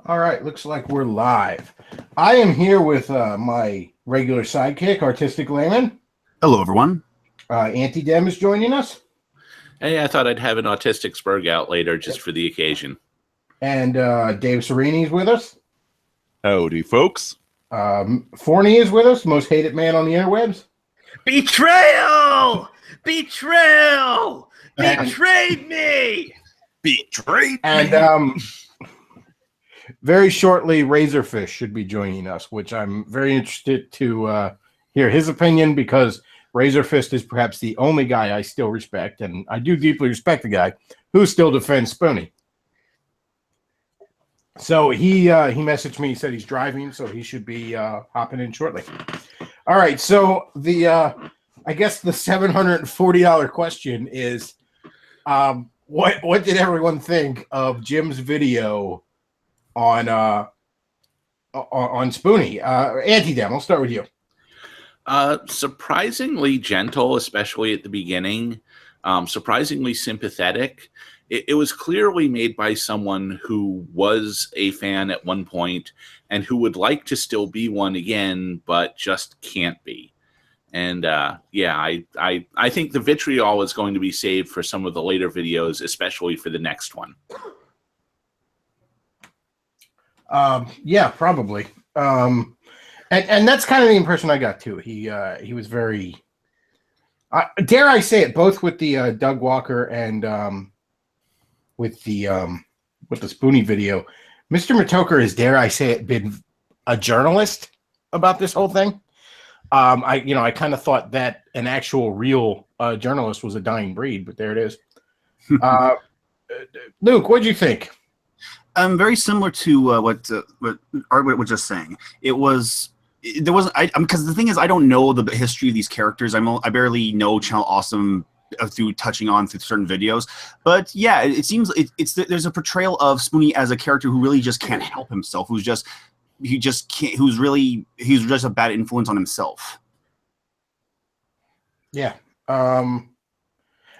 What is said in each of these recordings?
All right, looks like we're live. I am here with my regular sidekick, Artistic Layman. Hello, everyone. Anti-Dem is joining us. Hey, I thought I'd have an autistic spurg out later just for the occasion. And Dave Serini is with us. Howdy, folks. Forney is with us, most hated man on the interwebs. Betrayal! Betrayal! Betrayed me! Betrayed And very shortly, Razorfish should be joining us, which I'm very interested to hear his opinion, because Razorfist is perhaps the only guy I still respect, and I do deeply respect the guy who still defends Spoonie. So he messaged me, he said he's driving, so he should be hopping in shortly. All right, so the I guess the $740 question is, what did everyone think of Jim's video on Spoonie? Anti-Dem, I'll start with you. Surprisingly gentle, especially at the beginning. Surprisingly sympathetic. It was clearly made by someone who was a fan at one point and who would like to still be one again, but just can't be. And yeah, I think the vitriol is going to be saved for some of the later videos, especially for the next one. Yeah, probably. And that's kind of the impression I got too. He was very, dare I say it, both with the Doug Walker and with the Spoonie video. Mr. Matoker has, dare I say it, been a journalist about this whole thing. I kind of thought that an actual real journalist was a dying breed, but there it is. Luke, what'd you think? Very similar to what Art was just saying. Because the thing is, I don't know the history of these characters. I barely know Channel Awesome through touching on through certain videos. But yeah, it seems there's a portrayal of Spoonie as a character who really just can't help himself. He's just a bad influence on himself. Yeah.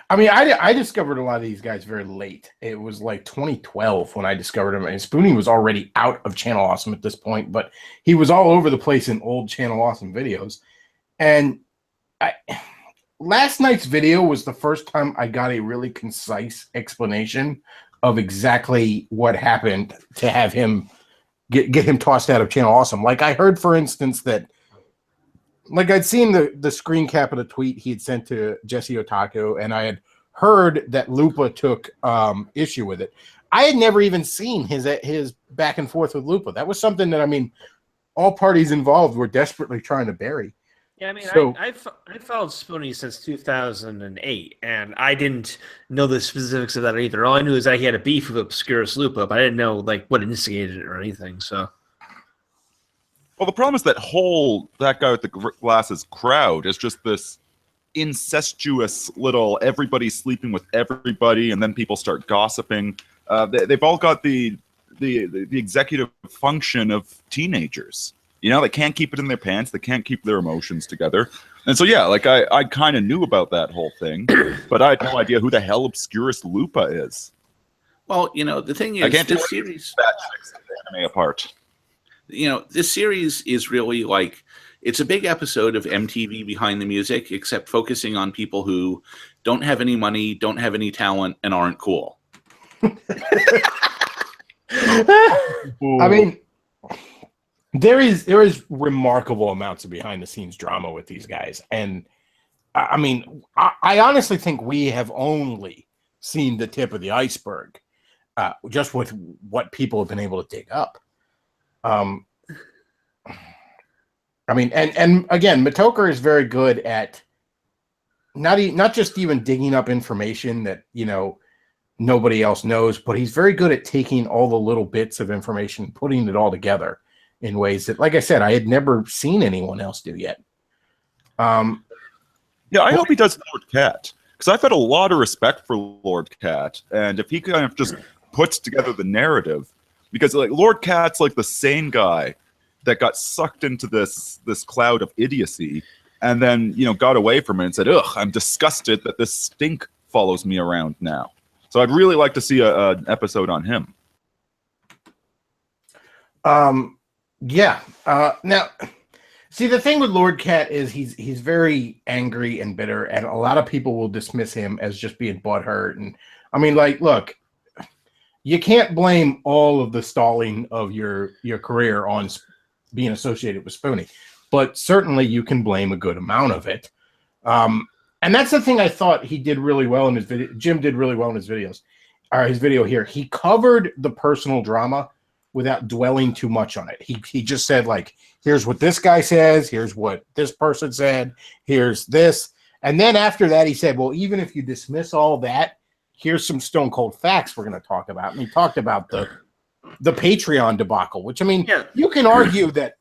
I mean, I discovered a lot of these guys very late. It was like 2012 when I discovered him. And Spoonie was already out of Channel Awesome at this point, but he was all over the place in old Channel Awesome videos. And last night's video was the first time I got a really concise explanation of exactly what happened to have him get him tossed out of Channel Awesome. Like, I heard, for instance, that, like, I'd seen the screen cap of the tweet he had sent to Jesse Otaku, and I had heard that Lupa took issue with it. I had never even seen his back and forth with Lupa. That was something that, I mean, all parties involved were desperately trying to bury. Yeah, I mean, So, I followed Spoonie since 2008, and I didn't know the specifics of that either. All I knew is that he had a beef with Obscurus Lupa, but I didn't know like what instigated it or anything. So, Well, the problem is that guy with the glasses crowd is just this incestuous little everybody sleeping with everybody, and then people start gossiping. They've all got the executive function of teenagers. You know, they can't keep it in their pants. They can't keep their emotions together. And so, yeah, like I kind of knew about that whole thing, but I had no idea who the hell Obscurus Lupa is. Well, the thing is, I can't this series, anime apart. This series is really like, it's a big episode of MTV Behind the Music, except focusing on people who don't have any money, don't have any talent, and aren't cool. I mean, there is remarkable amounts of behind the scenes drama with these guys, and I mean, I honestly think we have only seen the tip of the iceberg, just with what people have been able to dig up. I mean, and again, Matoker is very good at not just even digging up information that nobody else knows, but he's very good at taking all the little bits of information, putting it all together in ways that, like I said, I had never seen anyone else do yet. Yeah, I hope he does Lord Cat, because I've had a lot of respect for Lord Cat, and if he kind of just puts together the narrative, because like Lord Cat's like the same guy that got sucked into this cloud of idiocy, and then got away from it and said, "Ugh, I'm disgusted that this stink follows me around now." So I'd really like to see an episode on him. Yeah. Now, see, the thing with Lord Cat is he's very angry and bitter, and a lot of people will dismiss him as just being butthurt. And I mean, like, look, you can't blame all of the stalling of your career on being associated with Spoonie, but certainly you can blame a good amount of it. And that's the thing I thought he did really well in his video. Jim did really well in his videos, or his video here. He covered the personal drama without dwelling too much on it. He just said, like, here's what this guy says, here's what this person said, here's this. And then after that, he said, well, even if you dismiss all that, here's some stone cold facts we're going to talk about. And he talked about the Patreon debacle, which, I mean, you can argue that.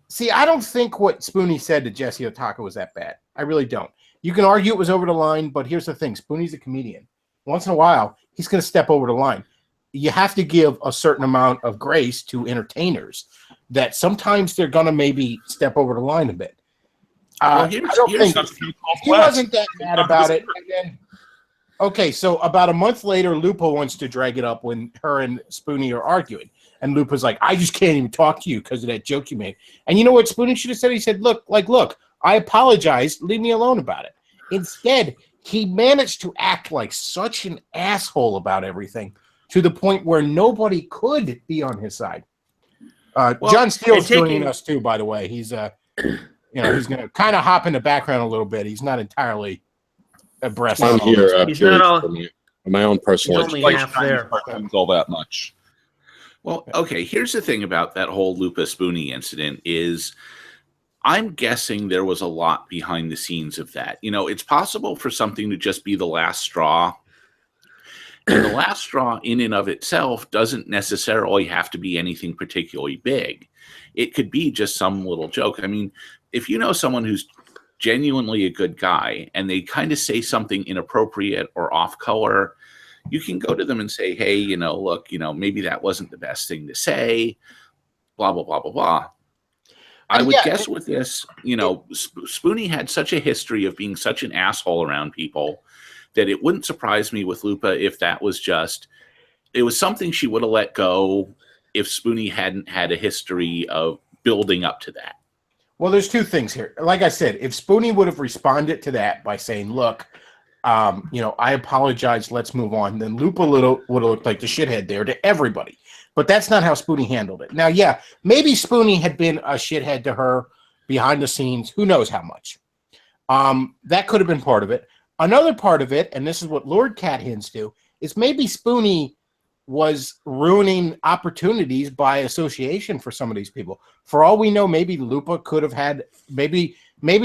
See, I don't think what Spoonie said to Jesse Otaka was that bad. I really don't. You can argue it was over the line, but here's the thing. Spoonie's a comedian. Once in a while, he's going to step over the line. You have to give a certain amount of grace to entertainers that sometimes they're going to maybe step over the line a bit. I don't think he wasn't that mad about it. And then, okay, so about a month later, Lupa wants to drag it up when her and Spoonie are arguing. And Lupa's like, I just can't even talk to you because of that joke you made. And you know what Spoonie should have said? He said, look, I apologize. Leave me alone about it. Instead, he managed to act like such an asshole about everything to the point where nobody could be on his side. John Steele's joining us too, by the way. He's he's going to kind of hop in the background a little bit. He's not entirely abreast. I'm here. He's not all, my own personal. He's only half there. All that much. Well, okay, here's the thing about that whole Lupa Spoonie incident is I'm guessing there was a lot behind the scenes of that. You know, it's possible for something to just be the last straw. And the last straw in and of itself doesn't necessarily have to be anything particularly big. It could be just some little joke. I mean, if you know someone who's genuinely a good guy and they kind of say something inappropriate or off color, you can go to them and say, hey, look, maybe that wasn't the best thing to say, blah, blah, blah, blah, blah. I would guess with this, Spoonie had such a history of being such an asshole around people that it wouldn't surprise me with Lupa if that was it was something she would have let go if Spoonie hadn't had a history of building up to that. Well, there's two things here. Like I said, if Spoonie would have responded to that by saying, look, I apologize, let's move on, then Lupa would have looked like the shithead there to everybody. But that's not how Spoonie handled it. Now, yeah, maybe Spoonie had been a shithead to her behind the scenes. Who knows how much? That could have been part of it. Another part of it, and this is what Lord Cat hints to, is maybe Spoonie was ruining opportunities by association for some of these people. For all we know, maybe Lupa could have had, maybe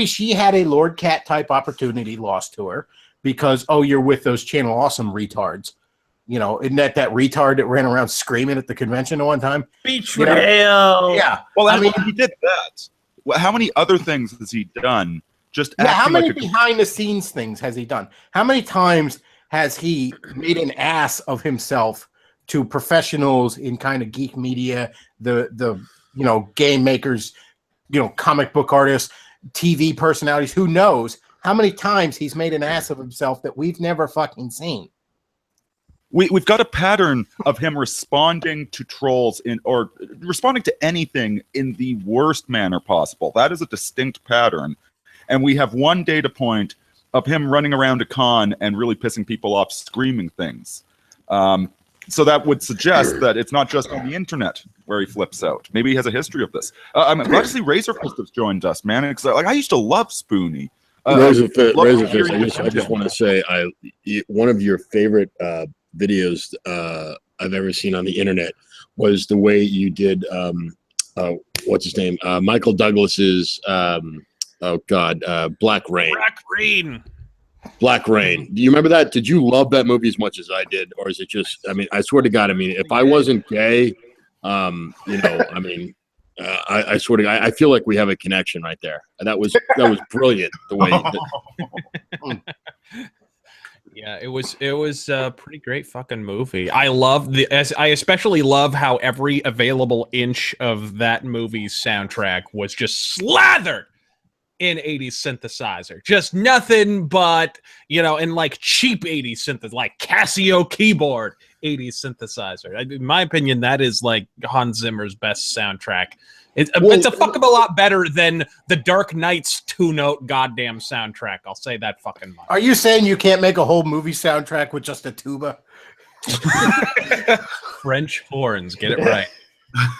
she had a Lord Cat type opportunity lost to her because, oh, you're with those Channel Awesome retards. Isn't that retard that ran around screaming at the convention at one time? Betrayal. Yeah. Well, I mean, he did that. How many other things has he done? How many behind-the-scenes things has he done? How many times has he made an ass of himself to professionals in kind of geek media, the game makers, comic book artists, TV personalities? Who knows how many times he's made an ass of himself that we've never fucking seen? We've got a pattern of him responding to trolls or responding to anything in the worst manner possible. That is a distinct pattern. And we have one data point of him running around a con and really pissing people off, screaming things. So that would suggest that it's not just on the internet where he flips out. Maybe he has a history of this. I'm glad to see Razorfist has joined us, man. I used to love Spoonie. Razorfist, I just want to say, one of your favorite videos I've ever seen on the internet was the way you did what's his name? Michael Douglas's Black Rain. Black Rain. Do you remember that? Did you love that movie as much as I did? Or is it just, I swear to God, if I wasn't gay, I swear to God, I feel like we have a connection right there. That was brilliant the way Yeah, it was a pretty great fucking movie. I especially love how every available inch of that movie's soundtrack was just slathered in 80s synthesizer. Just nothing but, and like cheap 80s synthesizer, like Casio keyboard '80s synthesizer. In my opinion, that is like Hans Zimmer's best soundtrack. It's a fuck of a lot better than the Dark Knight's 2-note goddamn soundtrack. I'll say that fucking much. Are you saying you can't make a whole movie soundtrack with just a tuba? French horns, get it right.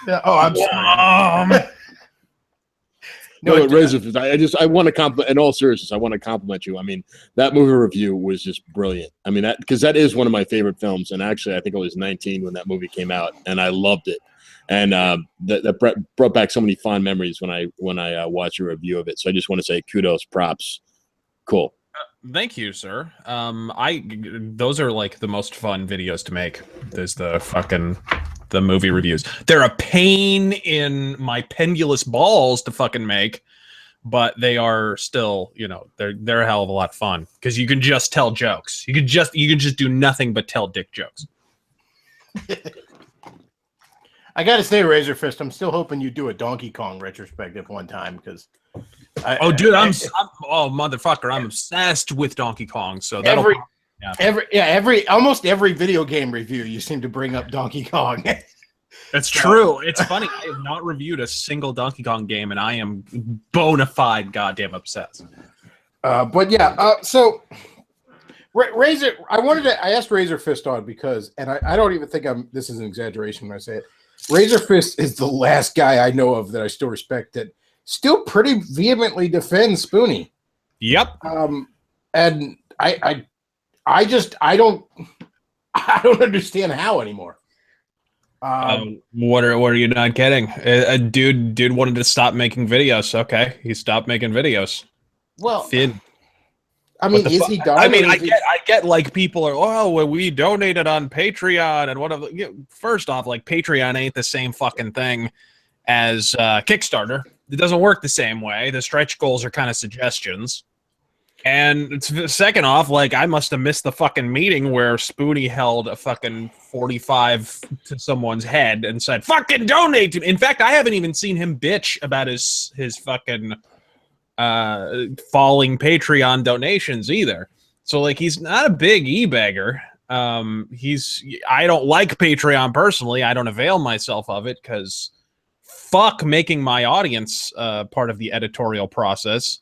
Yeah, oh, I'm sorry. No, Razorfist, I want to compliment. In all seriousness, I want to compliment you. I mean, that movie review was just brilliant. I mean, because that is one of my favorite films. And actually, I think I was 19 when that movie came out, and I loved it. And that brought back so many fond memories when I watched a review of it. So I just want to say kudos, props, cool. Thank you, sir. Those are like the most fun videos to make. There's the movie reviews. They're a pain in my pendulous balls to fucking make, but they are still, they're a hell of a lot of fun because you can just tell jokes. You can just do nothing but tell dick jokes. I gotta say, Razorfist, I'm still hoping you do a Donkey Kong retrospective one time because. Motherfucker, I'm obsessed with Donkey Kong. So almost every video game review, you seem to bring up Donkey Kong. It's true. It's funny. I have not reviewed a single Donkey Kong game, and I am bona fide goddamn obsessed. So Razor, I asked Razorfist on because, and I don't even think this is an exaggeration when I say it. Razorfist is the last guy I know of that I still respect that still pretty vehemently defends Spoonie. Yep. And I don't understand how anymore. What are you not getting? A dude wanted to stop making videos. Okay, he stopped making videos. Well, Finn. I mean, is he done? I mean, I get like people are, well, we donated on Patreon and whatever. First off, like Patreon ain't the same fucking thing as Kickstarter. It doesn't work the same way. The stretch goals are kind of suggestions. And second off, like I must have missed the fucking meeting where Spoonie held a fucking 45 to someone's head and said, fucking donate to me. In fact, I haven't even seen him bitch about his fucking falling Patreon donations either. So like he's not a big e-bagger. I don't like Patreon personally. I don't avail myself of it because fuck making my audience part of the editorial process.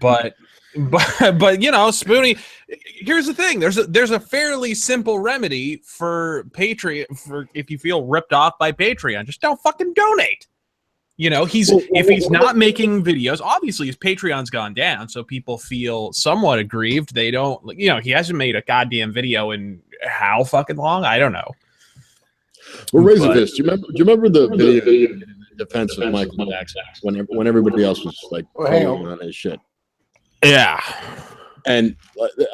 But Spoonie, here's the thing. There's a fairly simple remedy for Patreon for if you feel ripped off by Patreon. Just don't fucking donate. If he's not making videos, obviously his Patreon's gone down, so people feel somewhat aggrieved. They don't, he hasn't made a goddamn video in how fucking long? I don't know. Well, Razorfist, do you remember the video in defense of Michael Jackson when everybody else was like on his shit? Yeah. And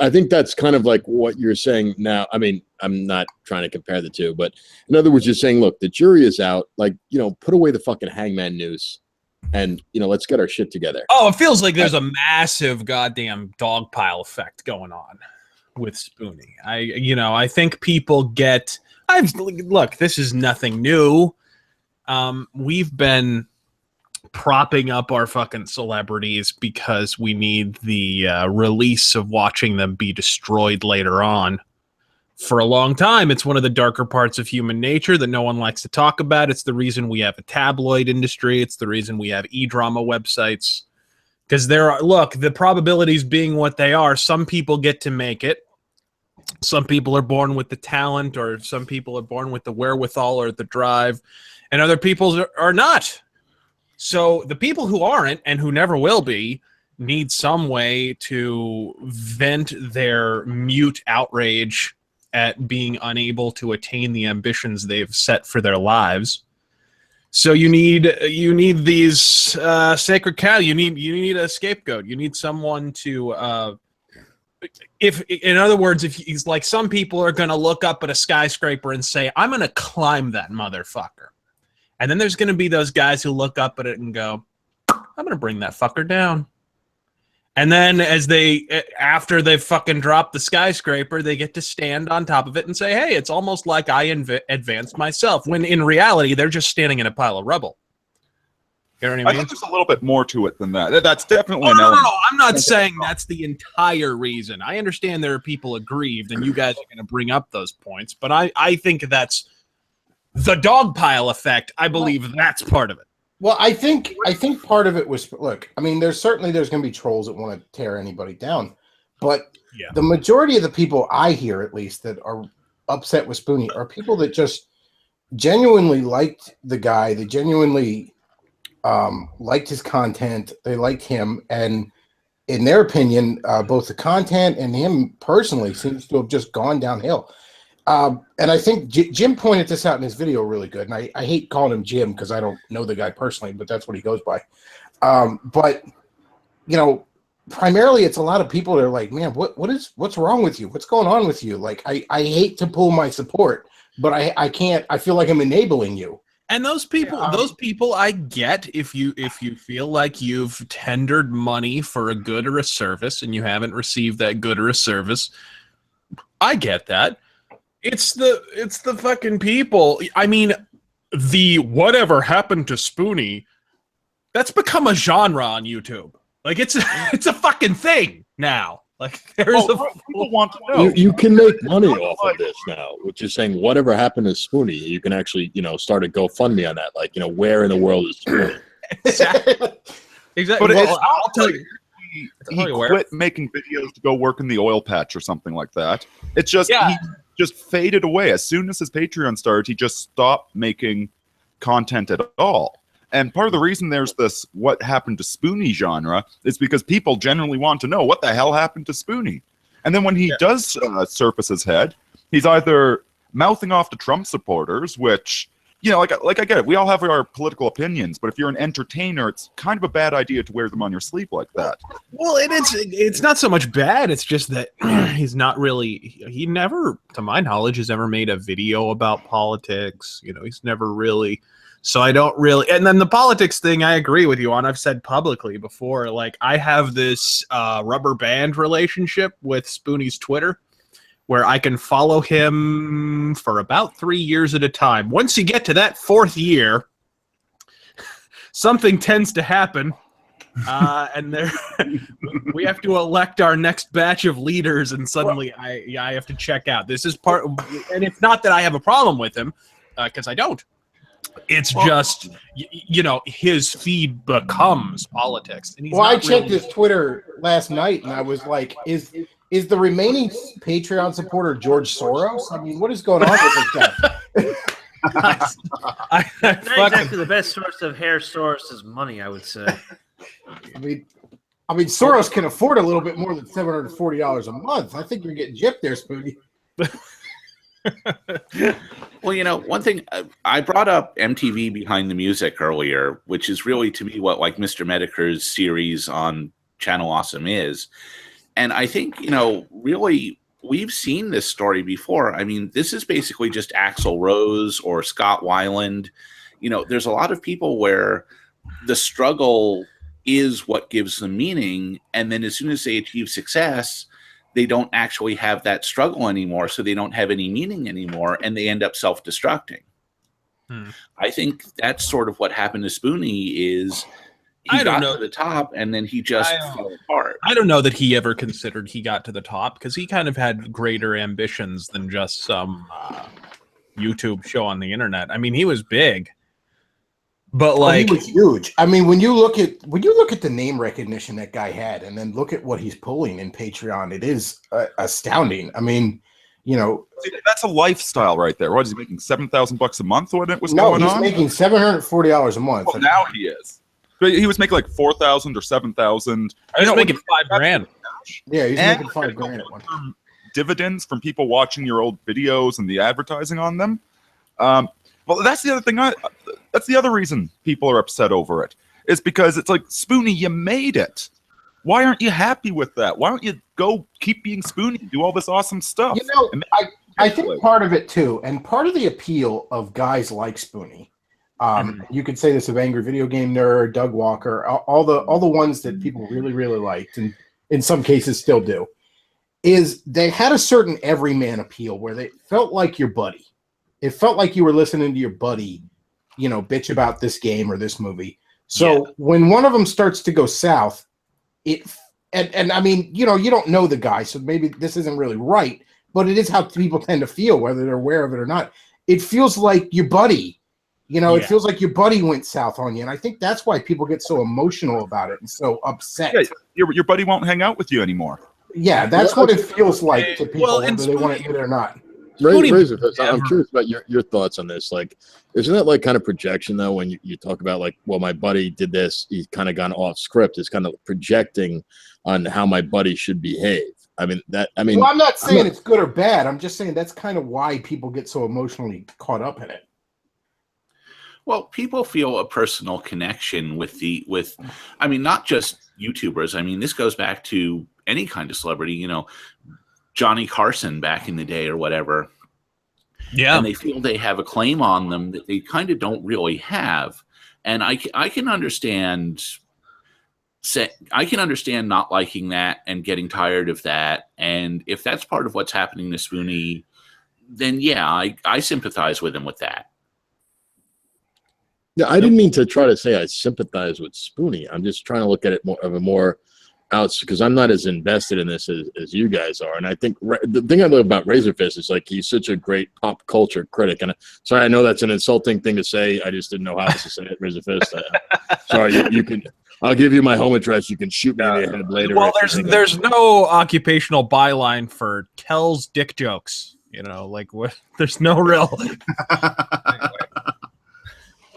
I think that's kind of like what you're saying now. I mean, I'm not trying to compare the two, but in other words, you're saying, look, the jury is out. Like, put away the fucking hangman noose and, let's get our shit together. Oh, it feels like there's a massive goddamn dog pile effect going on with Spoonie. I think people look, this is nothing new. We've been propping up our fucking celebrities because we need the release of watching them be destroyed later on. For a long time, it's one of the darker parts of human nature that no one likes to talk about. It's the reason we have a tabloid industry. It's the reason we have e-drama websites. Because the probabilities being what they are, some people get to make it. Some people are born with the talent, or some people are born with the wherewithal or the drive, and other people are not. So the people who aren't and who never will be need some way to vent their mute outrage at being unable to attain the ambitions they've set for their lives. So you need these sacred cow. You need a scapegoat. You need someone to in other words, if he's like, some people are going to look up at a skyscraper and say, I'm going to climb that motherfucker. And then there's going to be those guys who look up at it and go, I'm going to bring that fucker down. And then after they've fucking dropped the skyscraper, they get to stand on top of it and say, hey, it's almost like I advanced myself. When in reality, they're just standing in a pile of rubble. You know what I I mean? think there's a little bit more to it than that. That's definitely Oh, an no, element. I'm not saying that's the entire reason. I understand there are people aggrieved, and you guys are going to bring up those points, but I think that's the dog pile effect. I believe that's part of it. Well, I think part of it was, look, I mean, there's going to be trolls that want to tear anybody down, but Yeah. the majority of the people I hear, at least, that are upset with Spoonie are people that just genuinely liked the guy. They genuinely liked his content. They liked him, and in their opinion, both the content and him personally seems to have just gone downhill. And I think Jim pointed this out in his video really good. And I hate calling him Jim because I don't know the guy personally, but that's what he goes by. But you know, primarily it's a lot of people that are like, man, what's wrong with you? What's going on with you? Like, I hate to pull my support, but I can't. I feel like I'm enabling you. And those people, I get if you feel like you've tendered money for a good or a service and you haven't received that good or a service. I get that. It's the fucking people. I mean, the whatever happened to Spoonie, that's become a genre on YouTube. Like it's a fucking thing now. Like there's people want to know. You can make money off of this now, which is saying whatever happened to Spoonie, you can actually, start a GoFundMe on that. Like, where in the world is Spoonie? Exactly. But Well, I'll tell you. He quit making videos to go work in the oil patch or something like that. It's just he just faded away. As soon as his Patreon started, he just stopped making content at all. And part of the reason there's this what happened to Spoonie genre is because people generally want to know what the hell happened to Spoonie. And then when he does surface his head, he's either mouthing off to Trump supporters, which, like I get it. We all have our political opinions, but if you're an entertainer, it's kind of a bad idea to wear them on your sleeve like that. Well, it's not so much bad. It's just that he's not really. He never, to my knowledge, has ever made a video about politics. He's never really. So I don't really. And then the politics thing, I agree with you on. I've said publicly before, like I have this rubber band relationship with Spoonie's Twitter, where I can follow him for about 3 years at a time. Once you get to that 4th year, something tends to happen, and we have to elect our next batch of leaders, and suddenly I have to check out. This is part, and it's not that I have a problem with him, because I don't. It's just, his feed becomes politics. And I checked his Twitter last night, and I was like, Is the remaining Patreon supporter George Soros? I mean, what is going on with this guy? Not exactly the best source of hair source is money, I would say. I mean, Soros can afford a little bit more than $740 a month. I think you're getting gypped there, Spoonie. Well, one thing I brought up MTV Behind the Music earlier, which is really to me what like Mr. Medicare's series on Channel Awesome is. And I think, really we've seen this story before. I mean, this is basically just Axl Rose or Scott Weiland. There's a lot of people where the struggle is what gives them meaning. And then as soon as they achieve success, they don't actually have that struggle anymore. So they don't have any meaning anymore. And they end up self-destructing. I think that's sort of what happened to Spoonie is he got to the top and then he just fell apart. I don't know that he ever considered he got to the top because he kind of had greater ambitions than just some YouTube show on the internet. I mean, he was big. But like he was huge. I mean, when you look at the name recognition that guy had, and then look at what he's pulling in Patreon, it is astounding. I mean, that's a lifestyle right there. What is he making? $7,000 a month when it was going on? No, he's making $740 a month. Well, now he is. But he was making like 4,000 or 7,000. I was making $5,000. Yeah, he's making $5,000 at one time. Dividends from people watching your old videos and the advertising on them. Well, that's the other thing. That's the other reason people are upset over it. Is because it's like, Spoonie, you made it. Why aren't you happy with that? Why don't you go keep being Spoonie, do all this awesome stuff? I think part of it too, and part of the appeal of guys like Spoonie, you could say this of Angry Video Game Nerd, Doug Walker, all the ones that people really, really liked, and in some cases still do, is they had a certain everyman appeal where they felt like your buddy. It felt like you were listening to your buddy, bitch about this game or this movie. So when one of them starts to go south, and I mean, you don't know the guy, so maybe this isn't really right, but it is how people tend to feel, whether they're aware of it or not. It feels like your buddy, it feels like your buddy went south on you. And I think that's why people get so emotional about it and so upset. Yeah, your buddy won't hang out with you anymore. Yeah, that's what it feels like to people, whether they want to admit it or not. Razorfist, I'm curious about your thoughts on this. Like, isn't that like kind of projection though? When you talk about like, well, my buddy did this, he's kind of gone off script. It's kind of projecting on how my buddy should behave. Well, I'm not saying it's good or bad. I'm just saying that's kind of why people get so emotionally caught up in it. Well, people feel a personal connection with not just YouTubers. I mean, this goes back to any kind of celebrity, Johnny Carson back in the day or whatever. Yeah. And they feel they have a claim on them that they kind of don't really have. And I can understand not liking that and getting tired of that. And if that's part of what's happening to Spoonie, then yeah, I sympathize with him with that. Yeah, I didn't mean to try to say I sympathize with Spoonie. I'm just trying to look at it more out, because I'm not as invested in this as you guys are. And I think the thing I love about Razorfist is like he's such a great pop culture critic. And sorry, I know that's an insulting thing to say. I just didn't know how to say it, Razorfist. Sorry, you can. I'll give you my home address. You can shoot me in the head later. Well, there's no occupational byline for Kel's dick jokes. There's no real. Anyway.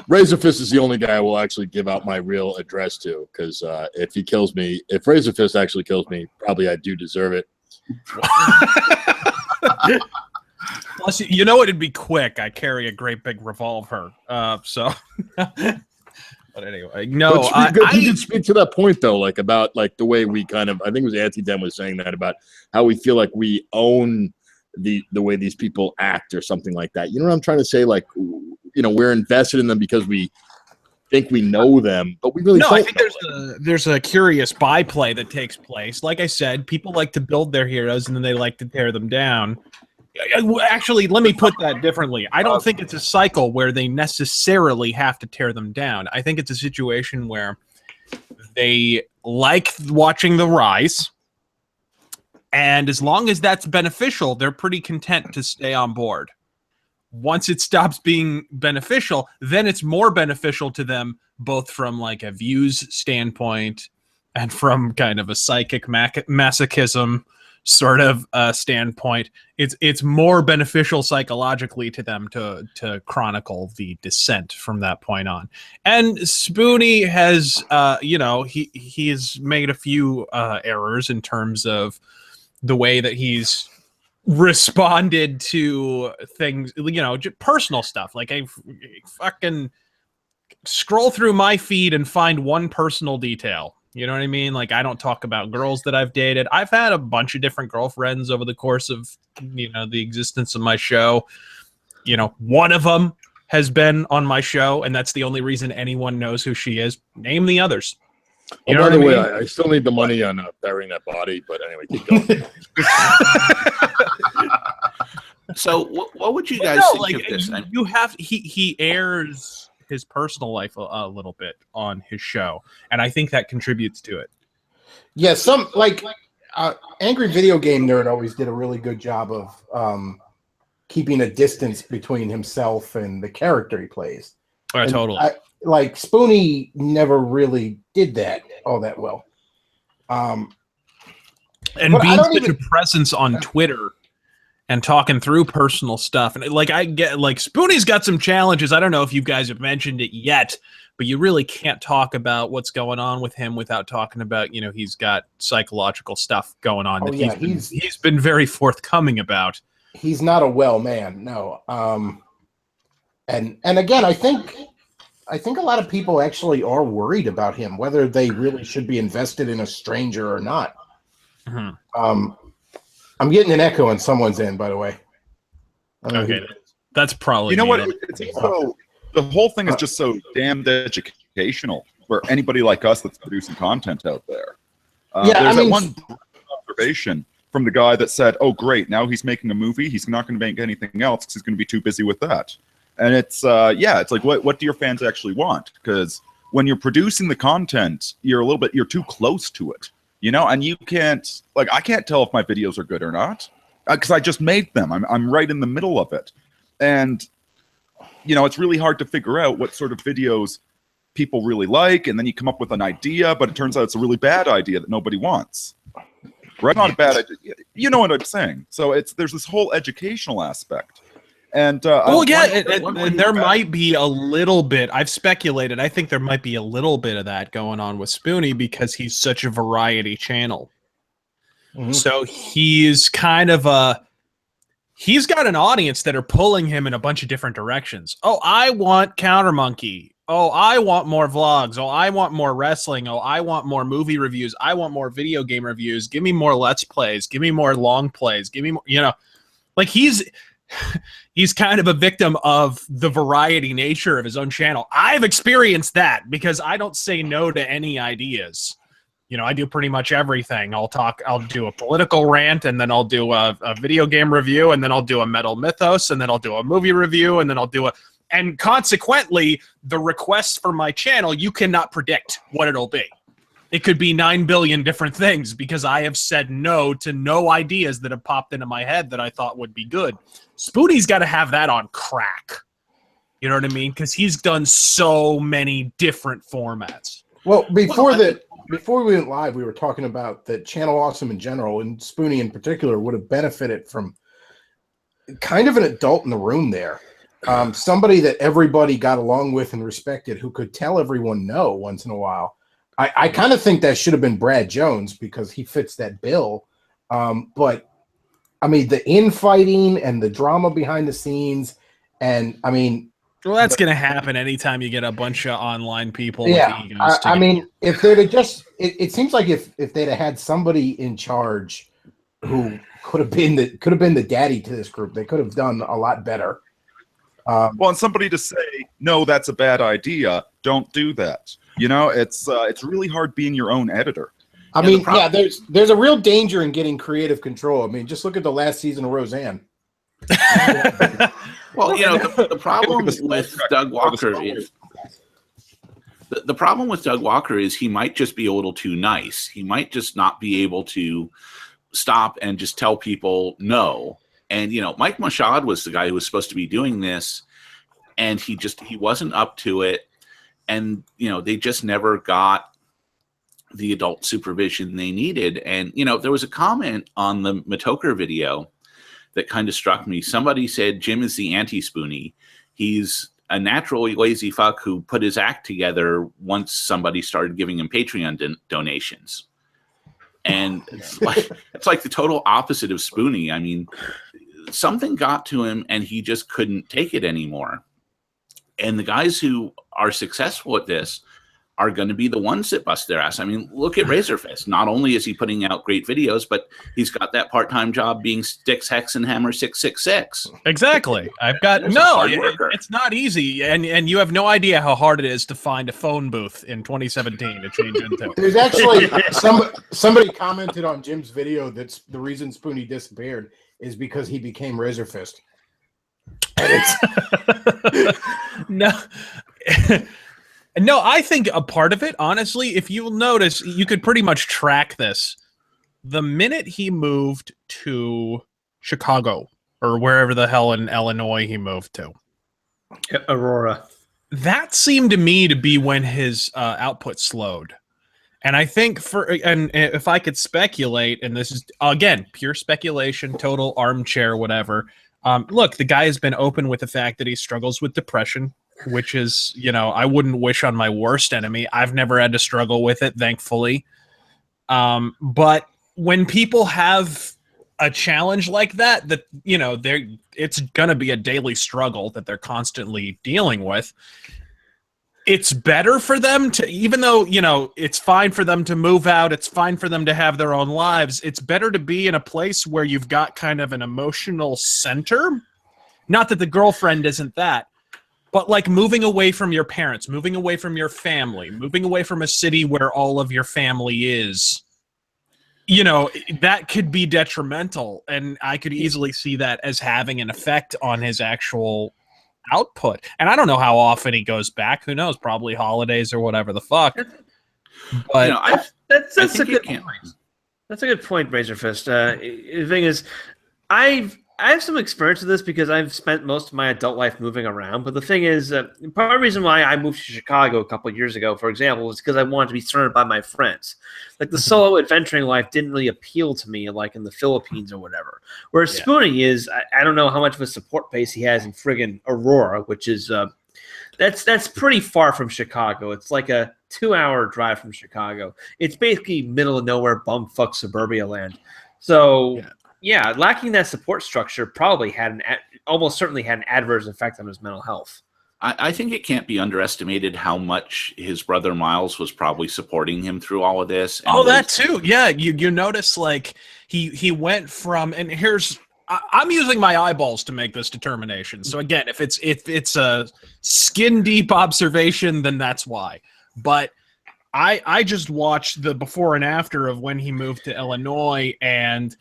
Razorfist is the only guy I will actually give out my real address to, because if Razorfist actually kills me, probably I do deserve it. Plus, it'd be quick. I carry a great big revolver, so. But anyway, no. You did speak to that point though, like about like the way we kind of. I think it was Anti-Dem was saying that about how we feel like we own the way these people act or something like that. You know what I'm trying to say? Like, we're invested in them because we think we know them, but we really don't. I think there's a curious byplay that takes place. Like I said, people like to build their heroes and then they like to tear them down. Actually, let me put that differently. I don't think it's a cycle where they necessarily have to tear them down. I think it's a situation where they like watching the rise, and as long as that's beneficial, they're pretty content to stay on board. Once it stops being beneficial, then it's more beneficial to them, both from like a views standpoint and from kind of a psychic masochism sort of standpoint. It's more beneficial psychologically to them to chronicle the descent from that point on. And Spoonie has, he has made a few errors in terms of the way that he's responded to things, just personal stuff. Like I fucking scroll through my feed and find one personal detail. You know what I mean? Like, I don't talk about girls that I've dated. I've had a bunch of different girlfriends over the course of, the existence of my show. One of them has been on my show, and that's the only reason anyone knows who she is. Name the others. By the way, I still need the money on burying that body, but anyway, keep going. So, what would you guys think of this? You have he airs his personal life a little bit on his show, and I think that contributes to it. Yeah, Angry Video Game Nerd always did a really good job of keeping a distance between himself and the character he plays. Oh, totally. Spoonie never really did that all that well. And being such a presence on Twitter and talking through personal stuff. And I get Spoonie's got some challenges. I don't know if you guys have mentioned it yet, but you really can't talk about what's going on with him without talking about, he's got psychological stuff going on he's been very forthcoming about. He's not a well man, no. And again, I think a lot of people actually are worried about him, whether they really should be invested in a stranger or not. Mm-hmm. I'm getting an echo on someone's end, by the way. Okay, that's probably what? The whole thing is just so damned educational for anybody like us that's producing content out there. There's that one observation from the guy that said, "Oh, great! Now he's making a movie. He's not going to make anything else because he's going to be too busy with that." And it's it's like, what do your fans actually want? Because when you're producing the content, you're too close to it, you know, and you can't, like, I can't tell if my videos are good or not because I just made them. I'm right in the middle of it. And, you know, it's really hard to figure out what sort of videos people really like. And then you come up with an idea, but it turns out it's a really bad idea that nobody wants. Right? Not a bad idea. You know what I'm saying? So there's this whole educational aspect. And there might be a little bit. I've speculated. I think there might be a little bit of that going on with Spoonie because he's such a variety channel. Mm-hmm. So he's kind of he's got an audience that are pulling him in a bunch of different directions. Oh, I want Counter Monkey. Oh, I want more vlogs. Oh, I want more wrestling. Oh, I want more movie reviews. I want more video game reviews. Give me more Let's Plays. Give me more long plays. Give me more, you know, like he's kind of a victim of the variety nature of his own channel. I've experienced that because I don't say no to any ideas. You know, I do pretty much everything. I'll do a political rant, and then I'll do a video game review, and then I'll do a metal mythos, and then I'll do a movie review, and then I'll do and consequently, the requests for my channel, you cannot predict what it'll be. It could be 9 billion different things because I have said no to no ideas that have popped into my head that I thought would be good. Spoonie's got to have that on crack. You know what I mean? Because he's done so many different formats. Well, before we went live, we were talking about that Channel Awesome in general, and Spoonie in particular, would have benefited from kind of an adult in the room there. Somebody that everybody got along with and respected who could tell everyone no once in a while. I kind of think that should have been Brad Jones because he fits that bill. But, I mean, the infighting and the drama behind the scenes, and, I mean... Well, that's going to happen anytime you get a bunch of online people. Yeah, with egos I mean, if they'd have just... It seems like if they'd have had somebody in charge who could have been the daddy to this group, they could have done a lot better. Well, and somebody to say, no, that's a bad idea. Don't do that. You know, it's really hard being your own editor. I mean, yeah, there's a real danger in getting creative control. I mean, just look at the last season of Roseanne. Well, you know, the problem with Doug Walker is the problem with Doug Walker is he might just be a little too nice. He might just not be able to stop and just tell people no. And, you know, Mike Mashad was the guy who was supposed to be doing this, and he wasn't up to it. And, you know, they just never got the adult supervision they needed. And, you know, there was a comment on the Matoker video that kind of struck me. Somebody said Jim is the anti-Spoonie. He's a naturally lazy fuck who put his act together once somebody started giving him Patreon donations. And it's like the total opposite of Spoonie. I mean, something got to him and he just couldn't take it anymore. And the guys who are successful at this are going to be the ones that bust their ass. I mean, look at Razorfist. Not only is he putting out great videos, but he's got that part-time job being Sticks, Hex, and Hammer 666. Exactly. It's not easy. And you have no idea how hard it is to find a phone booth in 2017 to change into. There's actually somebody commented on Jim's video that's the reason Spoonie disappeared is because he became Razorfist. No. No, I think a part of it, honestly, if you'll notice, you could pretty much track this. The minute he moved to Chicago, or wherever the hell in Illinois he moved to. Aurora. That seemed to me to be when his output slowed. And I think and if I could speculate, and this is, again, pure speculation, total armchair, whatever. Look, the guy has been open with the fact that he struggles with depression, which is, you know, I wouldn't wish on my worst enemy. I've never had to struggle with it, thankfully. But when people have a challenge like that, you know, it's going to be a daily struggle that they're constantly dealing with. It's better for them to, even though, you know, it's fine for them to move out, it's fine for them to have their own lives, it's better to be in a place where you've got kind of an emotional center. Not that the girlfriend isn't that, but like moving away from your parents, moving away from your family, moving away from a city where all of your family is, you know, that could be detrimental. And I could easily see that as having an effect on his actual output. And I don't know how often he goes back. Who knows? Probably holidays or whatever the fuck. But You know, That's I a think good it can. point. That's a good point, Razorfist. The thing is, I have some experience with this because I've spent most of my adult life moving around. But the thing is, part of the reason why I moved to Chicago a couple of years ago, for example, was because I wanted to be surrounded by my friends. Like the solo adventuring life didn't really appeal to me, like in the Philippines or whatever. Whereas Spoonie is, I don't know how much of a support base he has in friggin' Aurora, which is that's pretty far from Chicago. It's like a 2-hour drive from Chicago. It's basically middle of nowhere, bumfuck suburbia land. So yeah, lacking that support structure probably had almost certainly had an adverse effect on his mental health. I think it can't be underestimated how much his brother Miles was probably supporting him through all of this. And that too. Yeah, you notice like he went from, and here's I'm using my eyeballs to make this determination. So again, if it's a skin deep observation, then that's why. But I just watched the before and after of when he moved to Illinois, and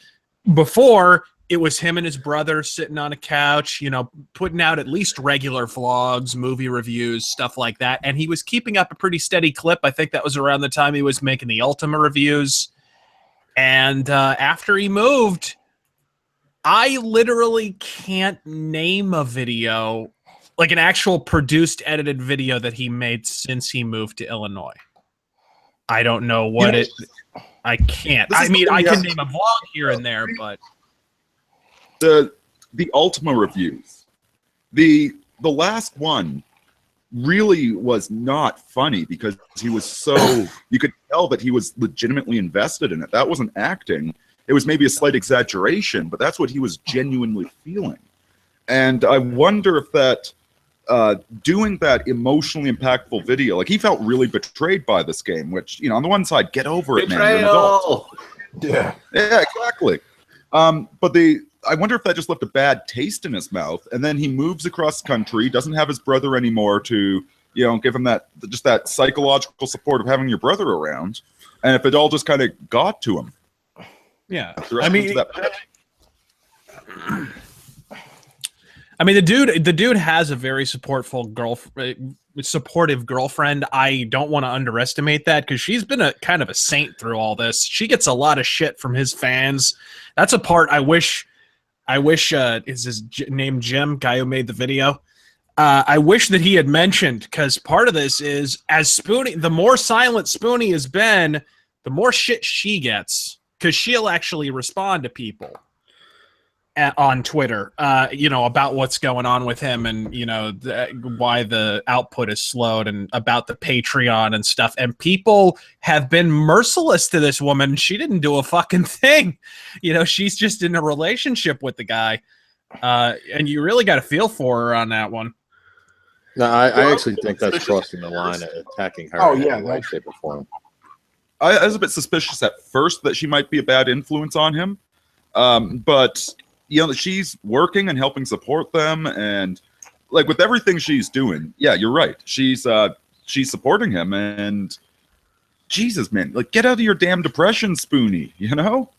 before it was him and his brother sitting on a couch, you know, putting out at least regular vlogs, movie reviews, stuff like that. And he was keeping up a pretty steady clip. I think that was around the time he was making the Ultima reviews. And after he moved, I literally can't name a video, like an actual produced, edited video that he made since he moved to Illinois. I don't know what I can't. I mean, I can name a vlog here and there, but the Ultima reviews, the last one really was not funny because he was so, you could tell that he was legitimately invested in it. That wasn't acting. It was maybe a slight exaggeration, but that's what he was genuinely feeling. And I wonder if that doing that emotionally impactful video, like he felt really betrayed by this game, which, you know, on the one side, get over it, man. You're an adult. Yeah, exactly. But I wonder if that just left a bad taste in his mouth, and then he moves across the country, doesn't have his brother anymore to, you know, give him that psychological support of having your brother around, and if it all just kind of got to him. Yeah, I mean, the dude has a very supportive girlfriend. I don't want to underestimate that because she's been a kind of a saint through all this. She gets a lot of shit from his fans. That's a part I wish is his name Jim, guy who made the video. I wish that he had mentioned, because part of this is, as Spoonie, the more silent Spoonie has been, the more shit she gets, because she'll actually respond to people on Twitter, you know, about what's going on with him, and, you know, why the output is slowed, and about the Patreon and stuff. And people have been merciless to this woman. She didn't do a fucking thing. You know, she's just in a relationship with the guy. And you really got to feel for her on that one. No, I actually think that's crossing the line of attacking her. Oh, yeah, in any way, shape, or form. I was a bit suspicious at first that she might be a bad influence on him. But, you know, she's working and helping support them, and like with everything she's doing, yeah, you're right. She's supporting him, and Jesus, man, like, get out of your damn depression, Spoonie, you know?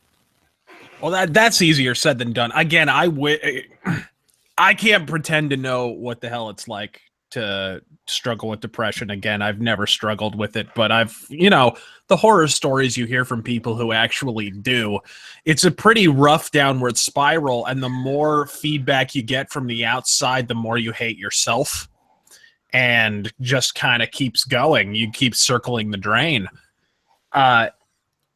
Well, that's easier said than done. Again, I can't pretend to know what the hell it's like to struggle with depression. Again, I've never struggled with it, but I've, you know, the horror stories you hear from people who actually do, it's a pretty rough downward spiral, and the more feedback you get from the outside, the more you hate yourself, and just kind of keeps going. You keep circling the drain.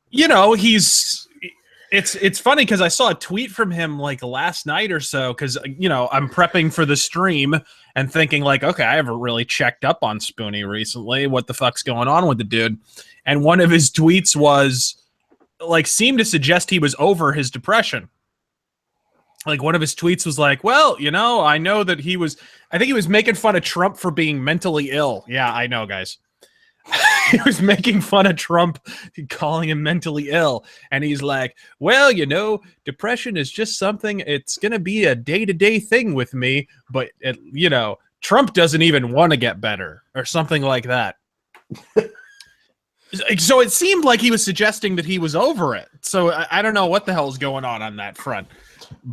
You know, it's funny because I saw a tweet from him like last night or so, because, you know, I'm prepping for the stream and thinking like, okay, I haven't really checked up on Spoonie recently. What the fuck's going on with the dude? And one of his tweets was like, seemed to suggest he was over his depression. Like, one of his tweets was like, well, you know, I know that I think he was making fun of Trump for being mentally ill. Yeah, I know, guys. He was making fun of Trump, calling him mentally ill. And he's like, well, you know, depression is just something, it's going to be a day-to-day thing with me. But, you know, Trump doesn't even want to get better, or something like that. So it seemed like he was suggesting that he was over it. So I don't know what the hell is going on that front.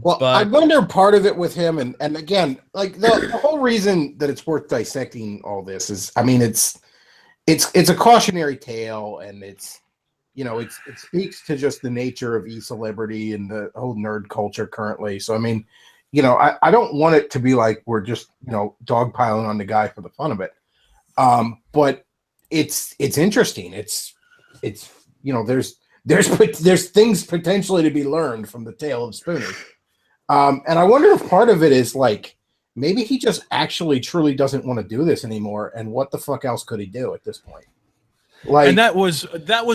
Well, I wonder part of it with him, and again, like the whole reason that it's worth dissecting all this is, I mean, it's a cautionary tale, and it's, you know, it speaks to just the nature of e-celebrity and the whole nerd culture currently. So, I mean, you know, I don't want it to be like we're just, you know, dogpiling on the guy for the fun of it. But it's interesting. It's you know, there's things potentially to be learned from the tale of Spoonie. And I wonder if part of it is like maybe he just actually truly doesn't want to do this anymore, and what the fuck else could he do at this point? Like, and that was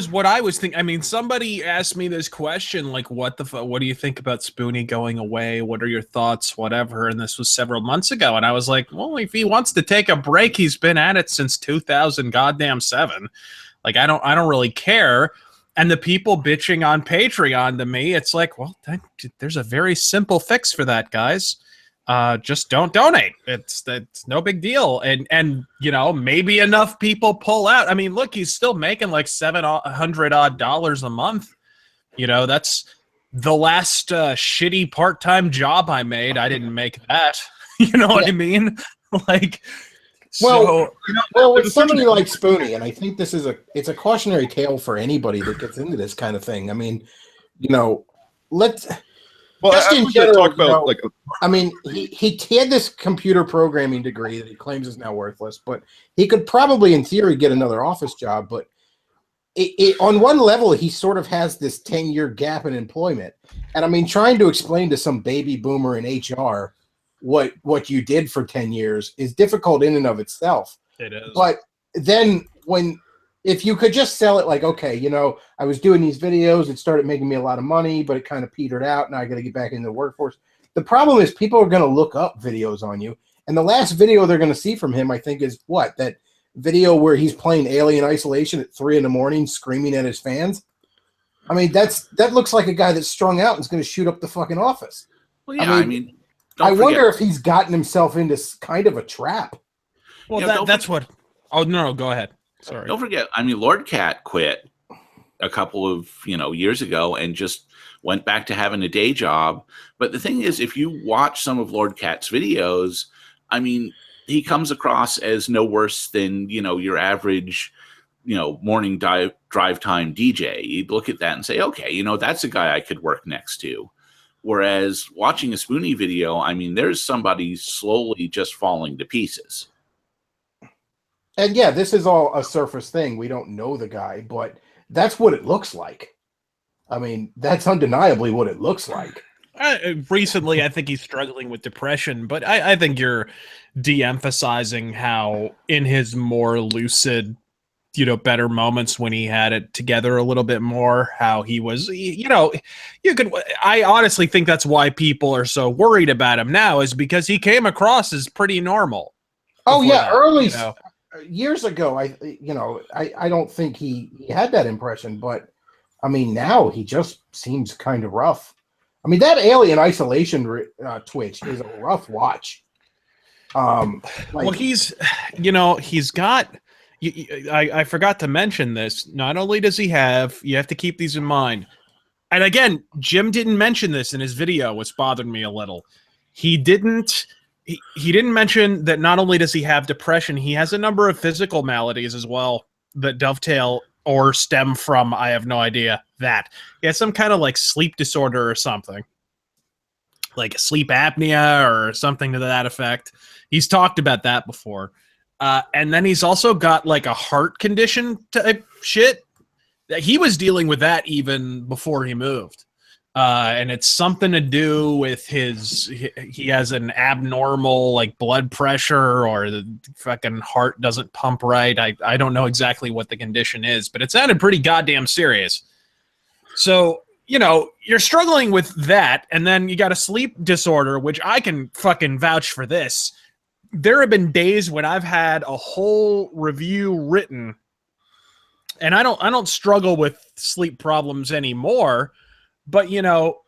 what I was thinking. I mean, somebody asked me this question, like, what do you think about Spoonie going away? What are your thoughts? Whatever. And this was several months ago. And I was like, well, if he wants to take a break, he's been at it since 2007. Like, I don't really care. And the people bitching on Patreon to me, it's like, well, there's a very simple fix for that, guys. Just don't donate. It's no big deal. And you know, maybe enough people pull out. I mean, look, he's still making like $700 odd a month. You know, that's the last shitty part-time job I made. I didn't make that. You know what I mean? Like, well, so, well, with somebody like Spoonie, and I think it's a cautionary tale for anybody that gets into this kind of thing. I mean, you know, Well, just in I general, talk about, you know, like, I mean, he had this computer programming degree that he claims is now worthless, but he could probably, in theory, get another office job. But on one level, he sort of has this 10-year gap in employment. And I mean, trying to explain to some baby boomer in HR what you did for 10 years is difficult in and of itself. it is. But then if you could just sell it like, okay, you know, I was doing these videos, it started making me a lot of money, but it kind of petered out. Now I got to get back into the workforce. The problem is people are going to look up videos on you. And the last video they're going to see from him, I think, is what? That video where he's playing Alien Isolation at 3 a.m. screaming at his fans. I mean, that looks like a guy that's strung out and is going to shoot up the fucking office. Well, yeah, I mean I wonder if he's gotten himself into kind of a trap. Well, you know, that's what. Oh no, go ahead. Sorry. Don't forget, I mean, Lord Cat quit a couple of, you know, years ago and just went back to having a day job. But the thing is, if you watch some of Lord Cat's videos, I mean, he comes across as no worse than, you know, your average, you know, morning drive time DJ. You'd look at that and say, okay, you know, that's a guy I could work next to. Whereas watching a Spoonie video, I mean, there's somebody slowly just falling to pieces. And yeah, this is all a surface thing. We don't know the guy, but that's what it looks like. I mean, that's undeniably what it looks like. Recently, I think he's struggling with depression, but I think you're de-emphasizing how in his more lucid, you know, better moments when he had it together a little bit more, how he was, you know, I honestly think that's why people are so worried about him now, is because he came across as pretty normal. Oh yeah, that, early, you know? Years ago, I don't think he had that impression, but I mean, now he just seems kind of rough. I mean, that Alien Isolation Twitch is a rough watch. Well, he's got. I forgot to mention this. Not only does he have, you have to keep these in mind. And again, Jim didn't mention this in his video, which bothered me a little. He didn't mention that not only does he have depression, he has a number of physical maladies as well that dovetail or stem from, I have no idea, that. He has some kind of like sleep disorder or something. Like sleep apnea or something to that effect. He's talked about that before. And then he's also got like a heart condition type shit. He was dealing with that even before he moved. And it's something to do with he has an abnormal like blood pressure, or the fucking heart doesn't pump right. I don't know exactly what the condition is, but it sounded pretty goddamn serious. So, you know, you're struggling with that, and then you got a sleep disorder, which I can fucking vouch for this. There have been days when I've had a whole review written, and I don't struggle with sleep problems anymore, but you know,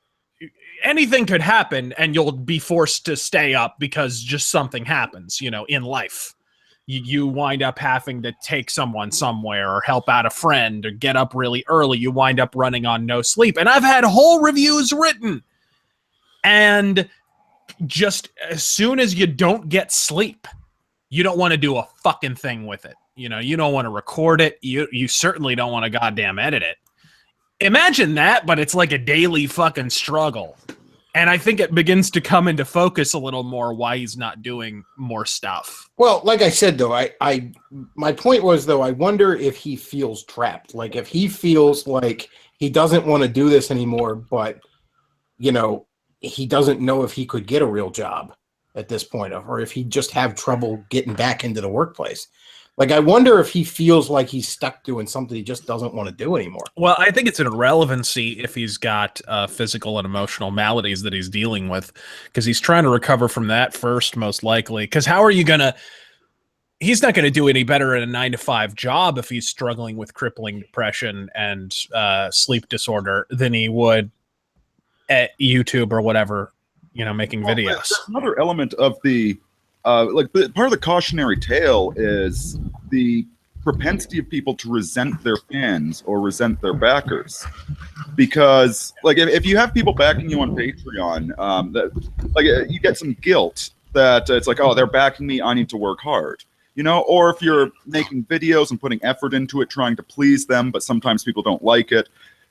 anything could happen and you'll be forced to stay up because just something happens, you know, in life. You wind up having to take someone somewhere or help out a friend or get up really early. You wind up running on no sleep. And I've had whole reviews written. And just as soon as you don't get sleep, you don't want to do a fucking thing with it. You know, you don't want to record it. You certainly don't want to goddamn edit it. Imagine that, but it's like a daily fucking struggle. And I think it begins to come into focus a little more why he's not doing more stuff. Well, like I said, though, my point was, though, I wonder if he feels trapped. Like, if he feels like he doesn't want to do this anymore, but, you know, he doesn't know if he could get a real job at this point, or if he'd just have trouble getting back into the workplace. Like, I wonder if he feels like he's stuck doing something he just doesn't want to do anymore. Well, I think it's an irrelevancy if he's got physical and emotional maladies that he's dealing with, because he's trying to recover from that first, most likely. Because how are you going to... He's not going to do any better at a 9-to-5 job if he's struggling with crippling depression and sleep disorder than he would at YouTube or whatever, you know, making videos. There's another element of the... part of the cautionary tale is the propensity of people to resent their fans or resent their backers, because like if you have people backing you on Patreon, you get some guilt that it's like, oh, they're backing me, I need to work hard, you know. Or if you're making videos and putting effort into it, trying to please them, but sometimes people don't like it,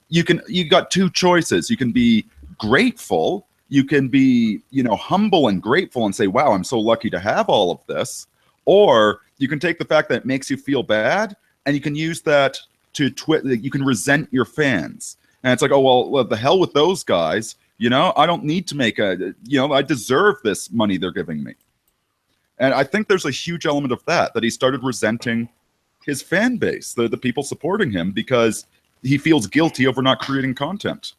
you got two choices. You can be grateful. You can be, you know, humble and grateful and say, wow, I'm so lucky to have all of this. Or you can take the fact that it makes you feel bad and you can use that to you can resent your fans. And it's like, oh, well, the hell with those guys. You know, I don't need to make I deserve this money they're giving me. And I think there's a huge element of that he started resenting his fan base, the people supporting him, because he feels guilty over not creating content.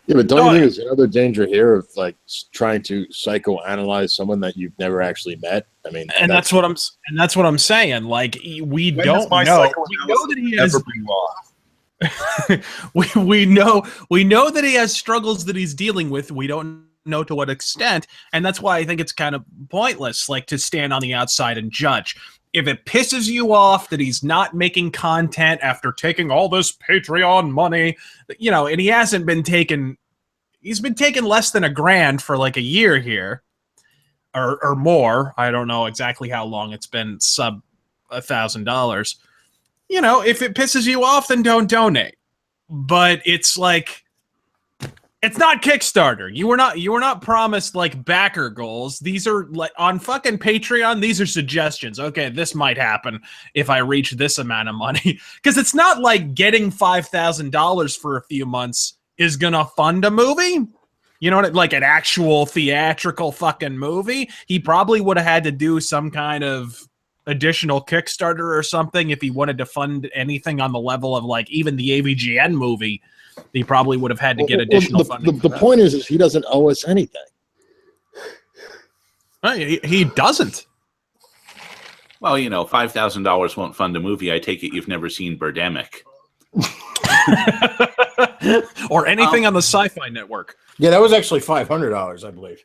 Yeah, but don't you think there's another danger here of like trying to psychoanalyze someone that you've never actually met? I mean, and that's what I'm saying. Like, we don't know. We know that he has. we know that he has struggles that he's dealing with. We don't know to what extent, and that's why I think it's kind of pointless, like, to stand on the outside and judge. If it pisses you off that he's not making content after taking all this Patreon money, you know, and he's been taking less than $1,000 for like a year here, or more. I don't know exactly how long it's been sub $1,000. You know, if it pisses you off, then don't donate. But it's like, it's not Kickstarter. You were not promised like backer goals. These are like on fucking Patreon. These are suggestions. Okay, this might happen if I reach this amount of money. Because it's not like getting $5,000 for a few months is gonna fund a movie. You know what? Like an actual theatrical fucking movie. He probably would have had to do some kind of additional Kickstarter or something if he wanted to fund anything on the level of like even the AVGN movie. He probably would have had to get additional funding. The point is he doesn't owe us anything. He doesn't. Well, you know, $5,000 won't fund a movie. I take it you've never seen Birdemic. Or anything on the Sci-Fi Network. Yeah, that was actually $500, I believe.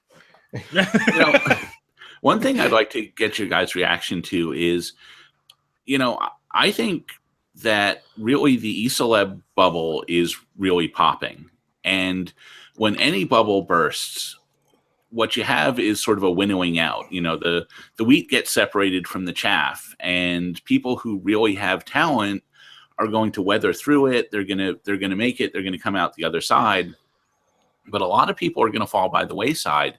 You know, one thing I'd like to get your guys' reaction to is, you know, I think that really the eCeleb bubble is really popping. And when any bubble bursts, what you have is sort of a winnowing out. You know, the wheat gets separated from the chaff, and people who really have talent are going to weather through it. They're gonna make it. They're gonna come out the other side. But a lot of people are going to fall by the wayside.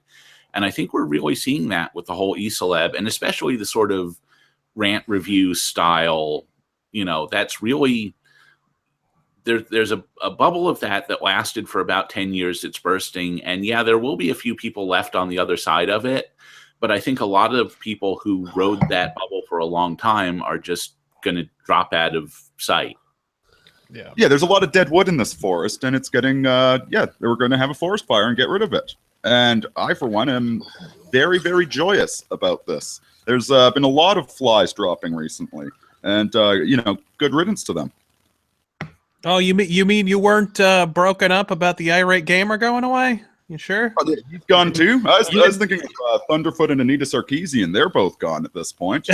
And I think we're really seeing that with the whole eCeleb, and especially the sort of rant review style. You know, that's really, there's a bubble of that lasted for about 10 years. It's bursting. And yeah, there will be a few people left on the other side of it. But I think a lot of people who rode that bubble for a long time are just going to drop out of sight. Yeah, there's a lot of dead wood in this forest, and it's getting, we're going to have a forest fire and get rid of it. And I, for one, am very, very joyous about this. There's been a lot of flies dropping recently. And, good riddance to them. Oh, you mean you weren't broken up about the irate gamer going away? You sure? He's gone too. I was thinking of Thunderfoot and Anita Sarkeesian. They're both gone at this point.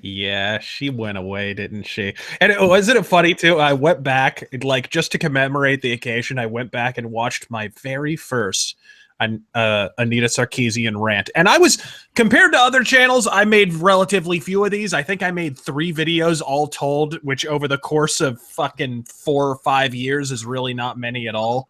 Yeah, she went away, didn't she? And wasn't it funny too? I went back, like, just to commemorate the occasion. I went back and watched my very first Anita Sarkeesian rant, and I was, compared to other channels, I made relatively few of these. I think I made 3 videos all told, which over the course of fucking 4 or 5 years is really not many at all.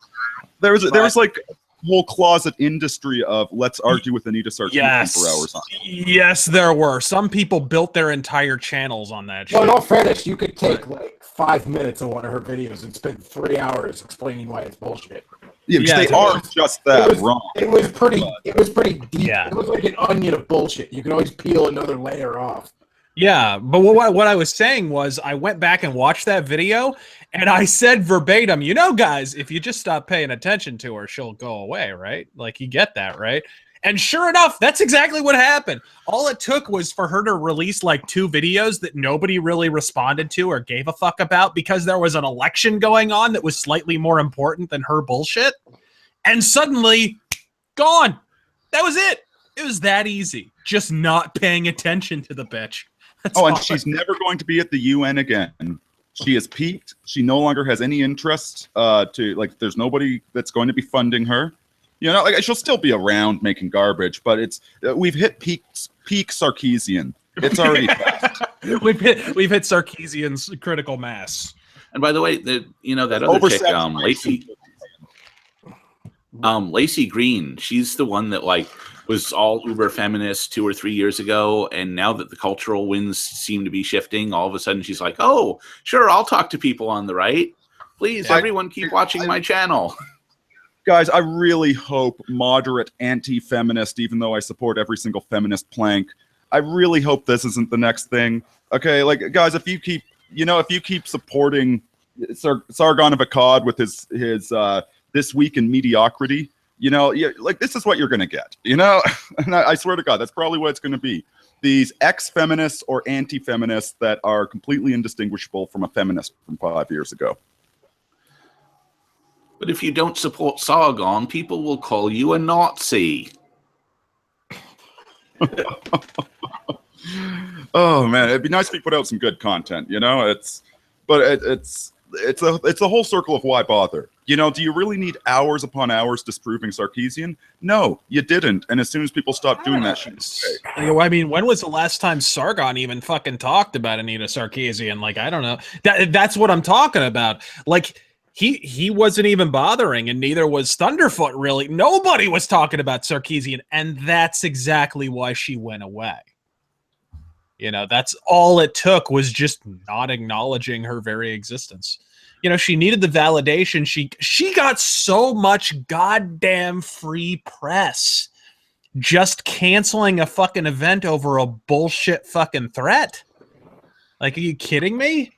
There was like a whole closet industry of let's argue with Anita Sarkeesian for hours on. Yes, there were. Some people built their entire channels on that shit. Well, in all fairness, you could take like 5 minutes of one of her videos and spend 3 hours explaining why it's bullshit. Yeah, because they are just that wrong. It was pretty deep. Yeah. It was like an onion of bullshit. You can always peel another layer off. Yeah, but what I was saying was I went back and watched that video, and I said verbatim, you know, guys, if you just stop paying attention to her, she'll go away, right? Like, you get that, right? And sure enough, that's exactly what happened. All it took was for her to release like 2 videos that nobody really responded to or gave a fuck about because there was an election going on that was slightly more important than her bullshit. And suddenly, gone. That was it. It was that easy. Just not paying attention to the bitch. That's and all. she's never going to be at the UN again. She has peaked. She no longer has any interest there's nobody that's going to be funding her. You know, like, she'll still be around making garbage, but we've hit peak Sarkeesian. It's already past. we've hit Sarkeesian's critical mass. And by the way, that other chick, Lacey Green, she's the one that like was all uber feminist 2 or 3 years ago, and now that the cultural winds seem to be shifting, all of a sudden she's like, "Oh, sure, I'll talk to people on the right. Please, everyone, keep watching my channel." Guys, I really hope moderate anti-feminist, even though I support every single feminist plank, I really hope this isn't the next thing. Okay, like, guys, if you keep supporting Sargon of Akkad with his This Week in Mediocrity, this is what you're going to get, and I swear to God, that's probably what it's going to be. These ex-feminists or anti-feminists that are completely indistinguishable from a feminist from 5 years ago. But if you don't support Sargon, people will call you a Nazi. Oh man, it'd be nice if you put out some good content, it's a whole circle of why bother. Do you really need hours upon hours disproving Sarkeesian? No, you didn't. And as soon as people stopped doing that shit, I mean, when was the last time Sargon even fucking talked about Anita Sarkeesian? Like, I don't know. That's what I'm talking about. Like, he wasn't even bothering, and neither was Thunderfoot, really. Nobody was talking about Sarkeesian, and that's exactly why she went away. That's all it took, was just not acknowledging her very existence. She needed the validation. She got so much goddamn free press just canceling a fucking event over a bullshit fucking threat. Like, are you kidding me?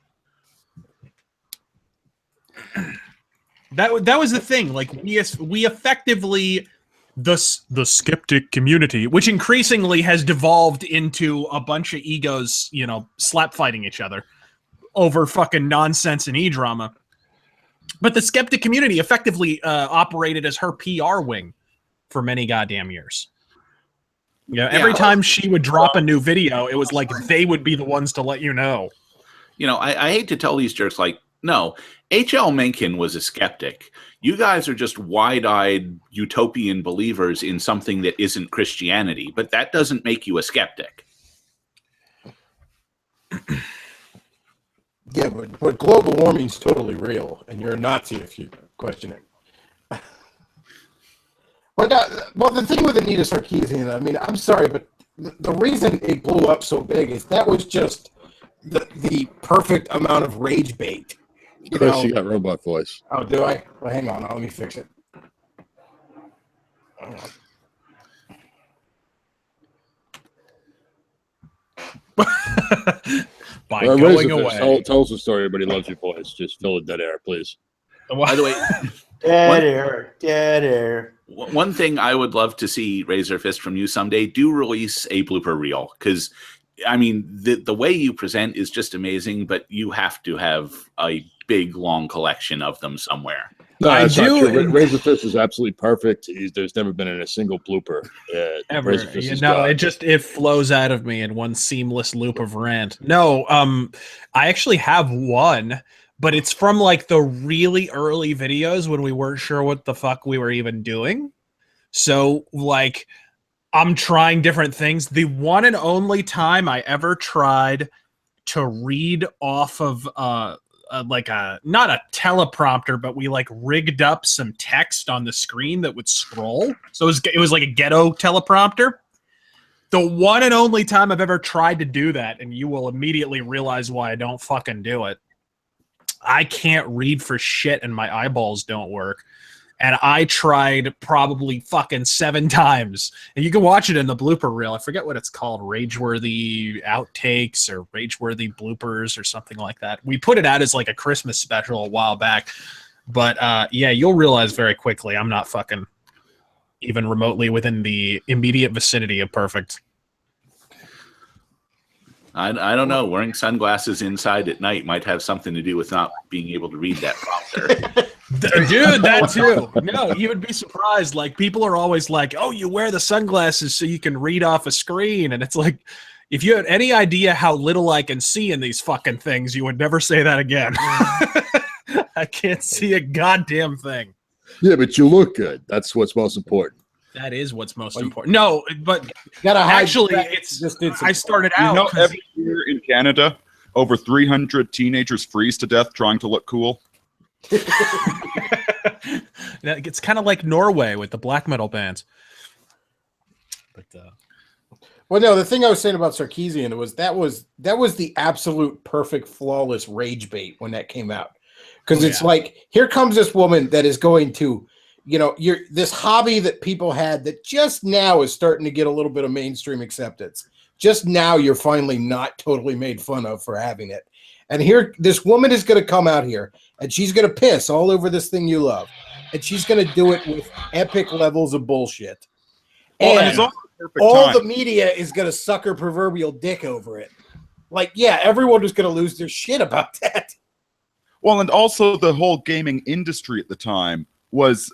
That was the thing. Like, we effectively, the skeptic community, which increasingly has devolved into a bunch of egos, slap fighting each other over fucking nonsense and e-drama. But the skeptic community effectively operated as her PR wing for many goddamn years. Every time she would drop a new video, it was like they would be the ones to let you know. I hate to tell these jerks, like, no, H.L. Mencken was a skeptic. You guys are just wide-eyed utopian believers in something that isn't Christianity, but that doesn't make you a skeptic. Yeah, but global warming's totally real, and you're a Nazi if you question it. But the thing with Anita Sarkeesian, I mean, I'm sorry, but the reason it blew up so big is that was just the perfect amount of rage bait. Chris, you got robot voice. Oh, do I? Well, hang on. Let me fix it. By going away. Tell us a story. Everybody loves your voice. Just fill the dead air, please. By the way, dead air. One thing I would love to see, Razor Fist, from you someday, do release a blooper reel, because I mean, the way you present is just amazing, but you have to have a big, long collection of them somewhere. No, I that's not do. true. Razor Fist is absolutely perfect. There's never been in a single blooper. Ever. Razor Fist is No, God. it flows out of me in one seamless loop of rant. No, I actually have one, but it's from like the really early videos when we weren't sure what the fuck we were even doing. So like I'm trying different things. The one and only time I ever tried to read off of like a not a teleprompter, but we like rigged up some text on the screen that would scroll. So it was like a ghetto teleprompter. The one and only time I've ever tried to do that, and you will immediately realize why I don't fucking do it. I can't read for shit and my eyeballs don't work. And I tried probably fucking 7 times. And you can watch it in the blooper reel. I forget what it's called, Rageworthy Outtakes or Rageworthy Bloopers or something like that. We put it out as like a Christmas special a while back. But yeah, you'll realize very quickly I'm not fucking even remotely within the immediate vicinity of perfect. I don't know. Wearing sunglasses inside at night might have something to do with not being able to read that prompter. Dude, that too. No, you would be surprised. Like, people are always like, oh, you wear the sunglasses so you can read off a screen. And it's like, if you had any idea how little I can see in these fucking things, you would never say that again. I can't see a goddamn thing. Yeah, but you look good. That's what's most important. That is what's most important. No, but Gotta hide actually, the fact it's just did some- I started You out. know, 'cause- every year in Canada, over 300 teenagers freeze to death trying to look cool. It's kind of like Norway with the black metal bands. But Well, no, the thing I was saying about Sarkeesian was that was the absolute perfect flawless rage bait when that came out. Because it's like, here comes this woman that is going to, you know, this hobby that people had that just now is starting to get a little bit of mainstream acceptance. Just now you're finally not totally made fun of for having it. And here, this woman is going to come out here and she's going to piss all over this thing you love. And she's going to do it with epic levels of bullshit. Well, And it's also the perfect all time. the media is going to suck her proverbial dick over it. Like, yeah, everyone is going to lose their shit about that. Well, and also the whole gaming industry at the time was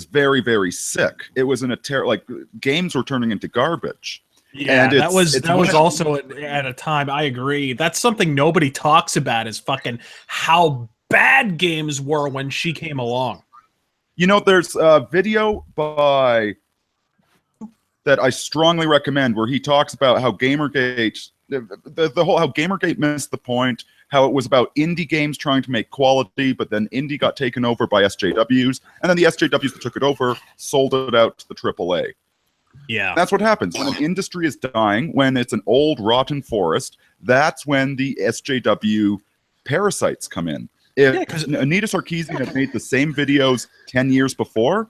very, very sick. It was in a like games were turning into garbage. yeah, And that was it's also at a time. I agree. That's something nobody talks about is fucking how bad games were when she came along. You know, there's a video by that I strongly recommend where he talks about how Gamergate, the whole how Gamergate missed the point, how it was about indie games trying to make quality, but then indie got taken over by SJWs, and then the SJWs that took it over sold it out to the AAA. Yeah. That's what happens when an industry is dying, when it's an old rotten forest. That's when the SJW parasites come in. If 'cause- Anita Sarkeesian had made the same videos 10 years before,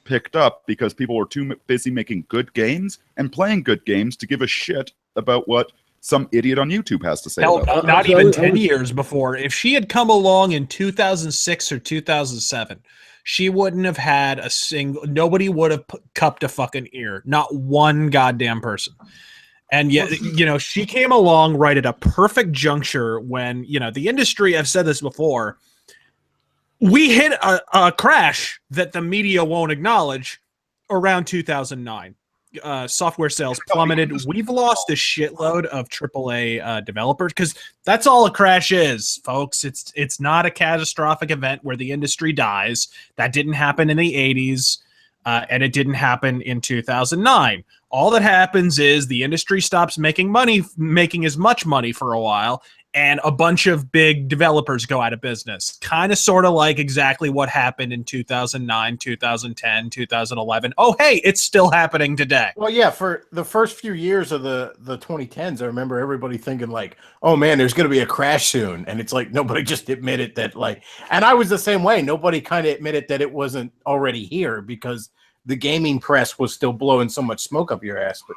picked up because people were too busy making good games and playing good games to give a shit about what some idiot on YouTube has to say Hell, about it. not So even I 10 was- years before. If she had come along in 2006 or 2007, she wouldn't have had a single, nobody would have cupped a fucking ear. Not one goddamn person. And yet, you know, she came along right at a perfect juncture when, you know, the industry, I've said this before, we hit a crash that the media won't acknowledge around 2009. Software sales plummeted. We've lost a shitload of AAA developers because that's all a crash is, folks. It's not a catastrophic event where the industry dies. That didn't happen in the 80s, and it didn't happen in 2009. All that happens is the industry stops making as much money for a while, and a bunch of big developers go out of business. Kind of sort of like exactly what happened in 2009, 2010, 2011. Oh, hey, it's still happening today. Well, yeah, for the first few years of the 2010s, I remember everybody thinking like, oh man, there's going to be a crash soon. And it's like, nobody just admitted that, like, and I was the same way. Nobody kind of admitted that it wasn't already here because the gaming press was still blowing so much smoke up your ass. But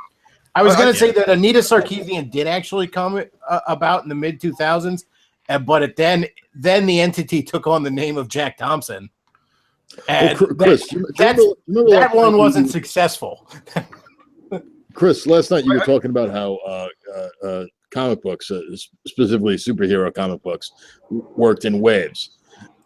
I was going to say that Anita Sarkeesian did actually come about in the mid 2000s, but then the entity took on the name of Jack Thompson. And Chris, that one wasn't successful. Chris, last night you were talking about how comic books, specifically superhero comic books, worked in waves.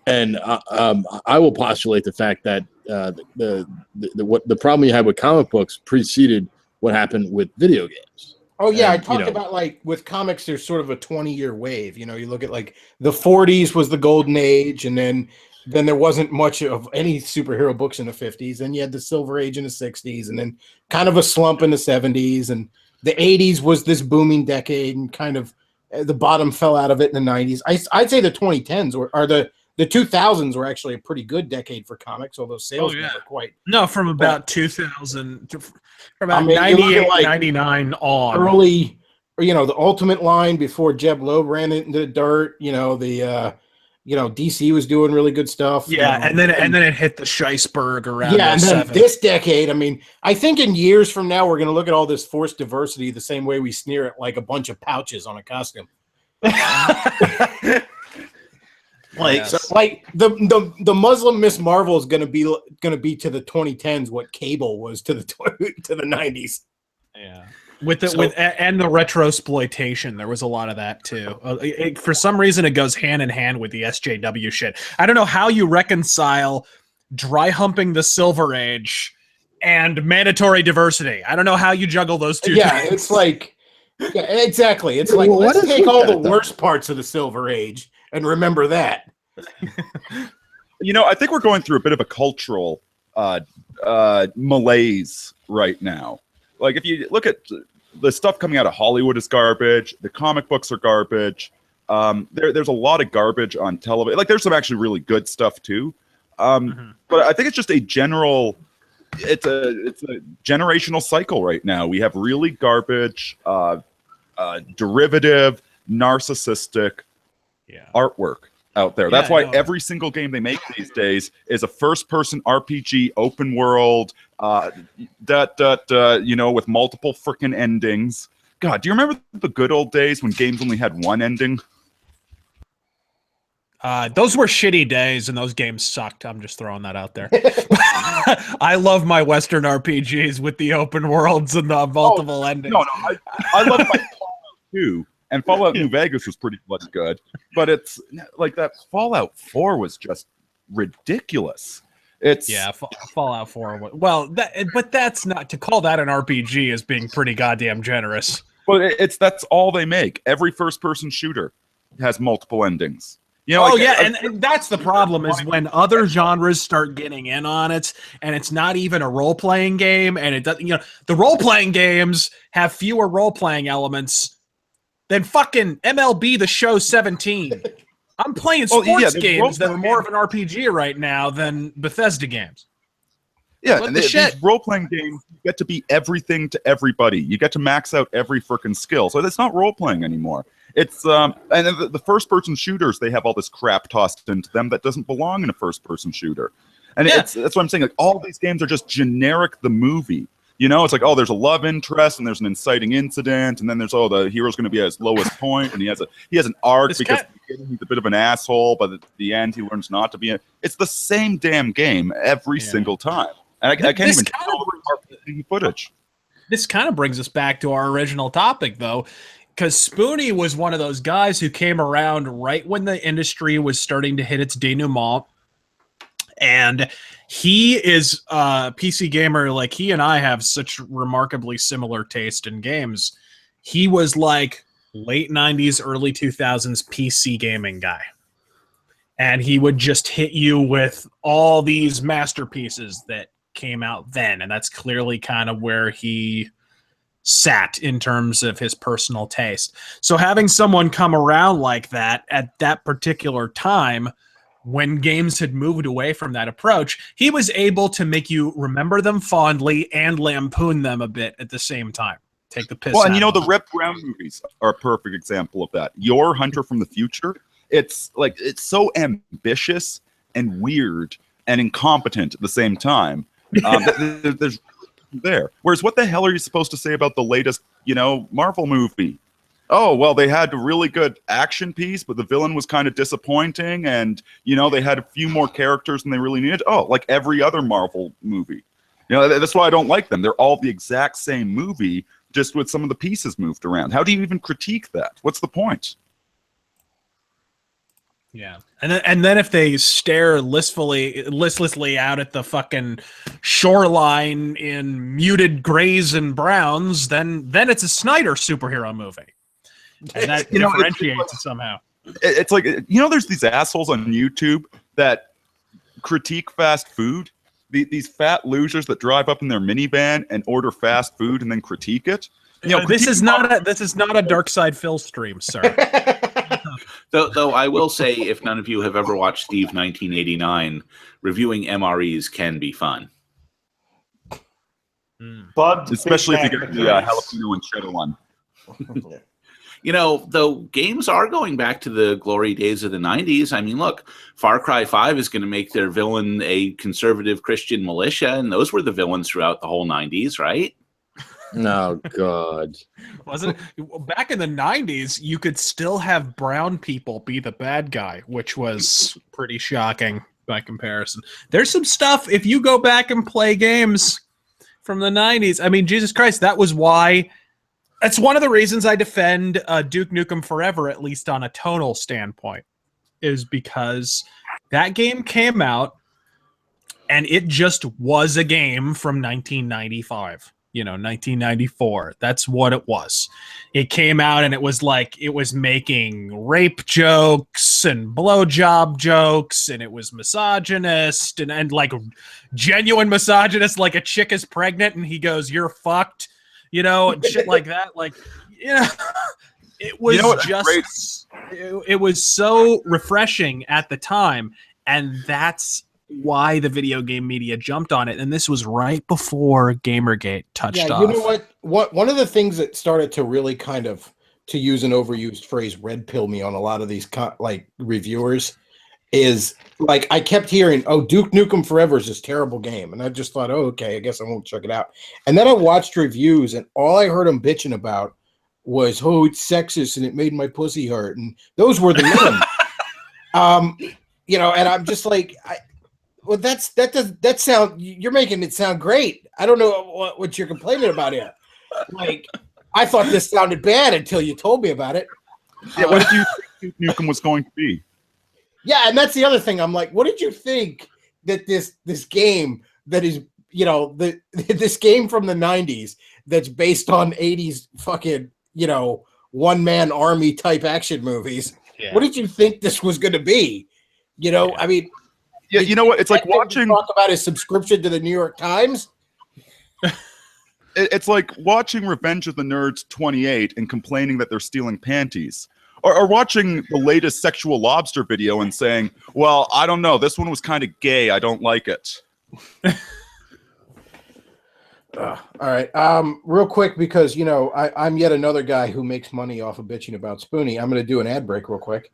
And I will postulate the fact that the problem you had with comic books preceded what happened with video games. Oh yeah, I And, talked about like with comics, there's sort of a 20-year wave. You know, you look at like the 40s was the golden age, and then there wasn't much of any superhero books in the 50s. Then you had the silver age in the 60s, and then kind of a slump in the 70s, and the 80s was this booming decade, and kind of the bottom fell out of it in the 90s. I'd say the 2010s or the 2000s were actually a pretty good decade for comics, although sales never quite. No, from about 2000 to from about you look at, 98, like, 99 on. early, the Ultimate line before Jeb Loeb ran it into the dirt. DC was doing really good stuff. Yeah, and then it hit the Scheisberg around. Yeah, and then 07. this decade, I mean, I think in years from now we're going to look at all this forced diversity the same way we sneer at like a bunch of pouches on a costume. Like the Muslim Miss Marvel is going to be to the 2010s what cable was to the 90s. Yeah. With the retrosploitation, there was a lot of that too. For some reason, it goes hand in hand with the SJW shit. I don't know how you reconcile dry humping the Silver Age and mandatory diversity. I don't know how you juggle those two. Yeah, things. it's like, yeah, exactly. It's like, let's take all the worst parts of the Silver Age and remember that. I think we're going through a bit of a cultural malaise right now. Like, if you look at the stuff coming out of Hollywood is garbage. The comic books are garbage. There's a lot of garbage on television. Like, there's some actually really good stuff too. But I think it's just a general. It's a generational cycle right now. We have really garbage, derivative, narcissistic artwork out there. That's why every single game they make these days is a first-person RPG, open world, with multiple freaking endings. God, do you remember the good old days when games only had one ending? Those were shitty days, and those games sucked. I'm just throwing that out there. I love my Western RPGs with the open worlds and the multiple endings. No, I love my Fallout 2. And Fallout New Vegas was pretty bloody good, but it's like that Fallout 4 was just ridiculous. Fallout 4. Well, but that's not to call that an RPG is being pretty goddamn generous. Well, that's all they make. Every first-person shooter has multiple endings. And that's the problem is when other genres start getting in on it, and it's not even a role-playing game, and it doesn't. The role-playing games have fewer role-playing elements than fucking MLB The Show 17. I'm playing sports games that are more of an RPG right now than Bethesda games. Yeah, and these role-playing games, you get to be everything to everybody. You get to max out every freaking skill. So it's not role-playing anymore. It's and the first-person shooters, they have all this crap tossed into them that doesn't belong in a first-person shooter. And that's what I'm saying. Like, all these games are just generic the movie. It's like, there's a love interest and there's an inciting incident, and then there's the hero's going to be at his lowest point, and he has an arc because he's a bit of an asshole, but at the end he learns not to be. It's the same damn game every single time, and I can't even tell the footage. This kind of brings us back to our original topic, though, because Spoonie was one of those guys who came around right when the industry was starting to hit its denouement. And he is a PC gamer. Like, he and I have such remarkably similar taste in games. He was like late 90s, early 2000s PC gaming guy. And he would just hit you with all these masterpieces that came out then. And that's clearly kind of where he sat in terms of his personal taste. So having someone come around like that at that particular time, when games had moved away from that approach, he was able to make you remember them fondly and lampoon them a bit at the same time. Take the piss out. Well, and the Rip Brown movies are a perfect example of that. Your Hunter from the Future, it's so ambitious and weird and incompetent at the same time. There's there. Whereas, what the hell are you supposed to say about the latest, Marvel movie? Oh, well, they had a really good action piece, but the villain was kind of disappointing, and, they had a few more characters than they really needed. Oh, like every other Marvel movie. That's why I don't like them. They're all the exact same movie, just with some of the pieces moved around. How do you even critique that? What's the point? Yeah, and then if they stare listlessly out at the fucking shoreline in muted grays and browns, then it's a Snyder superhero movie, and that differentiates it somehow. It's like, there's these assholes on YouTube that critique fast food. These fat losers that drive up in their minivan and order fast food and then critique it. This is not a Dark Side Phil stream, sir. Though I will say, if none of you have ever watched Steve 1989, reviewing MREs can be fun. Especially if you get the jalapeno and cheddar one. Though games are going back to the glory days of the 90s. I mean, look, Far Cry 5 is going to make their villain a conservative Christian militia, and those were the villains throughout the whole 90s, right? No, God. Wasn't it? Back in the 90s, you could still have brown people be the bad guy, which was pretty shocking by comparison. There's some stuff, if you go back and play games from the 90s, I mean, Jesus Christ, that's one of the reasons I defend Duke Nukem Forever, at least on a tonal standpoint, is because that game came out and it just was a game from 1995. 1994. That's what it was. It came out and it was like, it was making rape jokes and blowjob jokes, and it was misogynist and like genuine misogynist, like a chick is pregnant and he goes, "You're fucked," and shit like that. Like, it was it was so refreshing at the time, and that's why the video game media jumped on it. And this was right before Gamergate touched off. You know what? One of the things that started to really kind of, to use an overused phrase, red pill me on a lot of these reviewers is like, I kept hearing, "Oh, Duke Nukem Forever is this terrible game," and I just thought, "Oh, okay, I guess I won't check it out." And then I watched reviews, and all I heard them bitching about was, "Oh, it's sexist and it made my pussy hurt," and those were the men. And I'm just like, well, that sound, you're making it sound great. I don't know what you're complaining about here. Like, I thought this sounded bad until you told me about it. Yeah, what did you think Nukem was going to be? Yeah, and that's the other thing. I'm like, what did you think that this game that is, this game from the 90s that's based on 80s fucking, one-man army type action movies, what did you think this was going to be? I mean... Yeah, you know what? It's like watching... Talk about his subscription to the New York Times? It's like watching Revenge of the Nerds 28 and complaining that they're stealing panties. Or watching the latest Sexual Lobster video and saying, "Well, I don't know, this one was kind of gay, I don't like it." All right. Real quick, because, I'm yet another guy who makes money off of bitching about Spoonie. I'm going to do an ad break real quick.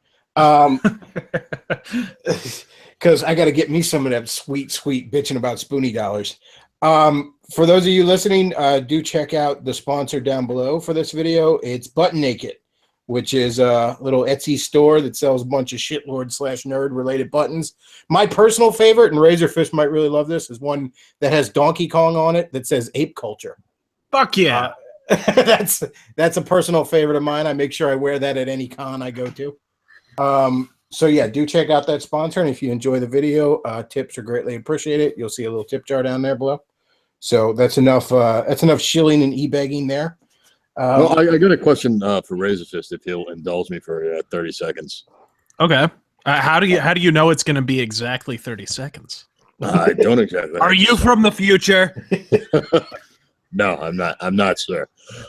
Because I got to get me some of that sweet bitching about Spoonie dollars. For those of you listening, do check out the sponsor down below for this video. It's Button Naked, which is a little Etsy store that sells a bunch of shitlord/nerd related buttons. My personal favorite, and Razorfish might really love this, is one that has Donkey Kong on it that says Ape Culture. Fuck yeah. That's a personal favorite of mine. I make sure I wear that at any con I go to. So yeah, do check out that sponsor, and if you enjoy the video, tips are greatly appreciated. You'll see a little tip jar down there below. So that's enough. That's enough shilling and e-begging there. Well, I got a question for Razorfist, if he'll indulge me for 30 seconds. Okay. How do you know it's going to be exactly 30 seconds? I don't exactly. Are you from the future? No, I'm not. I'm not, sir.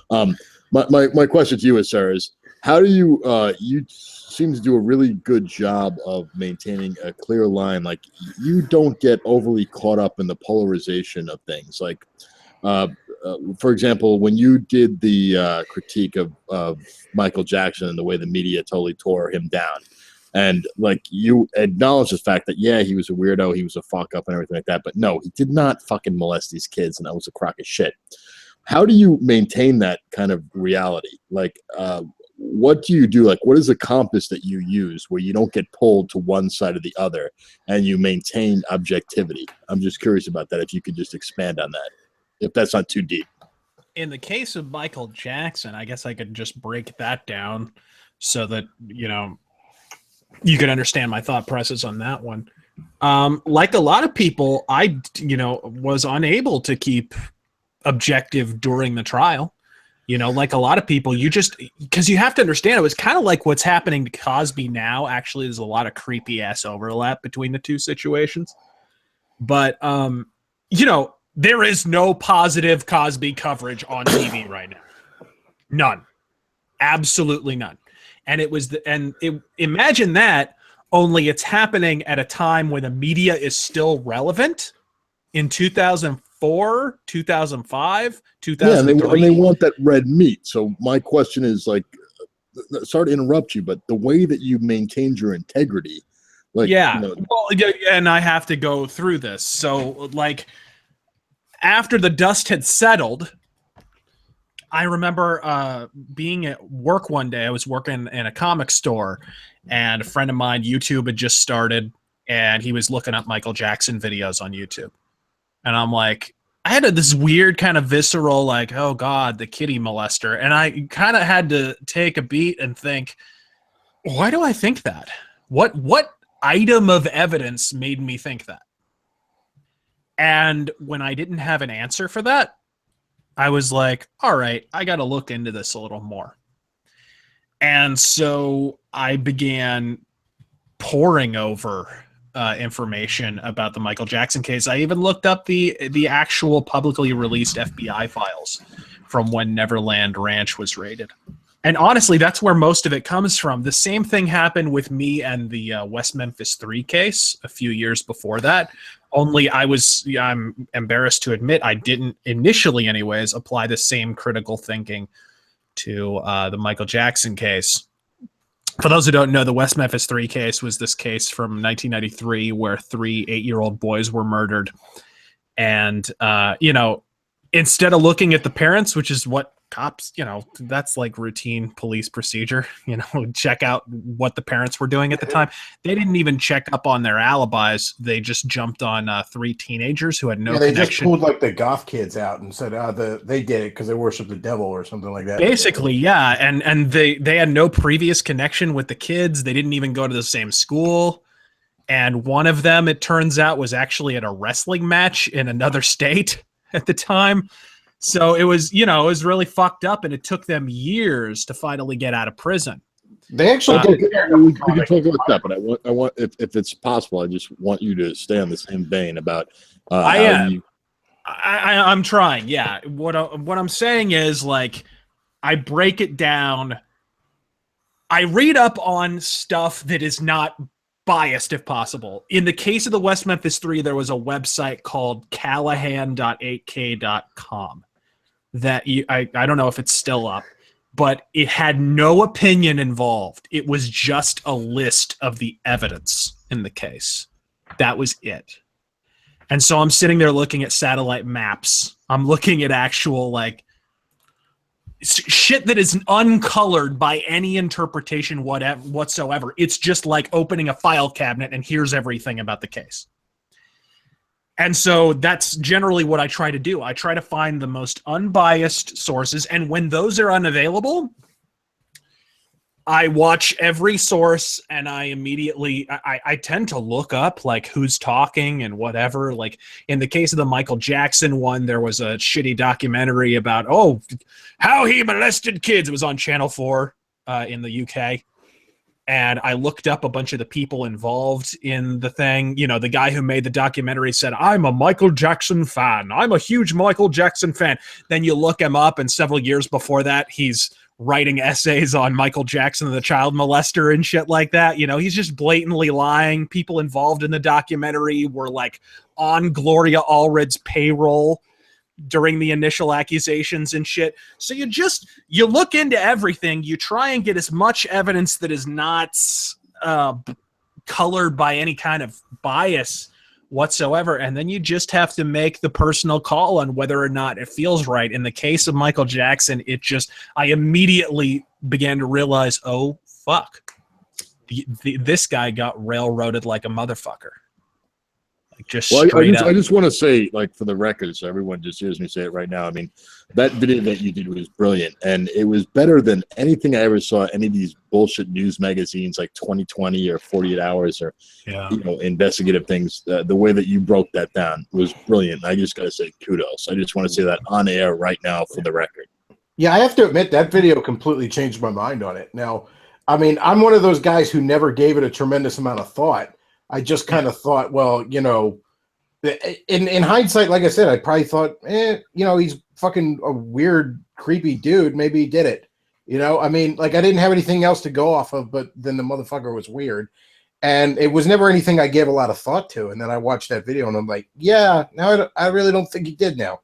My question to you is, sir, is how do you you seem to do a really good job of maintaining a clear line. Like, you don't get overly caught up in the polarization of things. Like, for example, when you did the critique of Michael Jackson and the way the media totally tore him down, and like, you acknowledge the fact that, yeah, he was a weirdo, he was a fuck up and everything like that, but no, he did not fucking molest these kids, and that was a crock of shit. How do you maintain that kind of reality? Like, what do you do? Like, what is the compass that you use where you don't get pulled to one side or the other and you maintain objectivity? I'm just curious about that. If you could just expand on that, if that's not too deep. In the case of Michael Jackson, I guess I could just break that down so that, you know, you can understand my thought process on that one. Like a lot of people, I was unable to keep objective during the trial. Like a lot of people, because you have to understand, it was kind of like what's happening to Cosby now. Actually, there's a lot of creepy ass overlap between the two situations. But, there is no positive Cosby coverage on TV right now. None. Absolutely none. And imagine that, only it's happening at a time when the media is still relevant in 2004, 2005, 2003. Yeah, and they want that red meat. So my question is, like, sorry to interrupt you, but the way that you maintained your integrity, like, and I have to go through this. So, like, after the dust had settled, I remember being at work one day. I was working in a comic store, and a friend of mine, YouTube had just started, and he was looking up Michael Jackson videos on YouTube. And I'm like, I had this weird kind of visceral, like, oh God, the kitty molester. And I kind of had to take a beat and think, why do I think that? What item of evidence made me think that? And when I didn't have an answer for that, I was like, all right, I got to look into this a little more. And so I began poring over information about the Michael Jackson case. I even looked up the actual publicly released FBI files from when Neverland Ranch was raided. And honestly, that's where most of it comes from. The same thing happened with me and the West Memphis 3 case a few years before that. Only I'm embarrassed to admit, I didn't initially anyways apply the same critical thinking to the Michael Jackson case. For those who don't know, the West Memphis 3 case was this case from 1993 where 3 8-year-old boys were murdered. And, instead of looking at the parents, which is what cops, that's like routine police procedure, check out what the parents were doing at the time. They didn't even check up on their alibis. They just jumped on 3 teenagers who had no connection. They just pulled like the goth kids out and said, they did it because they worship the devil or something like that. Basically, yeah. And they had no previous connection with the kids. They didn't even go to the same school. And one of them, it turns out, was actually at a wrestling match in another state at the time. So it was, it was really fucked up, and it took them years to finally get out of prison. They actually we can talk about that, but I want if it's possible, I just want you to stay on the same vein about. I'm trying. Yeah, what I'm saying is, like, I break it down. I read up on stuff that is not biased if possible. In the case of the West Memphis 3, there was a website called callahan.8k.com that I don't know if it's still up, but it had no opinion involved. It was just a list of the evidence in the case. That was it. And so I'm sitting there looking at satellite maps. I'm looking at actual, like, shit that is uncolored by any interpretation whatsoever. It's just like opening a file cabinet and here's everything about the case. And so that's generally what I try to do. I try to find the most unbiased sources, and when those are unavailable, I watch every source, and I immediately I tend to look up, like, who's talking and whatever. Like, in the case of the Michael Jackson one, there was a shitty documentary about how he molested kids. It was on Channel 4 in the UK. And I looked up a bunch of the people involved in the thing. The guy who made the documentary said, I'm a Michael Jackson fan. I'm a huge Michael Jackson fan. Then you look him up, and several years before that, he's writing essays on Michael Jackson, the child molester, and shit like that. He's just blatantly lying. People involved in the documentary were, like, on Gloria Allred's payroll during the initial accusations and shit. So you look into everything. You try and get as much evidence that is not colored by any kind of bias whatsoever. And then you just have to make the personal call on whether or not it feels right. In the case of Michael Jackson, I immediately began to realize, oh, fuck. This guy got railroaded like a motherfucker. Just Well, straight up. I just want to say, like, for the record, so everyone just hears me say it right now. I mean, that video that you did was brilliant, and it was better than anything I ever saw. Any of these bullshit news magazines like 2020 or 48 Hours or investigative things. The way that you broke that down was brilliant. I just got to say kudos. I just want to say that on air right now for the record. Yeah, I have to admit that video completely changed my mind on it. Now, I mean, I'm one of those guys who never gave it a tremendous amount of thought. I just kind of thought, well, in hindsight, like I said, I probably thought, he's fucking a weird, creepy dude. Maybe he did it. I mean, like, I didn't have anything else to go off of, but then the motherfucker was weird. And it was never anything I gave a lot of thought to. And then I watched that video and I'm like, yeah, now I really don't think he did now.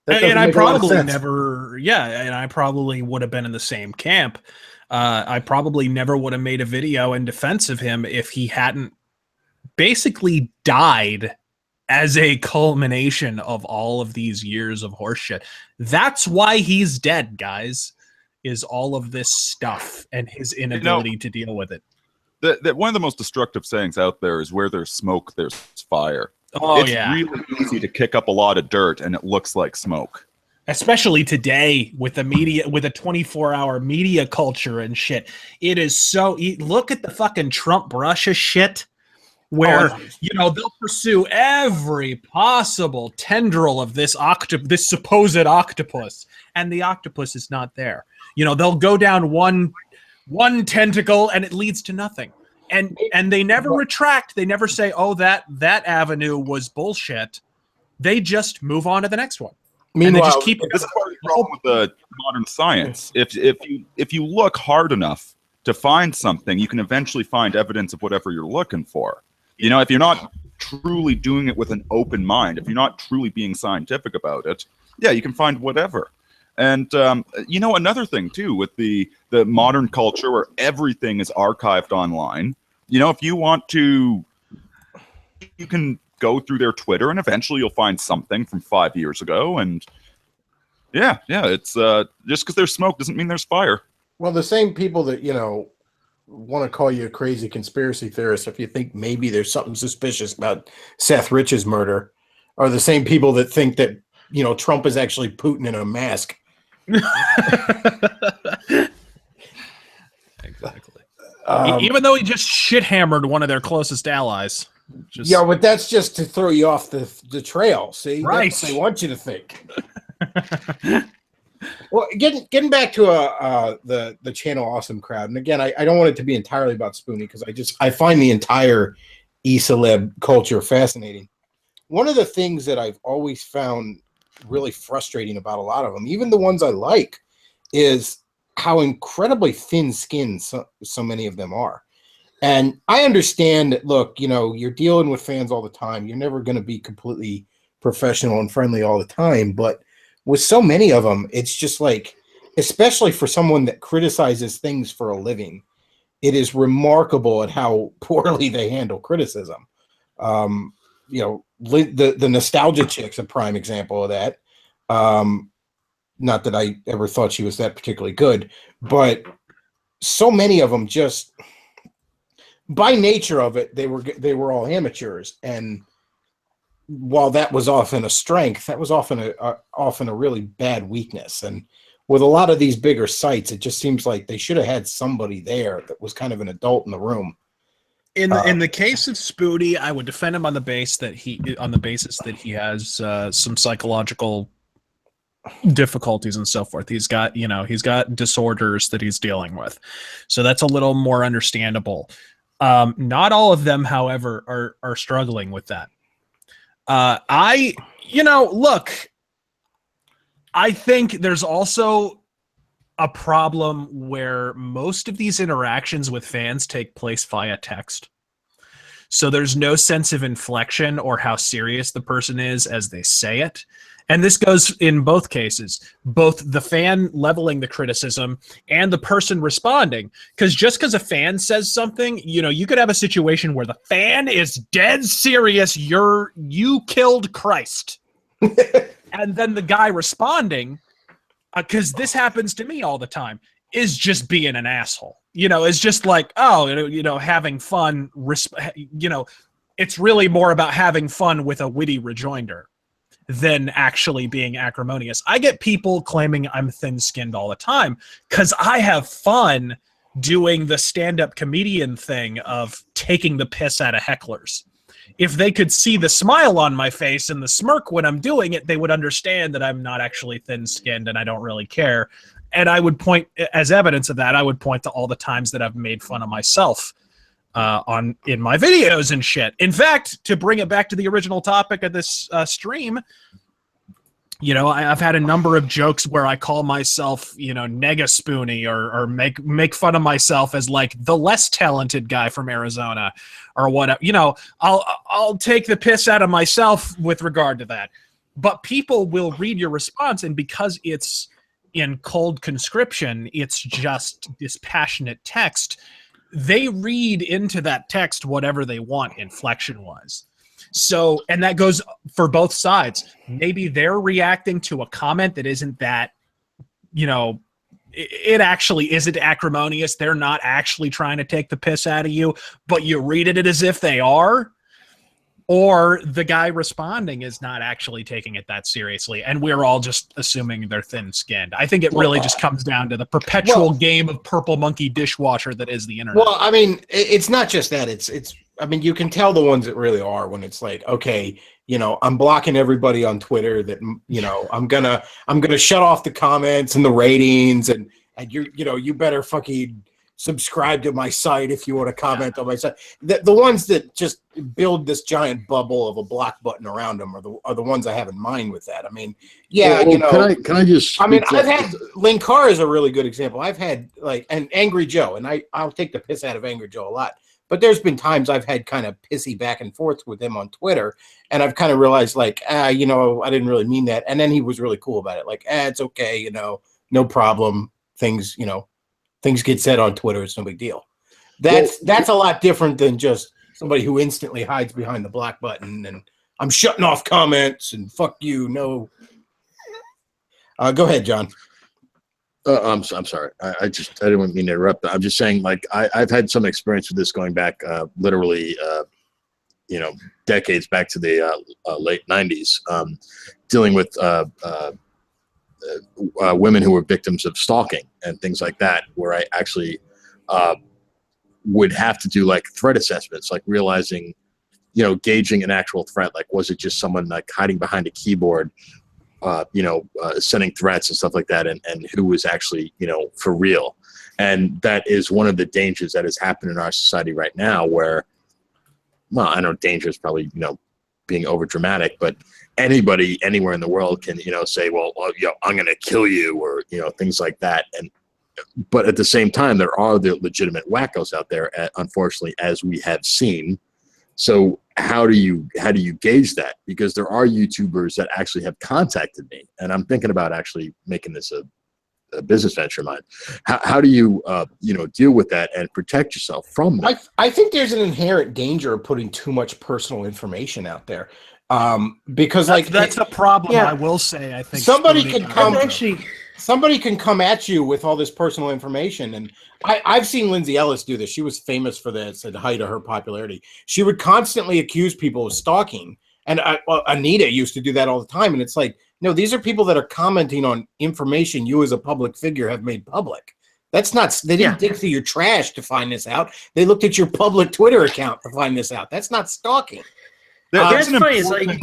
And I probably never, and I probably would have been in the same camp. I probably never would have made a video in defense of him if he hadn't basically died as a culmination of all of these years of horseshit. That's why he's dead, guys, is all of this stuff and his inability to deal with it. That one of the most destructive sayings out there is where there's smoke, there's fire. Oh, it's really easy to kick up a lot of dirt and it looks like smoke. Especially today with the media, with a 24-hour media culture and shit. It is so, look at the fucking Trump Russia shit where, they'll pursue every possible tendril of this supposed octopus, and the octopus is not there. They'll go down one tentacle and it leads to nothing. And they never retract. They never say, "Oh, that avenue was bullshit." They just move on to the next one. Meanwhile, just keep. This is part of the problem with the modern science. If you look hard enough to find something, you can eventually find evidence of whatever you're looking for. If you're not truly doing it with an open mind, if you're not truly being scientific about it, you can find whatever. And another thing too with the modern culture where everything is archived online. If you want to, you can go through their Twitter and eventually you'll find something from 5 years ago. And it's just because there's smoke doesn't mean there's fire. Well, the same people that want to call you a crazy conspiracy theorist if you think maybe there's something suspicious about Seth Rich's murder are the same people that think that Trump is actually Putin in a mask. Exactly. Even though he just shit-hammered one of their closest allies. But that's just to throw you off the trail. See, right? That's what they want you to think. Well, getting back to the Channel Awesome crowd, and again, I don't want it to be entirely about Spoonie because I find the entire e-celeb culture fascinating. One of the things that I've always found really frustrating about a lot of them, even the ones I like, is how incredibly thin-skinned so many of them are. And I understand that, look, you're dealing with fans all the time. You're never going to be completely professional and friendly all the time. But with so many of them, it's just like, especially for someone that criticizes things for a living, it is remarkable at how poorly they handle criticism. The nostalgia chick's a prime example of that. Not that I ever thought she was that particularly good, but so many of them just, by nature of it, they were all amateurs. And while that was often a strength, that was often a really bad weakness. And with a lot of these bigger sites, it just seems like they should have had somebody there that was kind of an adult in the room. In the case of Spoonie, I would defend him on the basis that he has some psychological difficulties and so forth. He's got disorders that he's dealing with, so that's a little more understandable. Not all of them, however, are struggling with that. Look, I think there's also a problem where most of these interactions with fans take place via text. So there's no sense of inflection or how serious the person is as they say it. And this goes in both cases, both the fan leveling the criticism and the person responding. Because just because a fan says something, you could have a situation where the fan is dead serious. You killed Christ. And then the guy responding, because this happens to me all the time, is just being an asshole. It's just like, having fun, it's really more about having fun with a witty rejoinder than actually being acrimonious. I get people claiming I'm thin-skinned all the time because I have fun doing the stand-up comedian thing of taking the piss out of hecklers. If they could see the smile on my face and the smirk when I'm doing it, they would understand that I'm not actually thin-skinned and I don't really care. And I would point, as evidence of that, I would point to all the times that I've made fun of myself in my videos and shit. In fact, to bring it back to the original topic of this stream, you know, I've had a number of jokes where I call myself, you know, Nega-Spoony or make fun of myself as like the less talented guy from Arizona or whatever. You know, I'll take the piss out of myself with regard to that. But people will read your response, and because it's in cold conscription, it's just dispassionate text. They read into that text whatever they want inflection-wise. So, and that goes for both sides. Maybe they're reacting to a comment that isn't that, you know, it actually isn't acrimonious. They're not actually trying to take the piss out of you, but you read it as if they are. Or the guy responding is not actually taking it that seriously, and we're all just assuming they're thin-skinned. I think it really just comes down to the perpetual game of purple monkey dishwasher that is the internet. Well, I mean, it's not just that. It's. I mean, you can tell the ones that really are when it's like, okay, you know, I'm blocking everybody on Twitter. That, you know, I'm gonna shut off the comments and the ratings, and you better fucking subscribe to my site if you want to comment on my site. The ones that just build this giant bubble of a block button around them are the ones I have in mind with that. I mean, yeah, well, you know, can I just? I mean, I've had Linkar is a really good example. I've had like an Angry Joe, and I'll take the piss out of Angry Joe a lot. But there's been times I've had kind of pissy back and forth with him on Twitter, and I've kind of realized like, you know, I didn't really mean that. And then he was really cool about it. Like, it's okay, you know, no problem. Things get said on Twitter. It's no big deal. That's a lot different than just somebody who instantly hides behind the block button and I'm shutting off comments and fuck you. No. Go ahead, John. I'm sorry. I didn't mean to interrupt. I'm just saying, like, I've had some experience with this going back literally, you know, decades back to the late 90s, dealing with women who were victims of stalking and things like that, where I actually would have to do like threat assessments, like realizing, you know, gauging an actual threat. Like, was it just someone like hiding behind a keyboard, sending threats and stuff like that, and who was actually, you know, for real. And that is one of the dangers that has happened in our society right now, where, well, I know danger is probably, you know, being over dramatic, but anybody anywhere in the world can, you know, say, well, you know, I'm going to kill you, or, you know, things like that. But at the same time, there are the legitimate wackos out there, unfortunately, as we have seen. So how do you gauge that? Because there are YouTubers that actually have contacted me, and I'm thinking about actually making this a business venture of mine. How do you deal with that and protect yourself from that? I think there's an inherent danger of putting too much personal information out there, because that's a problem. Yeah. I will say, I think somebody can come at you with all this personal information, and I've seen Lindsay Ellis do this. She was famous for this at the height of her popularity. She would constantly accuse people of stalking, and Anita used to do that all the time. And it's like, no, these are people that are commenting on information you as a public figure have made public. That's not, they didn't dig through your trash to find this out. They looked at your public Twitter account to find this out. That's not stalking. That's funny. It's like,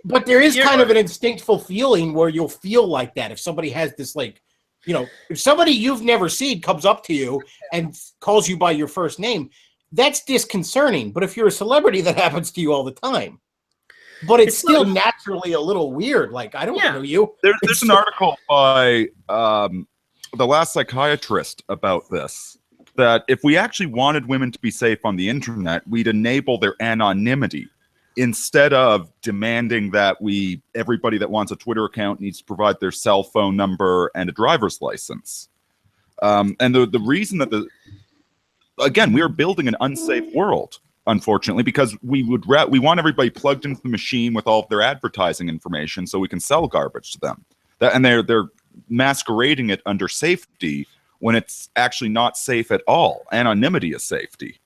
but there is kind of an instinctful feeling where you'll feel like that if somebody has this, like, you know, if somebody you've never seen comes up to you and calls you by your first name, that's disconcerting. But if you're a celebrity, that happens to you all the time. But it's still naturally a little weird. Like, I don't know you. There's an article by The Last Psychiatrist about this, that if we actually wanted women to be safe on the internet, we'd enable their anonymity instead of demanding that everybody that wants a Twitter account needs to provide their cell phone number and a driver's license. And the reason that again, we are building an unsafe world, unfortunately, because we want everybody plugged into the machine with all of their advertising information so we can sell garbage to them. And they're masquerading it under safety when it's actually not safe at all. Anonymity is safety.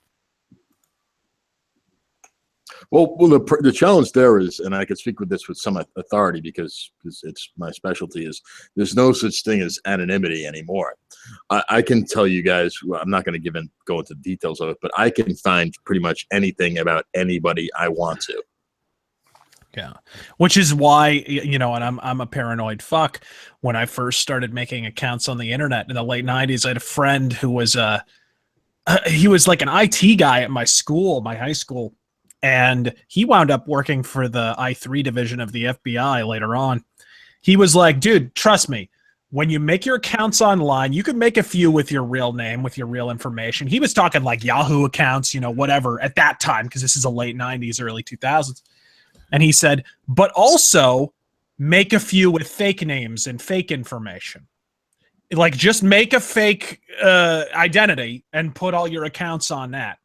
Well, the challenge there is, and I can speak with this with some authority because it's my specialty, is there's no such thing as anonymity anymore. I can tell you guys, well, I'm not going to go into details of it, but I can find pretty much anything about anybody I want to. Yeah, which is why, you know, and I'm a paranoid fuck. When I first started making accounts on the internet in the late 90s, I had a friend who was he was like an IT guy at my high school, and he wound up working for the I3 division of the FBI later on. He was like, dude, trust me, when you make your accounts online, you can make a few with your real name, with your real information. He was talking like Yahoo accounts, you know, whatever at that time, because this is the late 90s, early 2000s. And he said, but also make a few with fake names and fake information. Like, just make a fake identity and put all your accounts on that.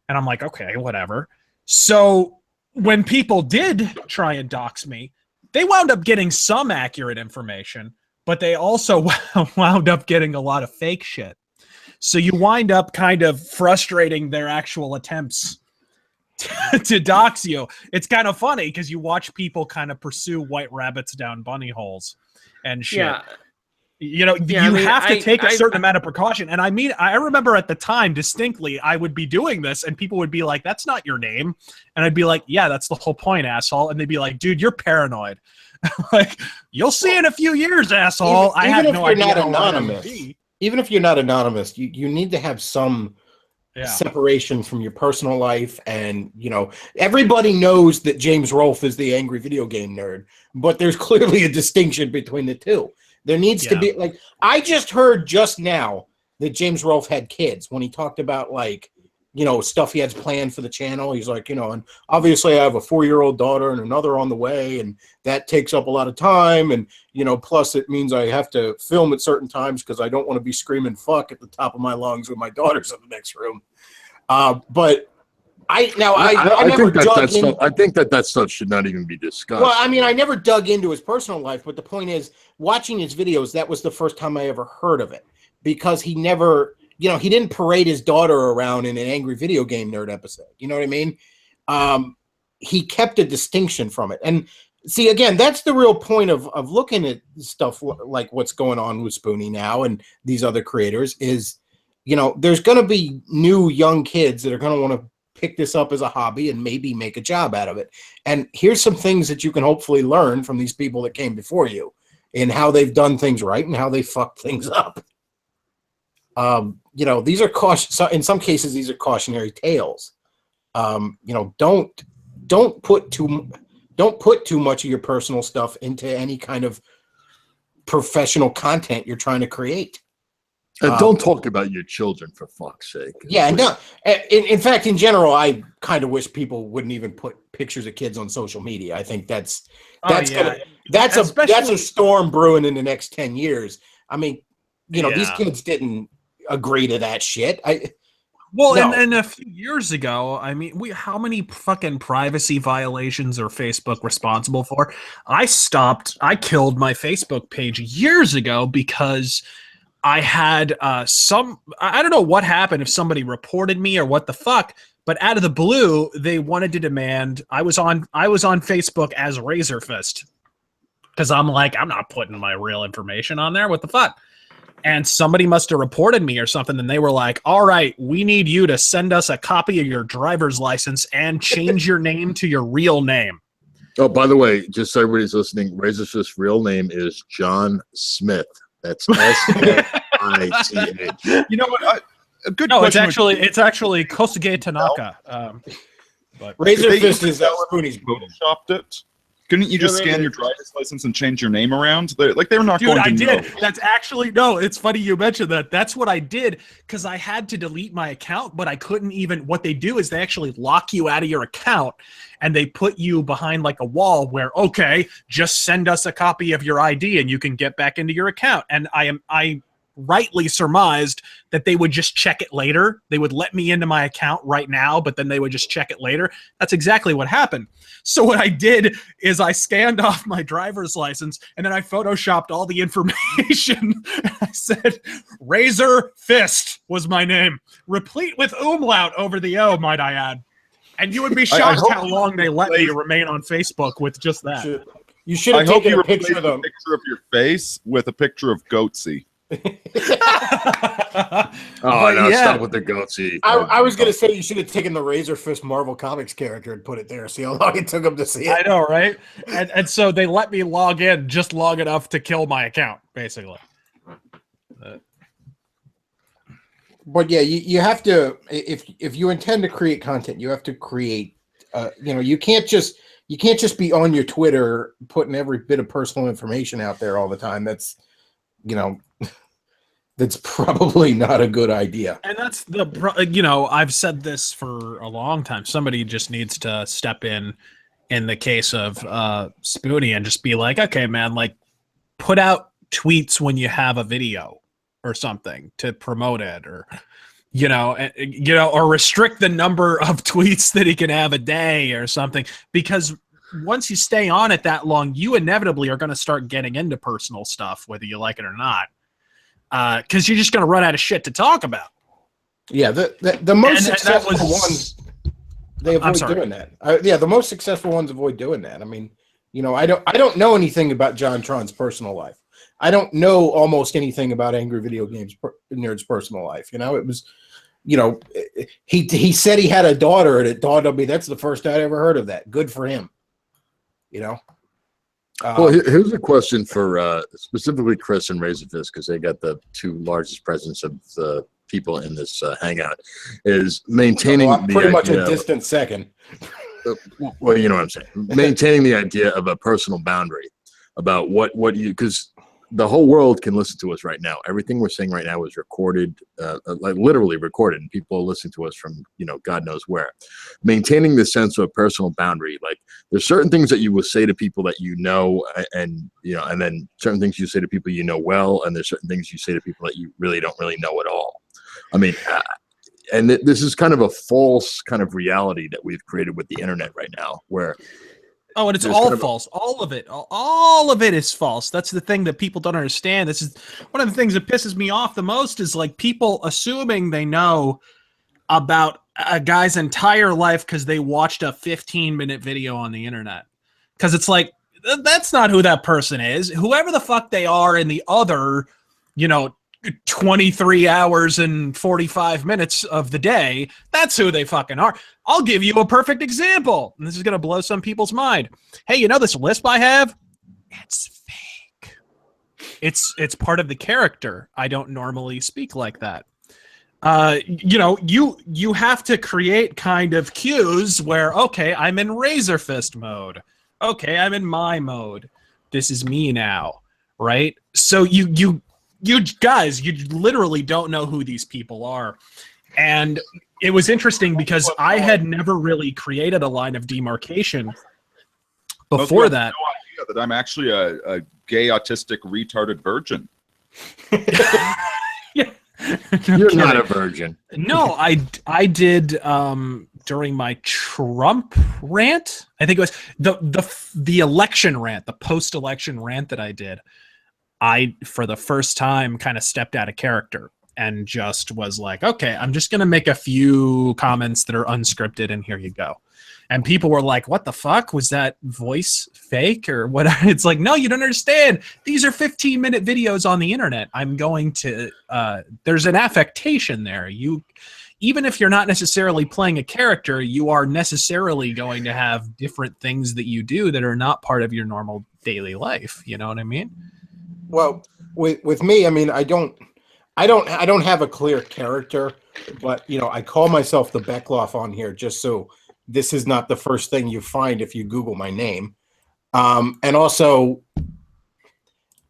And I'm like, okay, whatever. So when people did try and dox me, they wound up getting some accurate information, but they also wound up getting a lot of fake shit. So you wind up kind of frustrating their actual attempts to dox you. It's kind of funny because you watch people kind of pursue white rabbits down bunny holes and shit. Yeah. You know, Yeah, you I mean, have to I- take a I- certain amount of precaution. And I mean, I remember at the time distinctly, I would be doing this and people would be like, that's not your name. And I'd be like, yeah, that's the whole point, asshole. And they'd be like, dude, you're paranoid. Like, you'll see in a few years, asshole. I have no idea how long it would be. Even if you're not anonymous, you need to have some separation from your personal life. And, you know, everybody knows that James Rolfe is the angry video game nerd, but there's clearly a distinction between the two. There needs to be, like, I just heard just now that James Rolfe had kids when he talked about, like, you know, stuff he has planned for the channel. He's like, you know, and obviously I have a 4-year-old daughter and another on the way, and that takes up a lot of time. And, you know, plus it means I have to film at certain times because I don't want to be screaming fuck at the top of my lungs with my daughters in the next room. But I never dug in. I think that stuff should not even be discussed. Well, I mean, I never dug into his personal life, but the point is, watching his videos, that was the first time I ever heard of it, because he never, you know, he didn't parade his daughter around in an angry video game nerd episode. You know what I mean? He kept a distinction from it. And see, again, that's the real point of looking at stuff like what's going on with Spoonie now and these other creators is, you know, there's going to be new young kids that are going to want to pick this up as a hobby and maybe make a job out of it. And here's some things that you can hopefully learn from these people that came before you and how they've done things right and how they fucked things up. You know, these are in some cases, these are cautionary tales. You know, don't put too much of your personal stuff into any kind of professional content you're trying to create. And don't talk about your children, for fuck's sake. Yeah, no. In fact, in general, I kind of wish people wouldn't even put pictures of kids on social media. I think that's a storm brewing in the next 10 years. I mean, you know, these kids didn't agree to that shit. And a few years ago, I mean, how many fucking privacy violations are Facebook responsible for? I killed my Facebook page years ago because I had I don't know what happened, if somebody reported me or what the fuck, but out of the blue, they wanted to demand, I was on Facebook as Razor Fist. Because I'm like, I'm not putting my real information on there. What the fuck? And somebody must have reported me or something, and they were like, all right, we need you to send us a copy of your driver's license and change your name to your real name. Oh, by the way, just so everybody's listening, Razor Fist's real name is John Smith. That's S-M-I-C-H. You know what? A good no, question. It's actually Kosuke Tanaka. But Razor Fist is Spoonie's photoshopped it. Couldn't you just scan your driver's license and change your name around? They were not going to I did. know. That's actually, no, it's funny you mentioned that. That's what I did because I had to delete my account, but I couldn't even, what they do is they actually lock you out of your account and they put you behind like a wall where, okay, just send us a copy of your ID and you can get back into your account. And I rightly surmised that they would just check it later. They would let me into my account right now, but then they would just check it later. That's exactly what happened. So what I did is I scanned off my driver's license and then I photoshopped all the information. I said, Razor Fist was my name, replete with umlaut over the O, might I add. And you would be I shocked hope how long they let me remain on Facebook with just that. You should I have hope taken you a picture replaced of the them. picture of your face with a picture of Goatsy. Oh But no! yeah. Stop with the goatsy. I was gonna say you should have taken the Razor Fist Marvel Comics character and put it there. See how long it took him to see I it. know, right? And so they let me log in just long enough to kill my account, basically. But yeah, you have to if you intend to create content, you have to create. You can't just be on your Twitter putting every bit of personal information out there all the time. That's that's probably not a good idea. And that's I've said this for a long time. Somebody just needs to step in the case of Spoonie and just be like, okay, man, like put out tweets when you have a video or something to promote it, or or restrict the number of tweets that he can have a day or something, because once you stay on it that long, you inevitably are going to start getting into personal stuff, whether you like it or not, because you're just going to run out of shit to talk about. Yeah, the most successful ones, they avoid doing that. The most successful ones avoid doing that. I mean, I don't know anything about John Tron's personal life. I don't know almost anything about Angry Video Games Nerd's personal life. It was, he said he had a daughter, and it dawned on me that's the first I'd ever heard of that. Good for him. Well, here's a question for specifically Chris and Razorfist, because they got the two largest presence of the people in this hangout. Is maintaining I'm pretty much a distant second. Well, you know what I'm saying. Maintaining the idea of a personal boundary about what you, because the whole world can listen to us right now. Everything we're saying right now is recorded, like literally recorded, and people are listening to us from, God knows where. Maintaining the sense of a personal boundary. Like there's certain things that you will say to people that and then certain things you say to people well, and there's certain things you say to people that you really don't really know at all. I mean, and this is kind of a false kind of reality that we've created with the internet right now, where and it's all false. All of it is false. That's the thing that people don't understand. This is one of the things that pisses me off the most, is like people assuming they know about a guy's entire life because they watched a 15-minute video on the internet. Because it's like, that's not who that person is. Whoever the fuck they are in the other, 23 hours and 45 minutes of the day, that's who they fucking are. I'll give you a perfect example, and this is going to blow some people's mind. Hey, this lisp I have? It's fake. It's part of the character. I don't normally speak like that. You have to create kind of cues where, okay, I'm in Razor Fist mode. Okay, I'm in my mode. This is me now, right? So you guys, you literally don't know who these people are. And it was interesting because I had never really created a line of demarcation before that. No idea that I'm actually a gay, autistic, retarded virgin. Yeah. You're not a virgin. No, I did during my Trump rant. I think it was the election rant, the post-election rant that I did. I, for the first time, kind of stepped out of character and just was like, okay, I'm just going to make a few comments that are unscripted, and here you go. And people were like, what the fuck? Was that voice fake or what? It's like, no, you don't understand. These are 15-minute videos on the internet. I'm going to, there's an affectation there. Even if you're not necessarily playing a character, you are necessarily going to have different things that you do that are not part of your normal daily life. You know what I mean? Well, with me, I mean, I don't have a clear character, but I call myself the Bechtloff on here just so this is not the first thing you find if you Google my name. And also,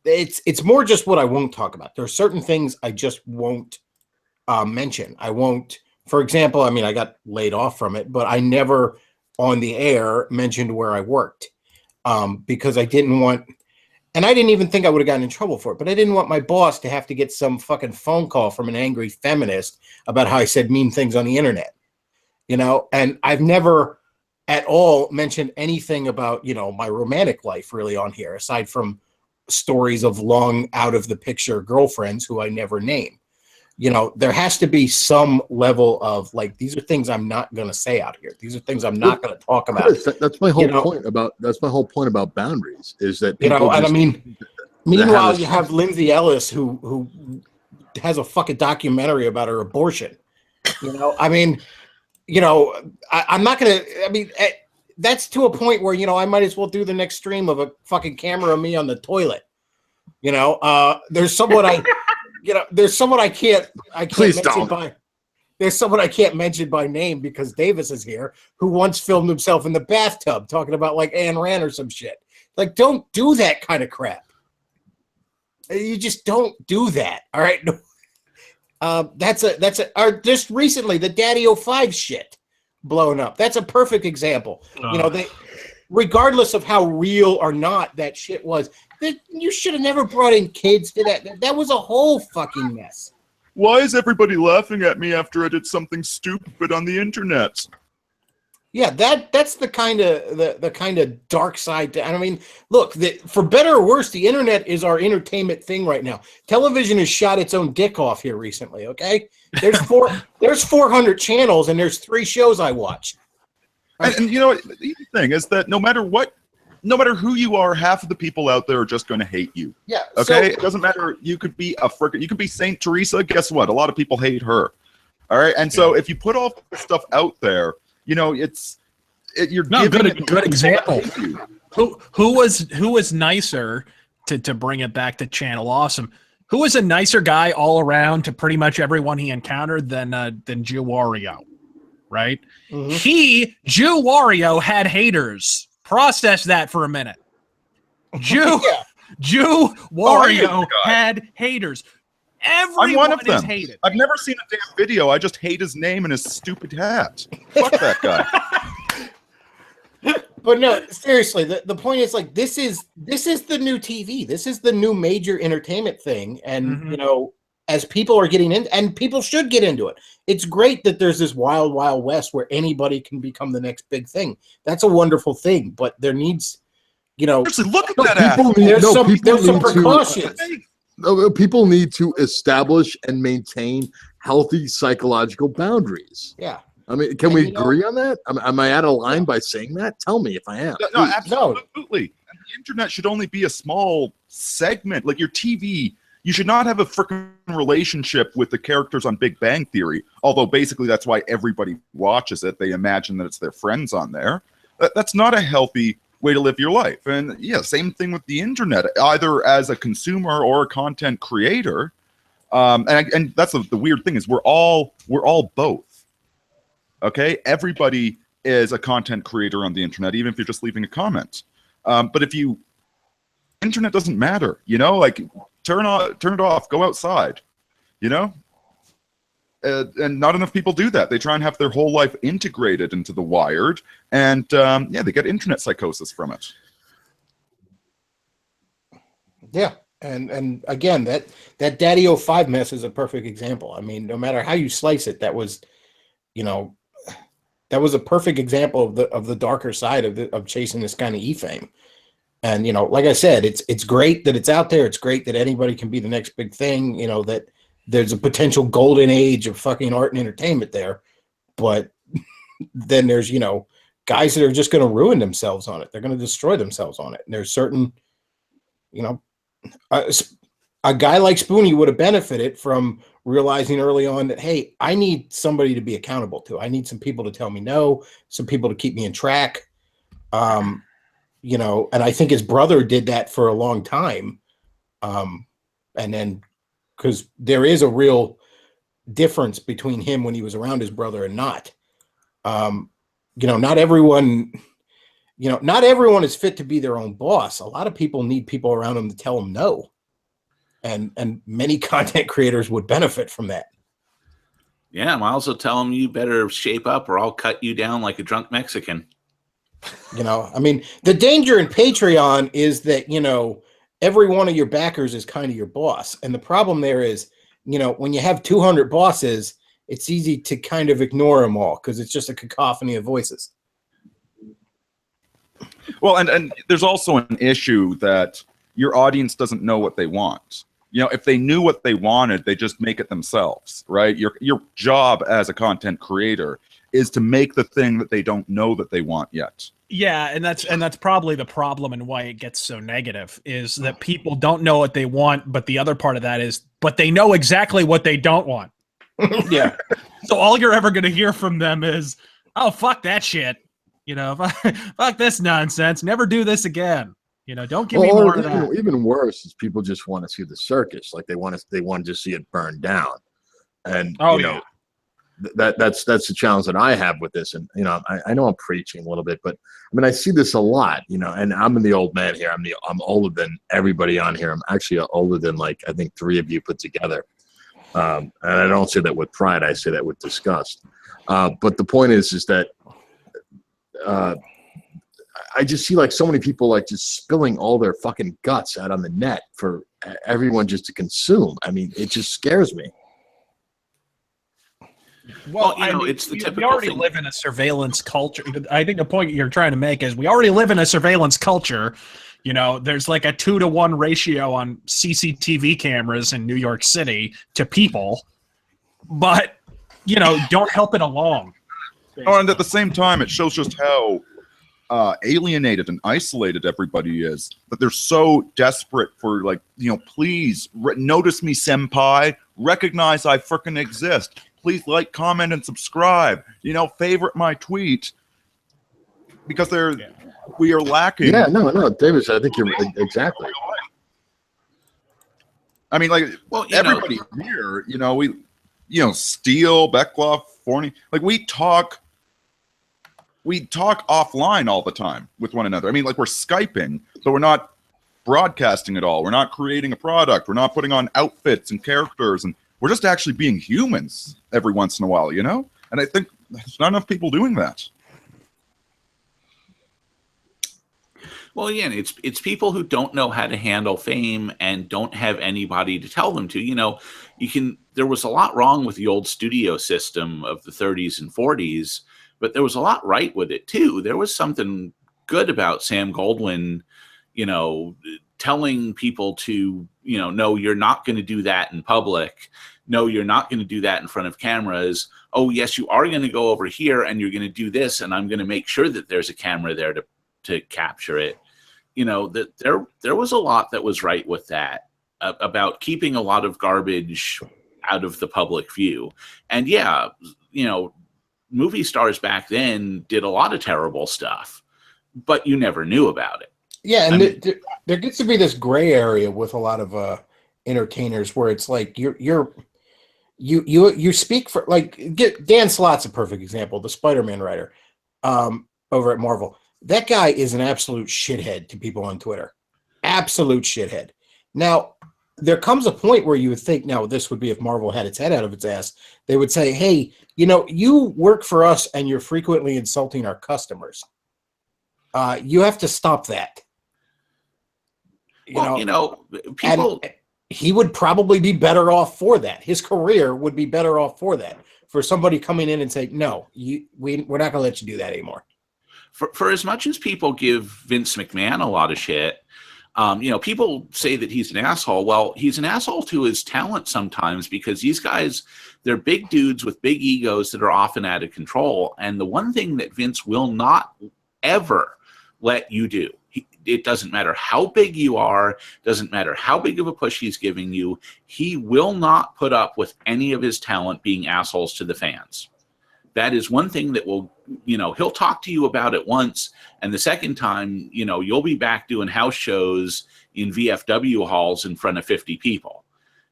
it's more just what I won't talk about. There are certain things I just won't mention. I won't. For example, I mean, I got laid off from it, but I never on the air mentioned where I worked because I didn't want. And I didn't even think I would have gotten in trouble for it, but I didn't want my boss to have to get some fucking phone call from an angry feminist about how I said mean things on the internet, and I've never at all mentioned anything about, my romantic life really on here, aside from stories of long out of the picture girlfriends who I never name. you know, there has to be some level of like, these are things I'm not going to say out here. These are things I'm not going to talk about. Chris, that's my whole You know, point about boundaries is that you people know, and I just, mean, meanwhile, you have Lindsay Ellis who has a fucking documentary about her abortion. You know, I mean, you know, I'm not going to, I mean, that's to a point where, you know, I might as well do the next stream of a fucking camera of me on the toilet. You know, there's someone there's someone I can't Please mention don't. by. There's someone I can't mention by name because Davis is here, who once filmed himself in the bathtub talking about like Ayn Rand or some shit. Like, don't do that kind of crap. You just don't do that. All right. Just recently the Daddy 05 shit blown up. That's a perfect example. You know, regardless of how real or not that shit was, you should have never brought in kids to that. That was a whole fucking mess. Why is everybody laughing at me after I did something stupid on the internet? Yeah, that's the kind of dark side. I mean, look, for better or worse, the internet is our entertainment thing right now. Television has shot its own dick off here recently. Okay, there's 400 channels and there's 3 shows I watch. And you know what? The thing is that no matter who you are, half of the people out there are just going to hate you. Yeah. Okay. It doesn't matter. You could be you could be Saint Teresa. Guess what? A lot of people hate her. All right. And so if you put all this stuff out there, you know, you're giving good example. Who was nicer to bring it back to Channel Awesome? Who was a nicer guy all around to pretty much everyone he encountered than Jew Wario, right? Mm-hmm. Jew Wario had haters. Process that for a minute. Jew Wario had haters. Everyone I'm one of them. is hated. I've never seen a damn video. I just hate his name and his stupid hat. Fuck that guy. But no, seriously, the point is like this is the new TV. This is the new major entertainment thing, and you know, as people are getting in, and people should get into it. It's great that there's this wild, wild west where anybody can become the next big thing. That's a wonderful thing, but there needs, you know, seriously, look at that ass. There's some precautions. People need to establish and maintain healthy psychological boundaries. Yeah. I mean, can we agree on that? Am I out of line by saying that? Tell me if I am. No, absolutely. And the internet should only be a small segment. Like your TV, you should not have a freaking relationship with the characters on Big Bang Theory. Although basically that's why everybody watches it. They imagine that it's their friends on there. That's not a healthy way to live your life. And yeah, same thing with the internet, either as a consumer or a content creator. And that's the weird thing is we're all both. Okay, everybody is a content creator on the internet, even if you're just leaving a comment. But if internet doesn't matter, you know, like turn it off, go outside, you know. And not enough people do that. They try and have their whole life integrated into the wired, and yeah, they get internet psychosis from it. Yeah, and again, that Daddy 05 mess is a perfect example. I mean, no matter how you slice it, that was, you know, that was a perfect example of the darker side of chasing this kind of e-fame. And you know, like I said, it's great that it's out there. It's great that anybody can be the next big thing. You know, that there's a potential golden age of fucking art and entertainment there, but then there's, you know, guys that are just going to ruin themselves on it. They're going to destroy themselves on it. And there's certain, you know, a guy like Spoonie would have benefited from realizing early on that, hey, I need somebody to be accountable to. I need some people to tell me no, some people to keep me in track. You know, and I think his brother did that for a long time. And then, because there is a real difference between him when he was around his brother and not. You know, not everyone is fit to be their own boss. A lot of people need people around them to tell them no. And many content creators would benefit from that. Yeah, I'm also telling them you better shape up or I'll cut you down like a drunk Mexican. You know, I mean, the danger in Patreon is that, you know, every one of your backers is kind of your boss. And the problem there is, you know, when you have 200 bosses, it's easy to kind of ignore them all because it's just a cacophony of voices. Well, and there's also an issue that your audience doesn't know what they want. You know, if they knew what they wanted, they just make it themselves, right? Your job as a content creator is to make the thing that they don't know that they want yet. Yeah, and that's probably the problem and why it gets so negative is that people don't know what they want, but the other part of that is, but they know exactly what they don't want. Yeah. So all you're ever going to hear from them is, "Oh, fuck that shit," you know, "Fuck this nonsense. Never do this again." You know, don't give me more of that. Even worse is people just want to see the circus, like they want to just see it burn down, and you know, that's the challenge that I have with this. And you know, I know I'm preaching a little bit, but I mean, I see this a lot, you know, and I'm the old man here. I'm older than everybody on here. I'm actually older than like I think 3 of you put together. And I don't say that with pride. I say that with disgust. But the point is that I just see like so many people like just spilling all their fucking guts out on the net for everyone just to consume. I mean, it just scares me. Well, you know, it's the typical we already thing. live in a surveillance culture. I think the point you're trying to make is we already live in a surveillance culture. You know, there's like a 2-to-1 ratio on CCTV cameras in New York City to people, but you know, don't help it along. Oh, and at the same time, it shows just how alienated and isolated everybody is. That they're so desperate for, like, you know, please notice me, senpai. Recognize I frickin' exist. Please like, comment, and subscribe. You know, favorite my tweet. Because we are lacking. Yeah, no, Davis, I think you're exactly. I mean, like, Well, everybody here, you know, Steele, Bechtloff, Forney, like we talk offline all the time with one another. I mean, like we're Skyping, but we're not broadcasting at all. We're not creating a product. We're not putting on outfits and characters, and we're just actually being humans every once in a while, you know? And I think there's not enough people doing that. Well, again, it's people who don't know how to handle fame and don't have anybody to tell them to. You know, there was a lot wrong with the old studio system of the 30s and 40s, but there was a lot right with it too. There was something good about Sam Goldwyn, you know, telling people to, you know, no, you're not going to do that in public. No, you're not going to do that in front of cameras. Oh, yes, you are going to go over here and you're going to do this, and I'm going to make sure that there's a camera there to capture it. You know, that there was a lot that was right with that, about keeping a lot of garbage out of the public view. And yeah, you know, movie stars back then did a lot of terrible stuff, but you never knew about it. Yeah, and there gets to be this gray area with a lot of entertainers where it's like you speak for, like, Dan Slott's a perfect example, the Spider-Man writer over at Marvel. That guy is an absolute shithead to people on Twitter. Absolute shithead. Now, there comes a point where you would think, now this would be if Marvel had its head out of its ass, they would say, hey, you know, you work for us and you're frequently insulting our customers. You have to stop that. You know, people. And he would probably be better off for that. His career would be better off for that. For somebody coming in and saying, no, we're not going to let you do that anymore. For as much as people give Vince McMahon a lot of shit, you know, people say that he's an asshole. Well, he's an asshole to his talent sometimes, because these guys, they're big dudes with big egos that are often out of control. And the one thing that Vince will not ever let you do, it doesn't matter how big you are, doesn't matter how big of a push he's giving you, he will not put up with any of his talent being assholes to the fans. That is one thing that will, you know, he'll talk to you about it once, and the second time, you know, you'll be back doing house shows in VFW halls in front of 50 people.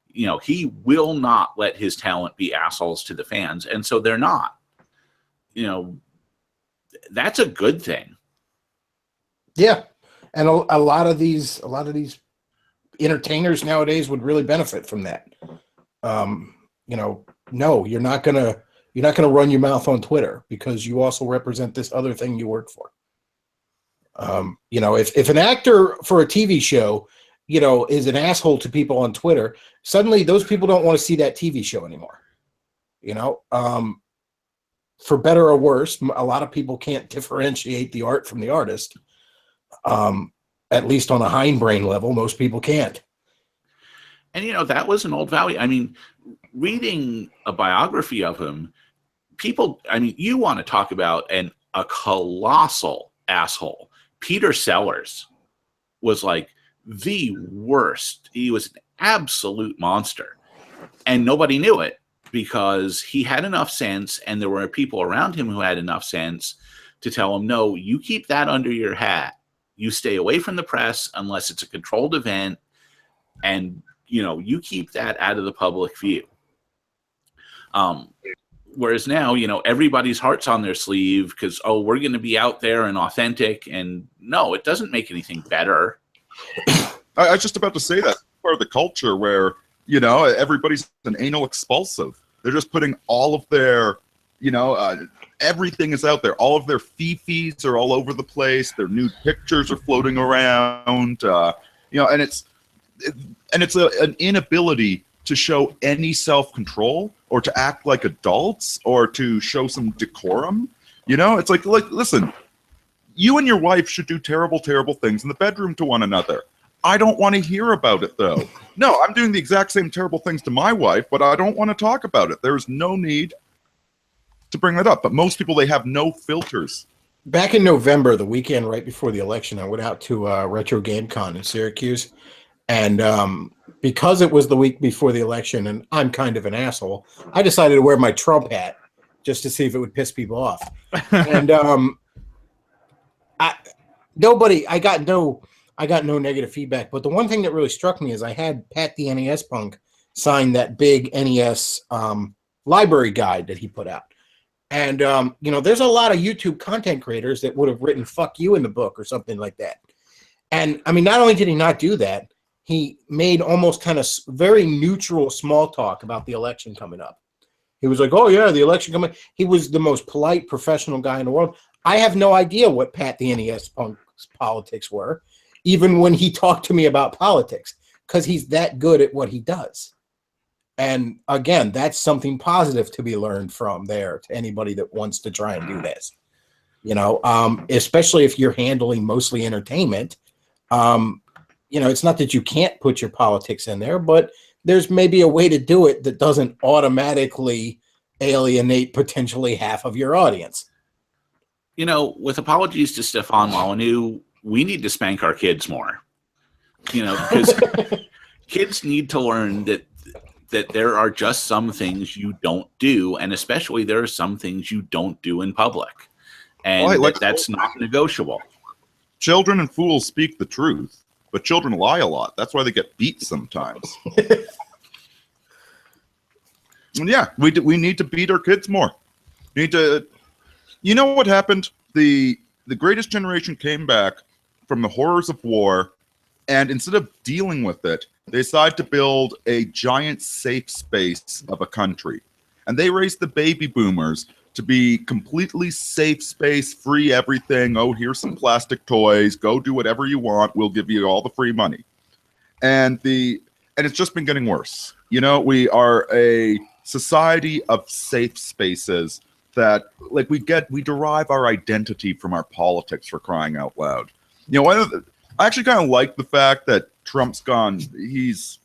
You know, he will not let his talent be assholes to the fans, and so they're not. You know, that's a good thing. Yeah, and a lot of these entertainers nowadays would really benefit from that. You know, no, you're not gonna run your mouth on Twitter because you also represent this other thing you work for. You know, if an actor for a TV show, you know, is an asshole to people on Twitter, suddenly those people don't want to see that TV show anymore. You know, for better or worse, a lot of people can't differentiate the art from the artist. At least on a hindbrain level, most people can't. And, you know, that was an old value. I mean, reading a biography of him, people, I mean, you want to talk about a colossal asshole. Peter Sellers was like the worst. He was an absolute monster. And nobody knew it because he had enough sense, and there were people around him who had enough sense to tell him, no, you keep that under your hat. You stay away from the press unless it's a controlled event, and, you know, you keep that out of the public view. Whereas now, you know, everybody's heart's on their sleeve because, oh, we're going to be out there and authentic. And no, it doesn't make anything better. I was just about to say that part of the culture where, you know, everybody's an anal expulsive. They're just putting all of their, you know, everything is out there. All of their fifis are all over the place. Their nude pictures are floating around. You know, and it's an inability to show any self-control or to act like adults or to show some decorum. You know, it's like listen, you and your wife should do terrible, terrible things in the bedroom to one another. I don't want to hear about it, though. No, I'm doing the exact same terrible things to my wife, but I don't want to talk about it. There's no need to bring that up. But most people, they have no filters. Back in November, the weekend right before the election, I went out to Retro Game Con in Syracuse. And because it was the week before the election, and I'm kind of an asshole, I decided to wear my Trump hat just to see if it would piss people off. And I got no negative feedback. But the one thing that really struck me is I had Pat the NES Punk sign that big NES library guide that he put out. And, you know, there's a lot of YouTube content creators that would have written "fuck you" in the book or something like that. And, I mean, not only did he not do that, he made almost kind of very neutral small talk about the election coming up. He was like, oh, yeah, the election coming. He was the most polite, professional guy in the world. I have no idea what Pat the NES Punk's politics were, even when he talked to me about politics, because he's that good at what he does. And again, that's something positive to be learned from there to anybody that wants to try and do this. You know, especially if you're handling mostly entertainment. You know, it's not that you can't put your politics in there, but there's maybe a way to do it that doesn't automatically alienate potentially half of your audience. You know, with apologies to Stefan Molyneux, we need to spank our kids more. You know, because kids need to learn that there are just some things you don't do, and especially there are some things you don't do in public, and that's not negotiable. Children and fools speak the truth, but children lie a lot. That's why they get beat sometimes. And yeah, we need to beat our kids more. We need to. You know what happened? The greatest generation came back from the horrors of war, and instead of dealing with it, they decided to build a giant safe space of a country. And they raised the baby boomers to be completely safe space, free everything. Oh, here's some plastic toys. Go do whatever you want. We'll give you all the free money. And it's just been getting worse. You know, we are a society of safe spaces that, like, we derive our identity from our politics, for crying out loud. You know, I actually kind of like the fact that Trump's gone. He's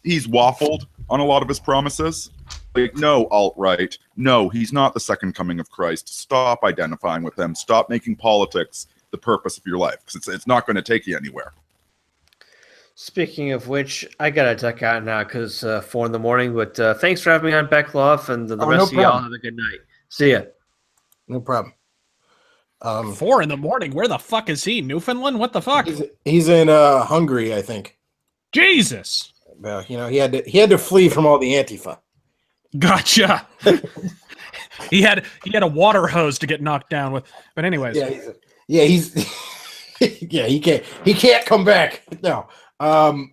waffled on a lot of his promises. Like, no, alt-right. No, he's not the second coming of Christ. Stop identifying with him. Stop making politics the purpose of your life, because it's not going to take you anywhere. Speaking of which, I gotta duck out now because 4 a.m. But thanks for having me on, Bechtloff, and the rest of y'all have a good night. See ya. No problem. 4 a.m. Where the fuck is he? Newfoundland? What the fuck? He's in Hungary, I think. Jesus. Well, you know, he had to flee from all the Antifa. Gotcha. he had a water hose to get knocked down with. But anyways, he's yeah, he can't come back. No. But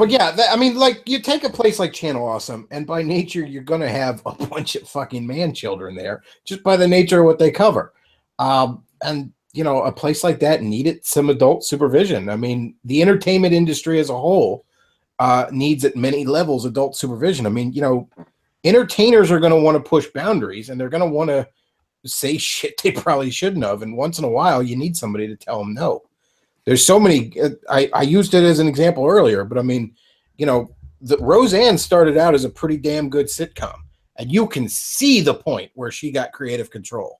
yeah, I mean, like, you take a place like Channel Awesome, and by nature, you're going to have a bunch of fucking man children there, just by the nature of what they cover. And, you know, a place like that needed some adult supervision. I mean, the entertainment industry as a whole needs at many levels adult supervision. I mean, you know, entertainers are going to want to push boundaries, and they're going to want to say shit they probably shouldn't have. And once in a while, you need somebody to tell them no. there's so many. I used it as an example earlier, but I mean, you know, Roseanne started out as a pretty damn good sitcom, and you can see the point where she got creative control.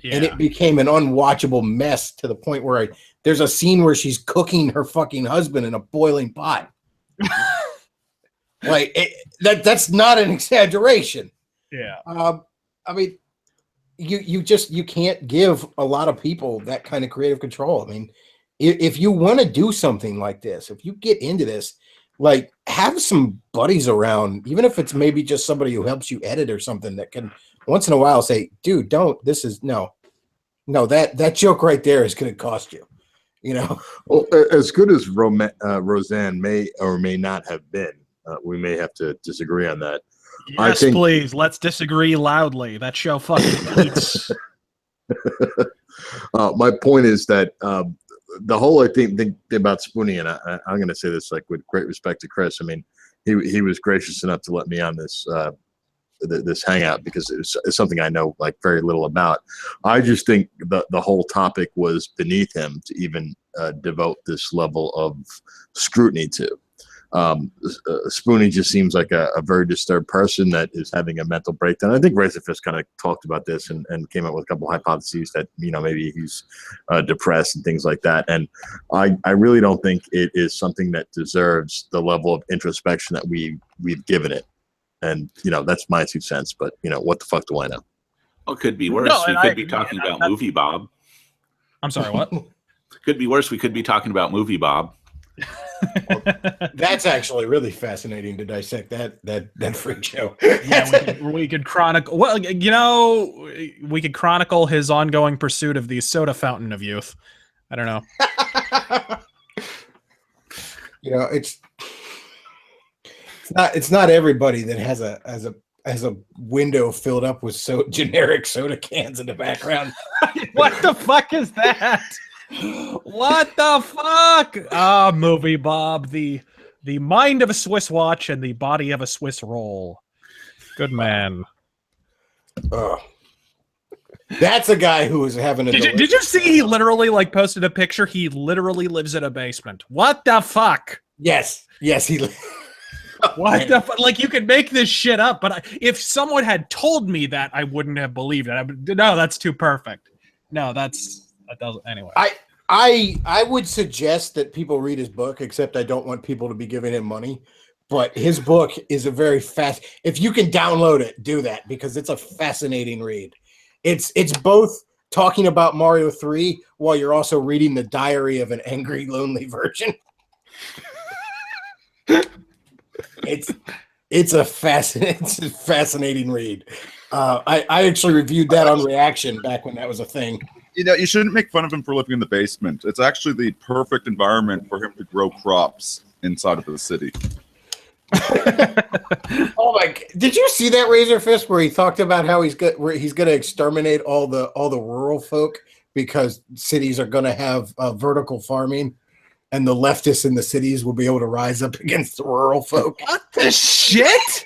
Yeah. And it became an unwatchable mess to the point where there's a scene where she's cooking her fucking husband in a boiling pot. Like that's not an exaggeration. Yeah. I mean, you can't give a lot of people that kind of creative control. I mean, if you want to do something like this, if you get into this, like have some buddies around, even if it's maybe just somebody who helps you edit or something that can once in a while say, dude, don't, this is no, that joke right there is going to cost you, you know? Well, as good as Roseanne may or may not have been, we may have to disagree on that. Yes, please. Let's disagree loudly. That show fucking eats. My point is that the whole thing about Spoonie, and I'm going to say this like with great respect to Chris. I mean, he was gracious enough to let me on this this hangout because it's something I know like very little about. I just think the whole topic was beneath him to even devote this level of scrutiny to. Spoonie just seems like a very disturbed person that is having a mental breakdown. I think Razorfist kind of talked about this and came up with a couple of hypotheses that, you know, maybe he's depressed and things like that. And I really don't think it is something that deserves the level of introspection that we've given it. And, you know, that's my 2 cents, but, you know, what the fuck do I know? Well, it could be worse. No, we and could be talking about Movie Bob. I'm sorry, what? Could be worse. We could be talking about Movie Bob. That's actually really fascinating to dissect that freak show. Yeah, we could chronicle. Well, you know, we could chronicle his ongoing pursuit of the soda fountain of youth. I don't know. You know, it's not everybody that has a window filled up with generic soda cans in the background. What the fuck is that? What the fuck? Ah, Movie Bob, the mind of a Swiss watch and the body of a Swiss roll. Good man. That's a guy who is having a. Did you see he literally like posted a picture? He literally lives in a basement. What the fuck? Yes, he. What the fuck? Like, you could make this shit up, but if someone had told me that, I wouldn't have believed it. No, that's too perfect. No, that doesn't. Anyway, I would suggest that people read his book, except I don't want people to be giving him money. But his book is a very fast. If you can download it, do that because it's a fascinating read. It's both talking about Mario 3 while you're also reading the diary of an angry, lonely virgin. It's a fascinating read. I actually reviewed that on Reaction back when that was a thing. You know, you shouldn't make fun of him for living in the basement. It's actually the perfect environment for him to grow crops inside of the city. Oh my! Did you see that Razor Fist where he talked about how he's going to exterminate all the rural folk because cities are going to have vertical farming, and the leftists in the cities will be able to rise up against the rural folk? what the shit?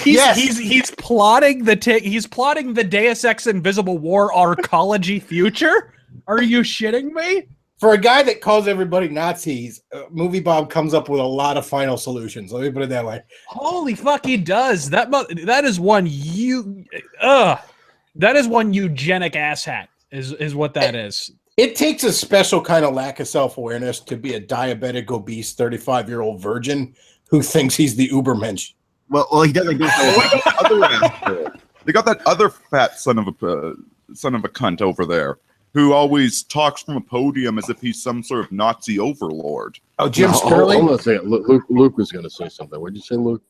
He's plotting he's plotting the Deus Ex Invisible War arcology future. Are you shitting me? For a guy that calls everybody Nazis, Movie Bob comes up with a lot of final solutions. Let me put it that way. Holy fuck, he does. That is one that is one eugenic asshat is what that is. It takes a special kind of lack of self-awareness to be a diabetic, obese, 35-year-old virgin who thinks he's the Ubermensch. Well, he does like this. They got that other fat son of a cunt over there who always talks from a podium as if he's some sort of Nazi overlord. Oh, Jim Sterling? Hold on a second. Luke was going to say something. What did you say, Luke?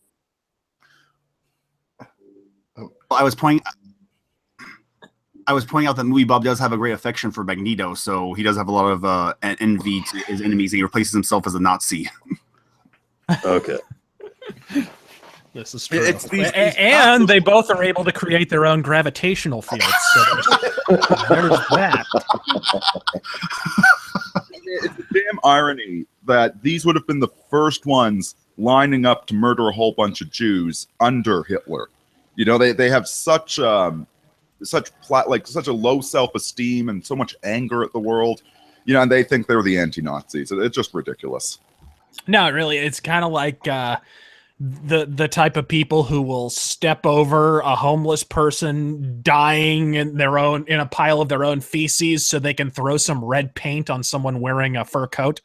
I was pointing out that Movie Bob does have a great affection for Magneto, so he does have a lot of envy to his enemies, and he replaces himself as a Nazi. Okay. This is true. And they both are able to create their own gravitational fields. So there's that. It's a damn irony that these would have been the first ones lining up to murder a whole bunch of Jews under Hitler. You know, they have such a low self-esteem and so much anger at the world. and they think they're the anti-Nazis. It's just ridiculous. No, really, it's kind of like the type of people who will step over a homeless person dying in a pile of their own feces so they can throw some red paint on someone wearing a fur coat.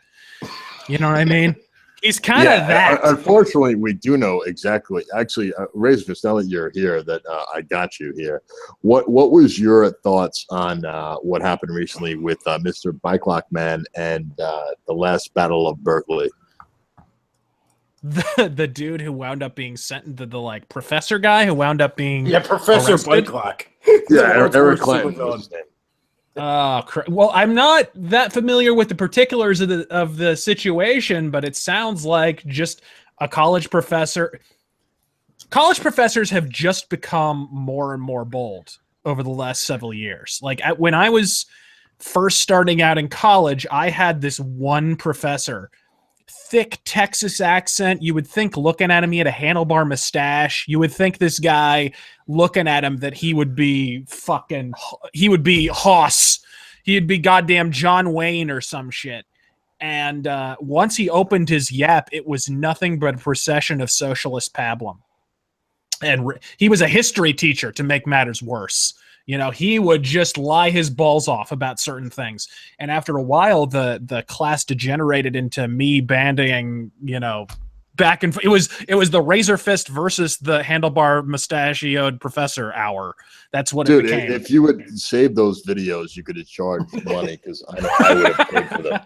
You know what I mean? He's kind of that. Unfortunately, we do know exactly. Actually, Razorfist, now that you're here, that I got you here. What was your thoughts on what happened recently with Mr. Bechtloff Man and the last Battle of Berkeley? The dude who wound up being sent, the like professor guy who wound up being Professor arrested? Bechtloff. Yeah, Eric Clinton was his name. Well, I'm not that familiar with the particulars of the situation, but it sounds like just a college professor. College professors have just become more and more bold over the last several years. Like when I was first starting out in college, I had this one professor, thick Texas accent. You would think looking at him, he had a handlebar mustache. You would think this guy looking at him that he would be Hoss. He'd be goddamn John Wayne or some shit. And once he opened his yap, it was nothing but a procession of socialist pablum. And he was a history teacher, to make matters worse. He would just lie his balls off about certain things. And after a while, the class degenerated into me bandying, back and forth. It was the Razor Fist versus the handlebar mustachioed professor hour. That's what it became. If you would save those videos, you could have charged money, because I know I would have paid for them.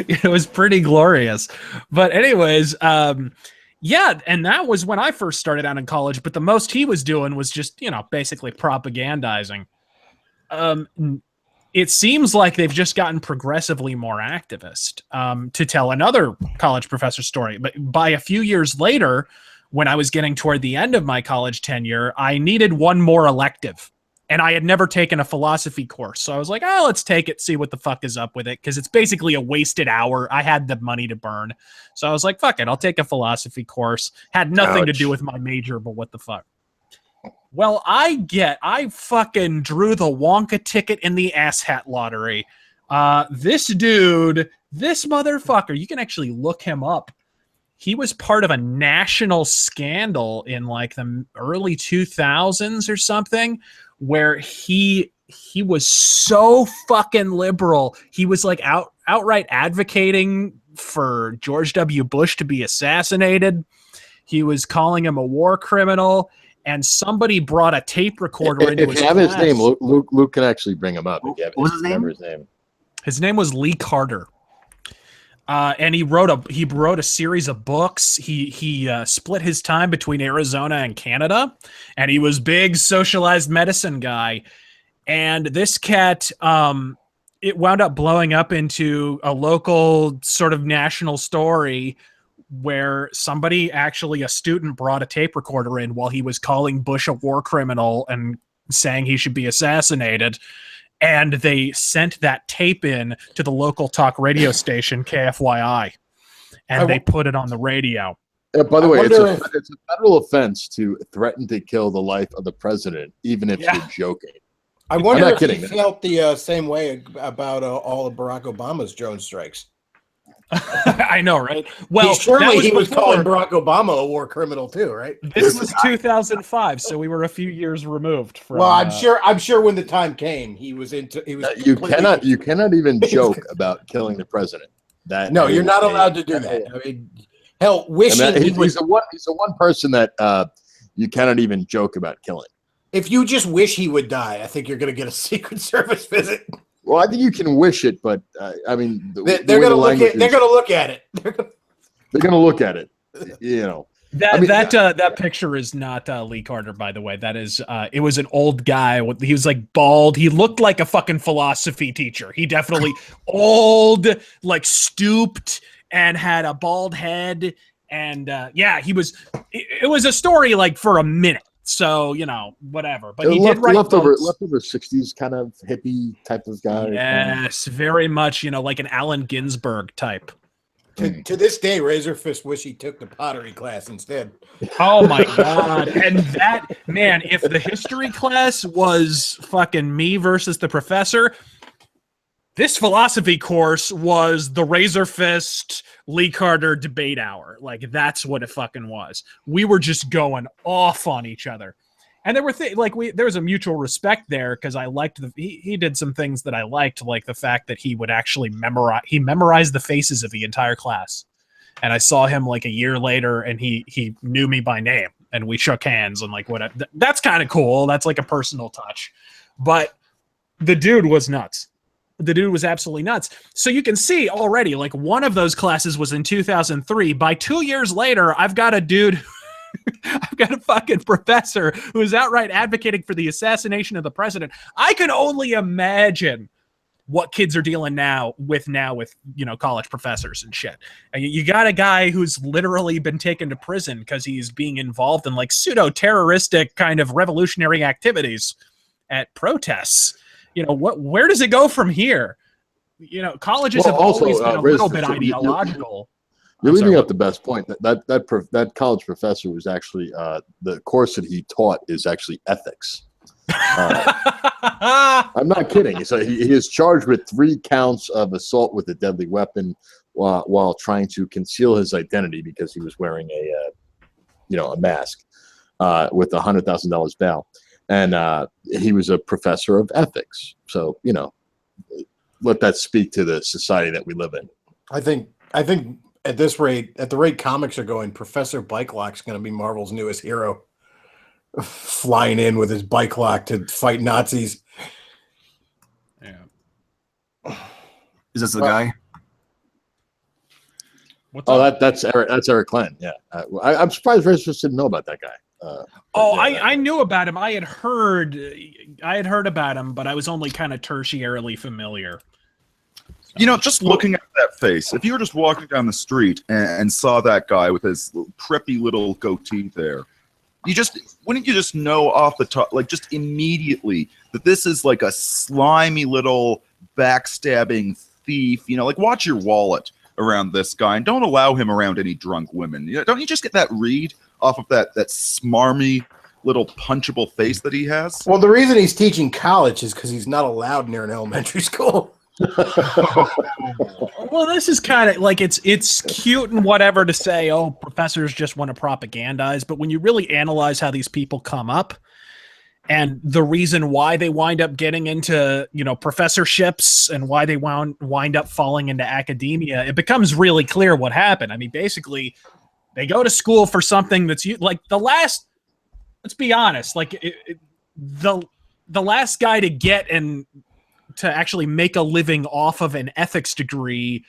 It was pretty glorious. But anyways, yeah, and that was when I first started out in college, but the most he was doing was just, basically propagandizing. It seems like they've just gotten progressively more activist. To tell another college professor story, but by a few years later, when I was getting toward the end of my college tenure, I needed one more elective. And I had never taken a philosophy course. So I was like, let's take it, see what the fuck is up with it. Because it's basically a wasted hour. I had the money to burn. So I was like, fuck it, I'll take a philosophy course. Had nothing to do with my major, but what the fuck. Well, I fucking drew the Wonka ticket in the asshat lottery. This dude, this motherfucker, you can actually look him up. He was part of a national scandal in like the early 2000s or something, where he was so fucking liberal. He was like outright advocating for George W. Bush to be assassinated. He was calling him a war criminal, and somebody brought a tape recorder into his class. If you have his name, Luke can actually bring him up. What was his name? His name was Lee Carter. And he wrote a series of books. He split his time between Arizona and Canada, and he was big socialized medicine guy. And this cat, it wound up blowing up into a local sort of national story where a student brought a tape recorder in while he was calling Bush a war criminal and saying he should be assassinated. And they sent that tape in to the local talk radio station, KFYI, and they put it on the radio. By the way, it's a federal offense to threaten to kill the life of the president, even if you're joking. I wonder if he felt the same way about all of Barack Obama's drone strikes. I know, right? Well, he was calling Barack Obama a war criminal too, right? This was 2005, so we were a few years removed from. Well, I'm sure when the time came, he was. You cannot even joke about killing the president. No, you're not allowed to do that. I mean, hell, he's the one person that you cannot even joke about killing. If you just wish he would die, I think you're going to get a Secret Service visit. Well, I think you can wish it, but I mean, they're going to look at it. They're going to look at it. That picture is not Lee Carter, by the way. That is, it was an old guy. He was like bald. He looked like a fucking philosophy teacher. He definitely old, like stooped, and had a bald head. And he was. It was a story like for a minute. So, whatever. But he did write leftover 60s kind of hippie type of guy. Yes, very much, like an Allen Ginsberg type. To this day, Razorfist wish he took the pottery class instead. Oh my God. And that, man, if the history class was fucking me versus the professor, this philosophy course was the Razor Fist Lee Carter debate hour. Like, that's what it fucking was. We were just going off on each other. And there were there was a mutual respect there because I liked he did some things that I liked, like the fact that he would actually memorized the faces of the entire class. And I saw him like a year later and he knew me by name and we shook hands and like what that's kind of cool. That's like a personal touch. But the dude was nuts. The dude was absolutely nuts. So you can see already, like, one of those classes was in 2003. By 2 years later, I've got a dude, I've got a fucking professor who is outright advocating for the assassination of the president. I can only imagine what kids are dealing with college professors and shit. And you got a guy who's literally been taken to prison because he's being involved in like pseudo-terroristic kind of revolutionary activities at protests. Where does it go from here? Colleges have always been a little bit ideological. You're leaving out the best point. That college professor was actually the course that he taught is actually ethics. I'm not kidding. So he is charged with 3 counts of assault with a deadly weapon while trying to conceal his identity because he was wearing a mask with $100,000 bail. And he was a professor of ethics. So, let that speak to the society that we live in. I think at the rate comics are going, Professor Bike Lock's going to be Marvel's newest hero. Flying in with his bike lock to fight Nazis. Yeah. Is this the guy? That's Eric. That's Eric Glenn. Yeah. I'm surprised Razorfist didn't know about that guy. I knew about him. I had heard about him, but I was only kind of tertiarily familiar. Just looking at that face, if you were just walking down the street and saw that guy with his preppy little goatee there, wouldn't you just know off the top, like just immediately, that this is like a slimy little backstabbing thief? Watch your wallet around this guy and don't allow him around any drunk women. Don't you just get that read off of that smarmy little punchable face that he has? Well, the reason he's teaching college is because he's not allowed near an elementary school. Well, this is kind of like it's cute and whatever to say, oh, professors just want to propagandize, but when you really analyze how these people come up and the reason why they wind up getting into professorships and why they wind up falling into academia, it becomes really clear what happened. I mean, basically, they go to school for something that's like let's be honest, like the last guy to get to actually make a living off of an ethics degree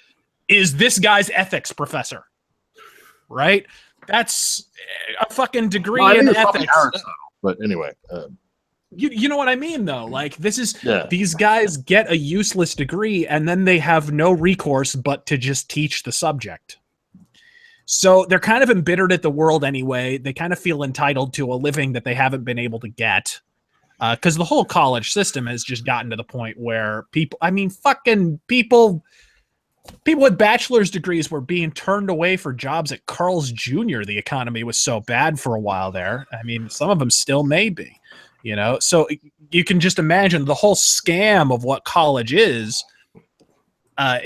is this guy's ethics professor, right? That's a fucking degree in ethics. But anyway, you know what I mean, though? Like, these guys get a useless degree and then they have no recourse but to just teach the subject. So they're kind of embittered at the world anyway. They kind of feel entitled to a living that they haven't been able to get. Because the whole college system has just gotten to the point where people with bachelor's degrees were being turned away for jobs at Carl's Jr. The economy was so bad for a while there. I mean, some of them still may be, So you can just imagine the whole scam of what college is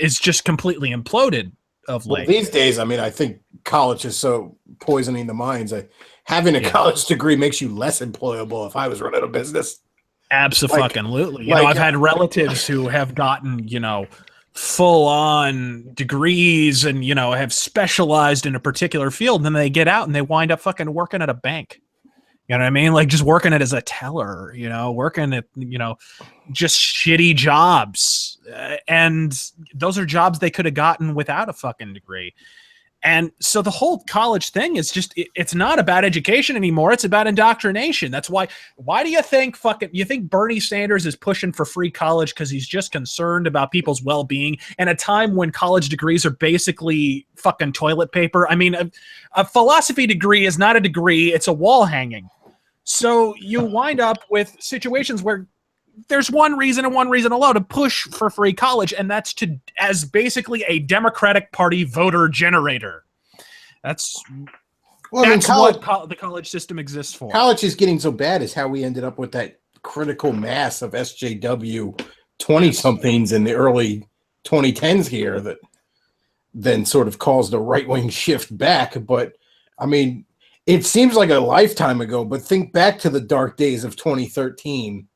just completely imploded of late. Well, these days, I mean, I think college is so poisoning the minds. Having a college degree makes you less employable if I was running a business. Absolutely. I've had relatives who have gotten, full on degrees and, have specialized in a particular field. And then they get out and they wind up fucking working at a bank. You know what I mean? Like just working it as a teller, working at, just shitty jobs. And those are jobs they could have gotten without a fucking degree. And so the whole college thing is just, it's not about education anymore. It's about indoctrination. That's why do you think Bernie Sanders is pushing for free college? Because he's just concerned about people's well-being in a time when college degrees are basically fucking toilet paper. I mean, a philosophy degree is not a degree. It's a wall hanging. So you wind up with situations where there's one reason and one reason alone to push for free college, and that's as basically a Democratic Party voter generator. That's what the college system exists for. College is getting so bad is how we ended up with that critical mass of SJW 20-somethings in the early 2010s here that then sort of caused a right-wing shift back. But, I mean, it seems like a lifetime ago, but think back to the dark days of 2013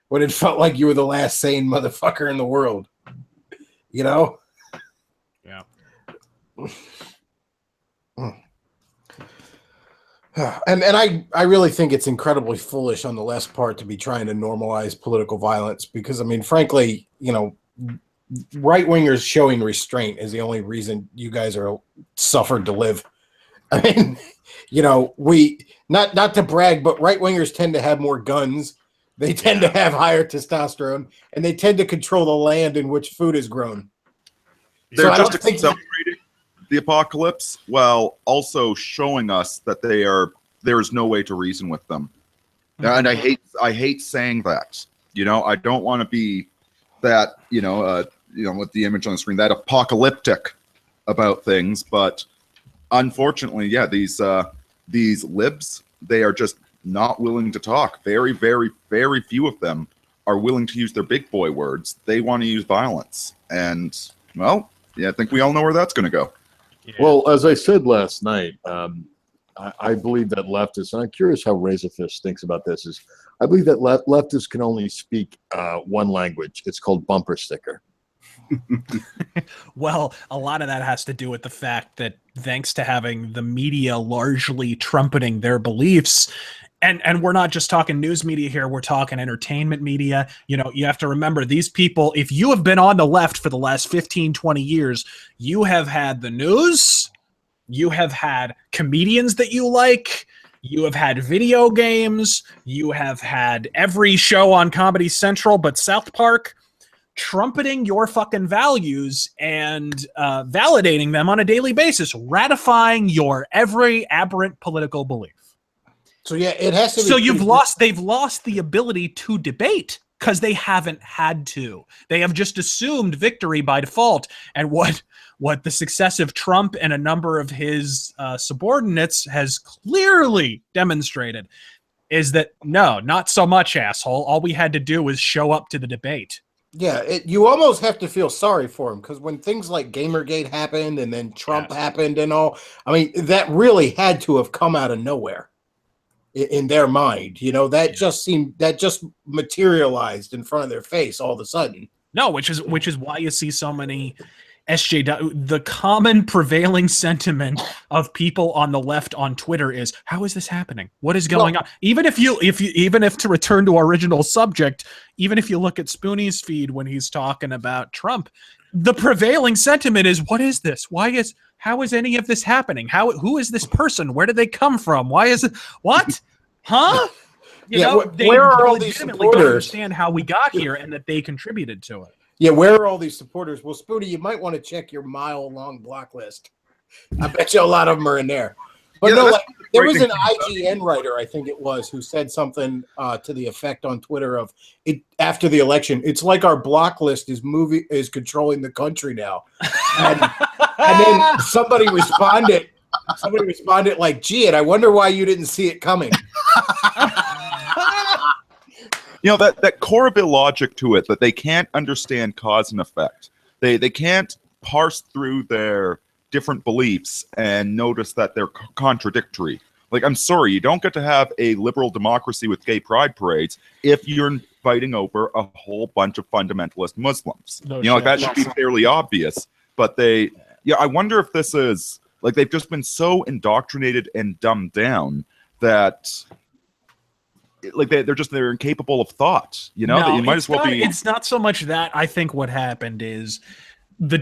when it felt like you were the last sane motherfucker in the world. You know? Yeah. And I really think it's incredibly foolish on the left's part to be trying to normalize political violence because, I mean, frankly, you know, right-wingers showing restraint is the only reason you guys are suffered to live. I mean, you know, we not to brag, but right-wingers tend to have more guns. They tend to have higher testosterone, and they tend to control the land in which food is grown. They're So just accelerating the apocalypse while also showing us that there is no way to reason with them. And I hate saying that. You know, I don't want to be that, you know, with the image on the screen, that apocalyptic about things, but unfortunately, yeah, these libs, they are just not willing to talk. Very, very, very few of them are willing to use their big boy words. They want to use violence. And, well, yeah, I think we all know where that's going to go. Yeah. Well, as I said last night, I believe that leftists, and I'm curious how Razorfist thinks about this, is I believe that leftists can only speak one language. It's called bumper sticker. Well, a lot of that has to do with the fact that thanks to having the media largely trumpeting their beliefs, and we're not just talking news media here, we're talking entertainment media. You know, you have to remember these people, if you have been on the left for the last 15, 20 years, you have had the news, you have had comedians that you like, you have had video games, you have had every show on Comedy Central but South Park trumpeting your fucking values and validating them on a daily basis, ratifying your every aberrant political belief. So yeah, it has to be. So they've lost the ability to debate because they haven't had to. They have just assumed victory by default. And what the successive Trump and a number of his subordinates has clearly demonstrated is that no, not so much, asshole. All we had to do was show up to the debate. Yeah, you almost have to feel sorry for him because when things like Gamergate happened and then Trump happened and all, I mean, that really had to have come out of nowhere in their mind. You know, that just materialized in front of their face all of a sudden. No, which is why you see so many the common prevailing sentiment of people on the left on Twitter is, how is this happening? What is going on? Even if to return to our original subject, even if you look at Spoonie's feed when he's talking about Trump, the prevailing sentiment is, what is this? How is any of this happening? Who is this person? Where did they come from? Why is it what? Huh? You know, where are all these supporters? Don't understand how we got here and that they contributed to it. Yeah, where are all these supporters? Well, Spoonie, you might want to check your mile-long block list. I bet you a lot of them are in there. But no, there was an IGN writer, I think it was, who said something to the effect on Twitter of it after the election. It's like our block list is controlling the country now, and then somebody responded like, "Gee, and I wonder why you didn't see it coming." You know, that core of illogic to it, that they can't understand cause and effect. They can't parse through their different beliefs and notice that they're contradictory. Like, I'm sorry, you don't get to have a liberal democracy with gay pride parades if you're fighting over a whole bunch of fundamentalist Muslims. Like that should be fairly obvious. But I wonder if this is, like, they've just been so indoctrinated and dumbed down that, like, they're incapable of thought. You know, that you might as well be. It's not so much that. I think what happened is the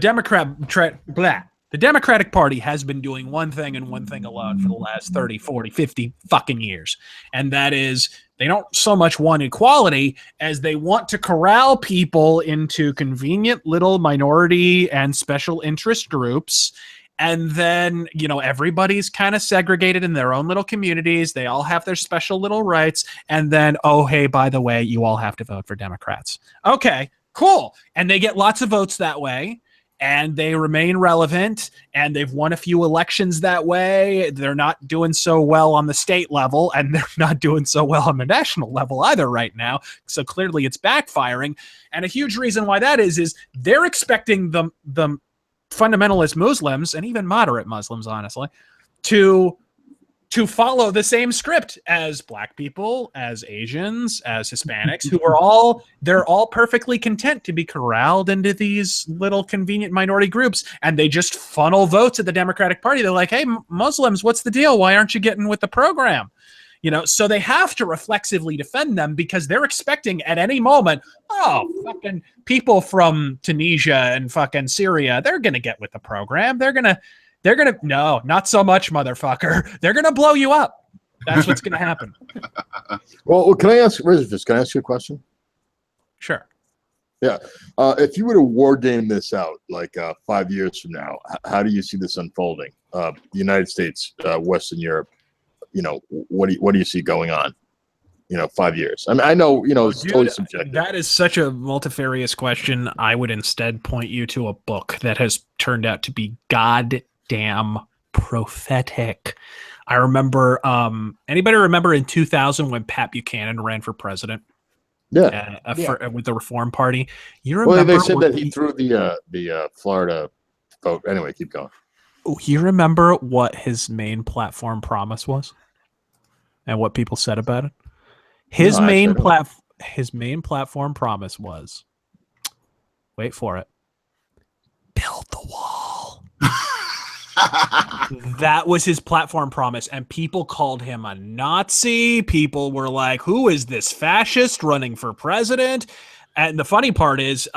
The Democratic Party has been doing one thing and one thing alone for the last 30, 40, 50 fucking years. And that is they don't so much want equality as they want to corral people into convenient little minority and special interest groups. And then, everybody's kind of segregated in their own little communities. They all have their special little rights. And then, oh, hey, by the way, you all have to vote for Democrats. Okay, cool. And they get lots of votes that way. and they remain relevant, and they've won a few elections that way. They're not doing so well on the state level, and they're not doing so well on the national level either right now. So clearly it's backfiring. And a huge reason why that is they're expecting the fundamentalist Muslims, and even moderate Muslims, honestly, to follow the same script as black people, as Asians, as Hispanics, who are they're all perfectly content to be corralled into these little convenient minority groups, and they just funnel votes at the Democratic Party. They're like, hey, Muslims, what's the deal? Why aren't you getting with the program? So they have to reflexively defend them because they're expecting at any moment, fucking people from Tunisia and fucking Syria, they're going to get with the program. They're going to, no, not so much, motherfucker. They're going to blow you up. That's what's going to happen. Well, can I ask, Reservist, can I ask you a question? Sure. Yeah. If you were to war game this out, like 5 years from now, how do you see this unfolding? The United States, Western Europe, what do you see going on? 5 years. I mean, I know, it's totally subjective. That is such a multifarious question. I would instead point you to a book that has turned out to be goddamn prophetic. I remember, anybody remember in 2000 when Pat Buchanan ran for president? Yeah. With the Reform Party. You remember? Well, they said that he threw the Florida vote. Anyway, keep going. You remember what his main platform promise was, and what people said about it? His main platform promise was, wait for it, build the wall. That was his platform promise, and people called him a Nazi. People were like, who is this fascist running for president? And the funny part is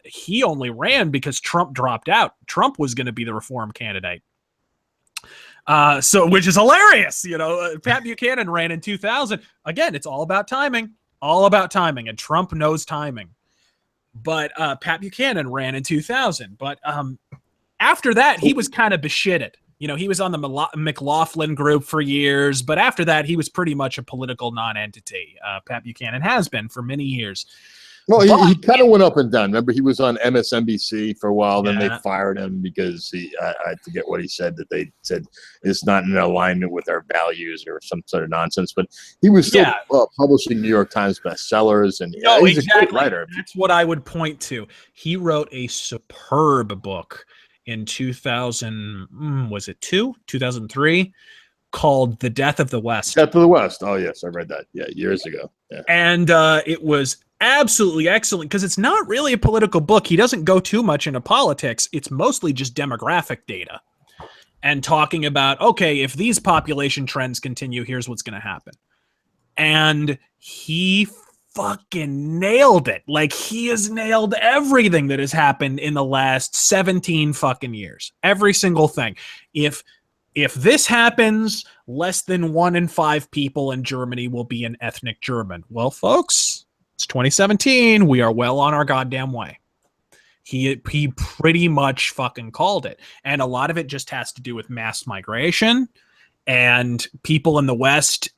he only ran because Trump dropped out. Trump was going to be the reform candidate. Which is hilarious. Pat Buchanan ran in 2000. Again, it's all about timing. And Trump knows timing. But Pat Buchanan ran in 2000. But after that, he was kind of beshitted. He was on the McLaughlin group for years. But after that, he was pretty much a political non-entity. Pat Buchanan has been for many years. Well, he kind of went up and down. Remember, he was on MSNBC for a while. Then they fired him because I forget what he said, that they said it's not in alignment with our values or some sort of nonsense. But he was still publishing New York Times bestsellers. And he's a great writer. That's what I would point to. He wrote a superb book in 2003, called The Death of the West. Death of the West. Oh, yes. I read that. Yeah, years ago. Yeah. And it was absolutely excellent because it's not really a political book. He doesn't go too much into politics. It's mostly just demographic data and talking about, okay, if these population trends continue, here's what's going to happen. And he fucking nailed it. Like, he has nailed everything that has happened in the last 17 fucking years. Every single thing. If this happens, less than 1 in 5 people in Germany will be an ethnic German. Well, folks, it's 2017. We are well on our goddamn way. He pretty much fucking called it. And a lot of it just has to do with mass migration and people in the West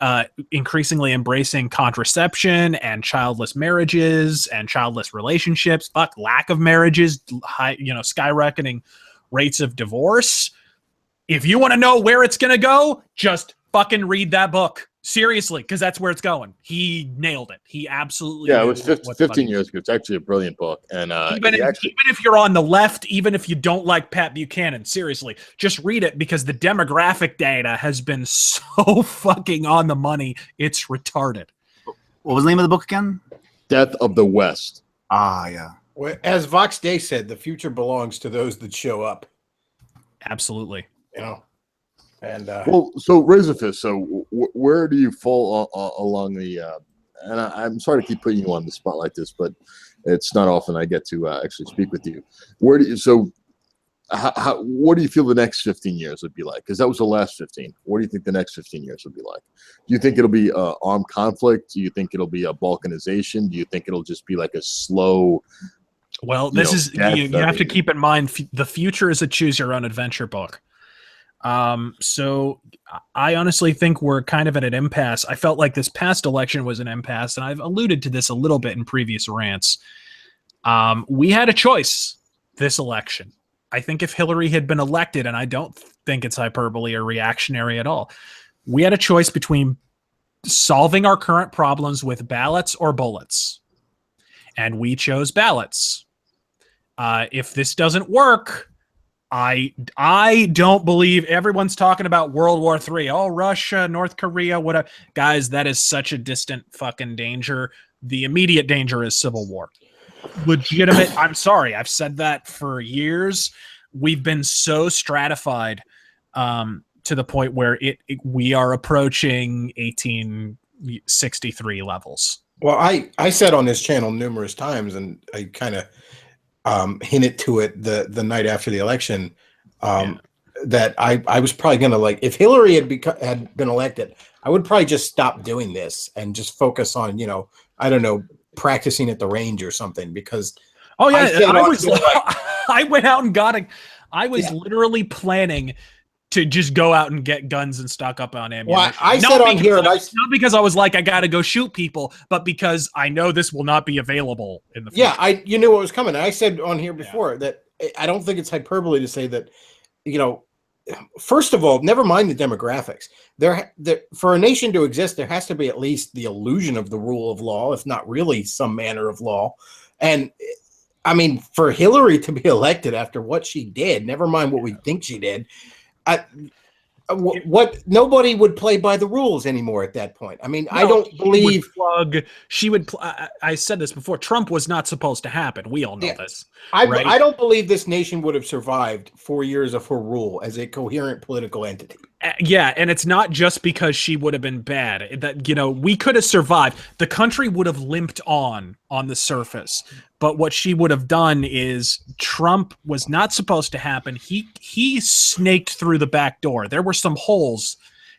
increasingly embracing contraception and childless marriages and childless relationships. Lack of marriages, skyrocketing rates of divorce. If you want to know where it's going to go, just fucking read that book. Seriously, because that's where it's going. He nailed it. He absolutely it was 15 years ago. It's actually a brilliant book. And even if you're on the left, even if you don't like Pat Buchanan, seriously, just read it because the demographic data has been so fucking on the money. It's retarded. What was the name of the book again? Death of the West. Yeah. Well, as Vox Day said, the future belongs to those that show up. Absolutely. And so Razorfist, so where do you fall along the and I'm sorry to keep putting you on the spot like this, but it's not often I get to actually speak with you. What do you feel the next 15 years would be like? Because that was the last 15. What do you think the next 15 years would be like? Do you think it'll be armed conflict? Do you think it'll be a balkanization? Do you think it'll just be like a slow? Well, you have to keep in mind the future is a choose your own adventure book. So I honestly think we're kind of at an impasse. I felt like this past election was an impasse, and I've alluded to this a little bit in previous rants. We had a choice this election. I think if Hillary had been elected, and I don't think it's hyperbole or reactionary at all, we had a choice between solving our current problems with ballots or bullets. And we chose ballots. If this doesn't work, I don't believe everyone's talking about World War III. Oh, Russia, North Korea, whatever. Guys, that is such a distant fucking danger. The immediate danger is civil war. Legitimate. I'm sorry. I've said that for years. We've been so stratified to the point where we are approaching 1863 levels. Well, I said on this channel numerous times, and I kind of hinted to it the night after the election, that I was probably going to, like, if Hillary had been elected, I would probably just stop doing this and just focus on, I don't know, practicing at the range or something, because I went out and I was literally planning to just go out and get guns and stock up on ammunition. Well, I said on here, not because I was like, I got to go shoot people, but because I know this will not be available in the future. Yeah, you knew what was coming. I said on here before that I don't think it's hyperbole to say that, first of all, never mind the demographics. For a nation to exist, there has to be at least the illusion of the rule of law, if not really some manner of law. And I mean, for Hillary to be elected after what she did, never mind what we think she did, nobody would play by the rules anymore at that point. I mean, I don't believe I said this before. Trump was not supposed to happen. We all know this. I don't believe this nation would have survived 4 years of her rule as a coherent political entity. Yeah, and it's not just because she would have been bad. That we could have survived. The country would have limped on the surface. But what she would have done is Trump was not supposed to happen. He snaked through the back door. There were some holes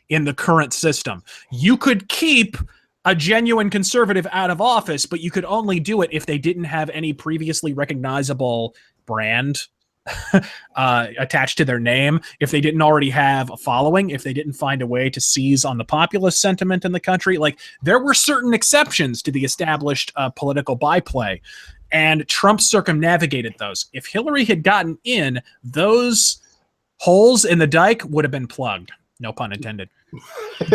in the current system. You could keep a genuine conservative out of office, but you could only do it if they didn't have any previously recognizable brand attached to their name, if they didn't already have a following, if they didn't find a way to seize on the populist sentiment in the country. Like, there were certain exceptions to the established political byplay, and Trump circumnavigated those. If Hillary had gotten in, those holes in the dike would have been plugged. No pun intended.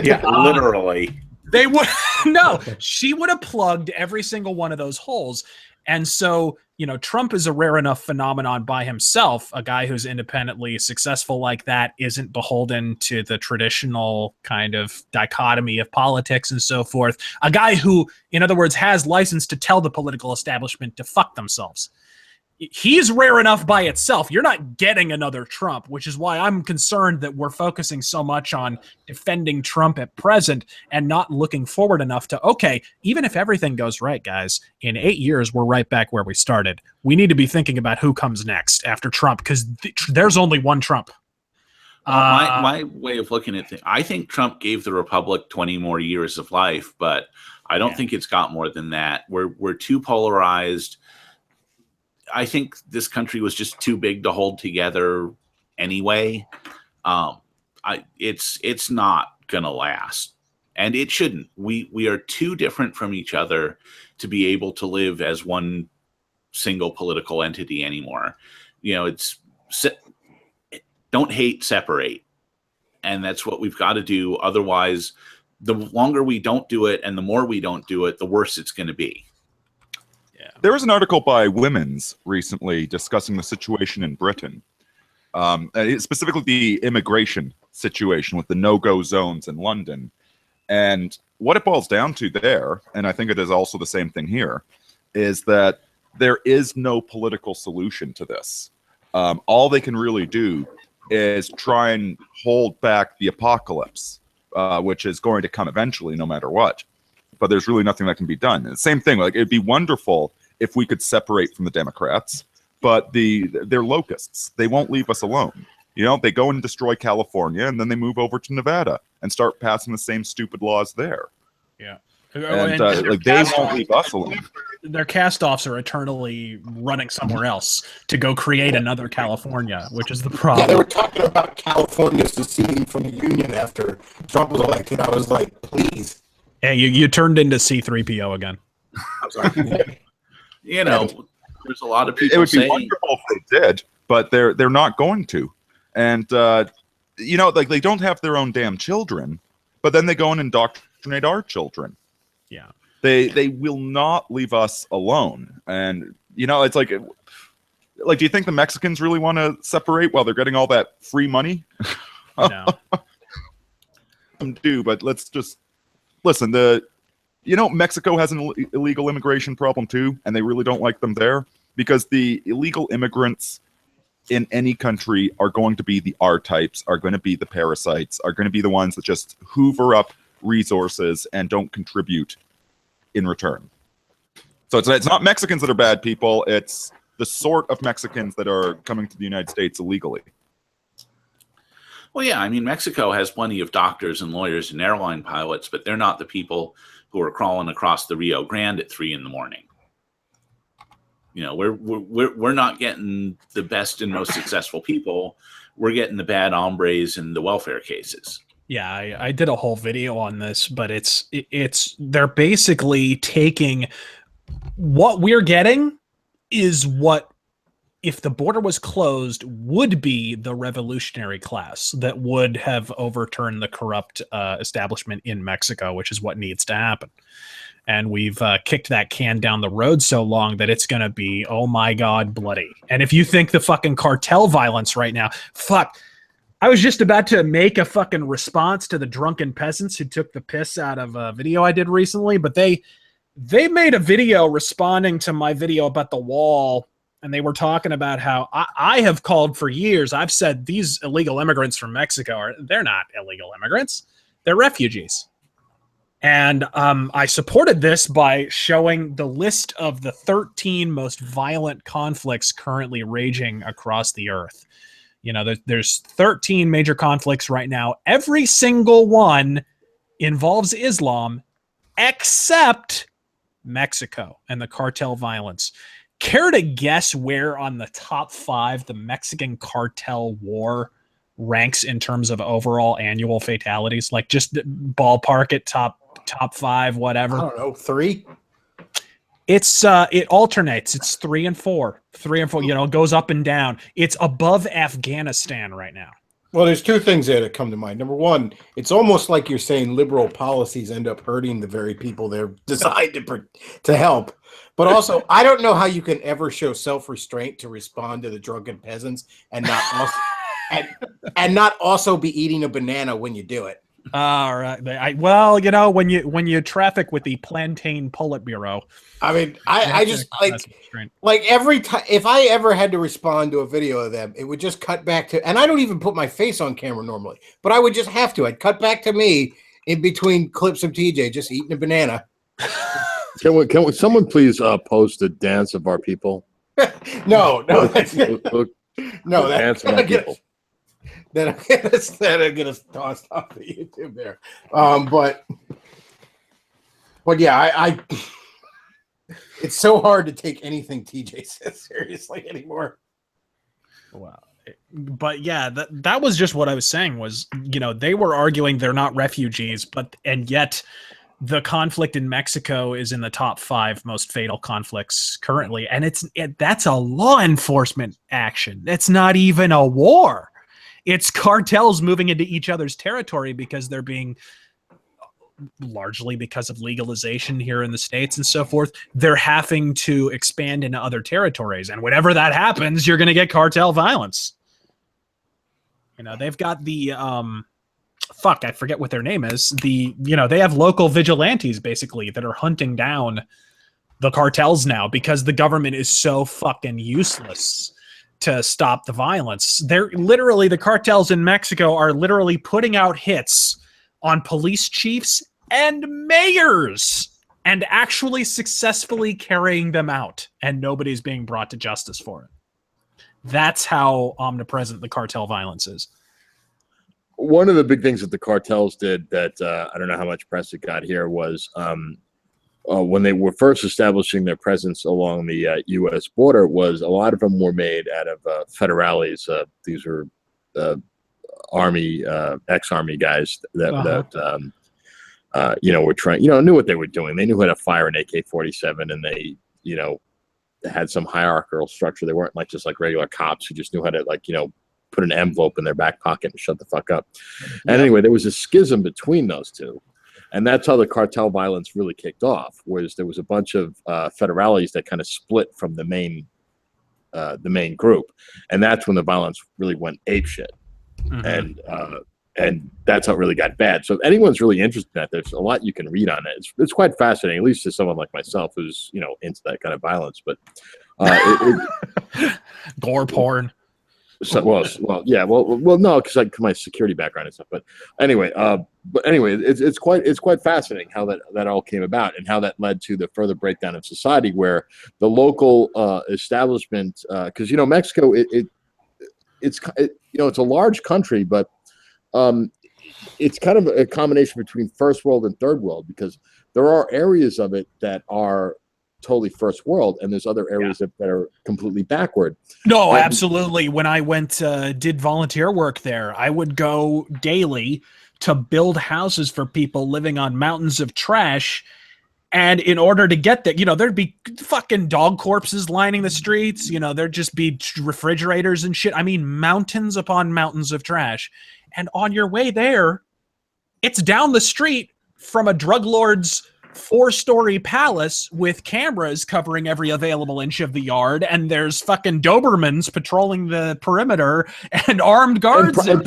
Yeah, literally. They would no, she would have plugged every single one of those holes. And so, Trump is a rare enough phenomenon by himself. A guy who's independently successful like that isn't beholden to the traditional kind of dichotomy of politics and so forth. A guy who, in other words, has license to tell the political establishment to fuck themselves. He's rare enough by itself. You're not getting another Trump, which is why I'm concerned that we're focusing so much on defending Trump at present and not looking forward enough to, okay, even if everything goes right, guys, in 8 years, we're right back where we started. We need to be thinking about who comes next after Trump, because there's only one Trump. My way of looking at things, I think Trump gave the Republic 20 more years of life, but I don't think it's got more than that. We're too polarized. I think this country was just too big to hold together anyway. It's not gonna last, and it shouldn't. We are too different from each other to be able to live as one single political entity anymore. Don't hate, separate, and that's what we've got to do. Otherwise, the longer we don't do it, and the more we don't do it, the worse it's going to be. There was an article by Women's recently discussing the situation in Britain, specifically the immigration situation with the no-go zones in London. And what it boils down to there, and I think it is also the same thing here, is that there is no political solution to this. All they can really do is try and hold back the apocalypse, which is going to come eventually no matter what. But there's really nothing that can be done. And the same thing, like, it'd be wonderful if we could separate from the Democrats, but they're locusts. They won't leave us alone. They go and destroy California, and then they move over to Nevada and start passing the same stupid laws there. Yeah. And they won't leave us alone. Their cast-offs are eternally running somewhere else to go create another California, which is the problem. Yeah, they were talking about California seceding from the Union after Trump was elected. I was like, please. Hey, you turned into C-3PO again. I'm sorry. There's a lot of people it would be saying, wonderful if they did. but they're not going to. And you know, like they don't have their own damn children, but then they go and indoctrinate our children. Yeah. They will not leave us alone. And you know, it's like do you think the Mexicans really want to separate while they're getting all that free money? No. Do, but let's just listen. Mexico has an illegal immigration problem too, and they really don't like them there because the illegal immigrants in any country are going to be the R-types, are going to be the parasites, are going to be the ones that just hoover up resources and don't contribute in return. So it's not Mexicans that are bad people, it's the sort of Mexicans that are coming to the United States illegally. Well, yeah, I mean, Mexico has plenty of doctors and lawyers and airline pilots, but they're not the people who are crawling across the Rio Grande at 3 a.m. You know, we're not getting the best and most successful people. We're getting the bad hombres and the welfare cases. Yeah, I did a whole video on this, but it's they're basically taking what we're getting is what, if the border was closed, would be the revolutionary class that would have overturned the corrupt establishment in Mexico, which is what needs to happen. And we've kicked that can down the road so long that it's going to be, oh my God, bloody. And if you think the fucking cartel violence right now, fuck, I was just about to make a fucking response to the drunken peasants who took the piss out of a video I did recently, but they made a video responding to my video about the wall. And they were talking about how I have called for years. I've said these illegal immigrants from Mexico they're not illegal immigrants. They're refugees. And I supported this by showing the list of the 13 most violent conflicts currently raging across the earth. You know, there's 13 major conflicts right now. Every single one involves Islam except Mexico and the cartel violence. Care to guess where on the top 5 the Mexican cartel war ranks in terms of overall annual fatalities? Like just ballpark it, top 5, whatever. I don't know, 3. It's it alternates. It's 3 and 4. 3 and 4. You know, it goes up and down. It's above Afghanistan right now. Well, there's 2 things there that come to mind. Number one, it's almost like you're saying liberal policies end up hurting the very people they're designed to help. But also, I don't know how you can ever show self-restraint to respond to the drunken peasants and not also, and not also be eating a banana when you do it. All right. Well, you know, when you traffic with the plantain Politburo. I mean, I just like every time, if I ever had to respond to a video of them, it would just cut back to, and I don't even put my face on camera normally, but I would just have to. I'd cut back to me in between clips of TJ just eating a banana. Can someone please post a dance of our people? No, that's Look, no, dance of our people. That'll get us tossed off of YouTube there. But yeah, I it's so hard to take anything TJ says seriously anymore. Wow. But yeah, that was just what I was saying was, you know, they were arguing they're not refugees, and yet the conflict in Mexico is in the top 5 most fatal conflicts currently. And that's a law enforcement action. It's not even a war. It's cartels moving into each other's territory because they're being, largely because of legalization here in the States and so forth, they're having to expand into other territories. And whenever that happens, you're going to get cartel violence. You know, they've got the, I forget what their name is. They have local vigilantes basically that are hunting down the cartels now because the government is so fucking useless to stop the violence. The cartels in Mexico are literally putting out hits on police chiefs and mayors and actually successfully carrying them out, and nobody's being brought to justice for it. That's how omnipresent the cartel violence is. One of the big things that the cartels did that I don't know how much press it got here was when they were first establishing their presence along the U.S. border, was a lot of them were made out of federales. These were army, ex-army guys that were trying, knew what they were doing. They knew how to fire an AK-47, and they had some hierarchical structure. They weren't like just like regular cops who just knew how to like, put an envelope in their back pocket and shut the fuck up. And anyway, there was a schism between those two. And that's how the cartel violence really kicked off, was there was a bunch of federales that kind of split from the main group. And that's when the violence really went apeshit. And that's how it really got bad. So if anyone's really interested in that, there's a lot you can read on it. It's quite fascinating, at least to someone like myself who's, into that kind of violence. But gore porn. So, well, no, because like my security background and stuff. But anyway, it's quite fascinating how that all came about and how that led to the further breakdown of society, where the local establishment, because Mexico, it's a large country, but it's kind of a combination between first world and third world, because there are areas of it that are totally first world, and there's other areas that are completely backward. No, absolutely. When I went did volunteer work there, I would go daily to build houses for people living on mountains of trash. And in order to get there, there'd be fucking dog corpses lining the streets. There'd just be refrigerators and shit. I mean, mountains upon mountains of trash. And on your way there, it's down the street from a drug lord's 4-story palace with cameras covering every available inch of the yard, and there's fucking Dobermans patrolling the perimeter and armed guards and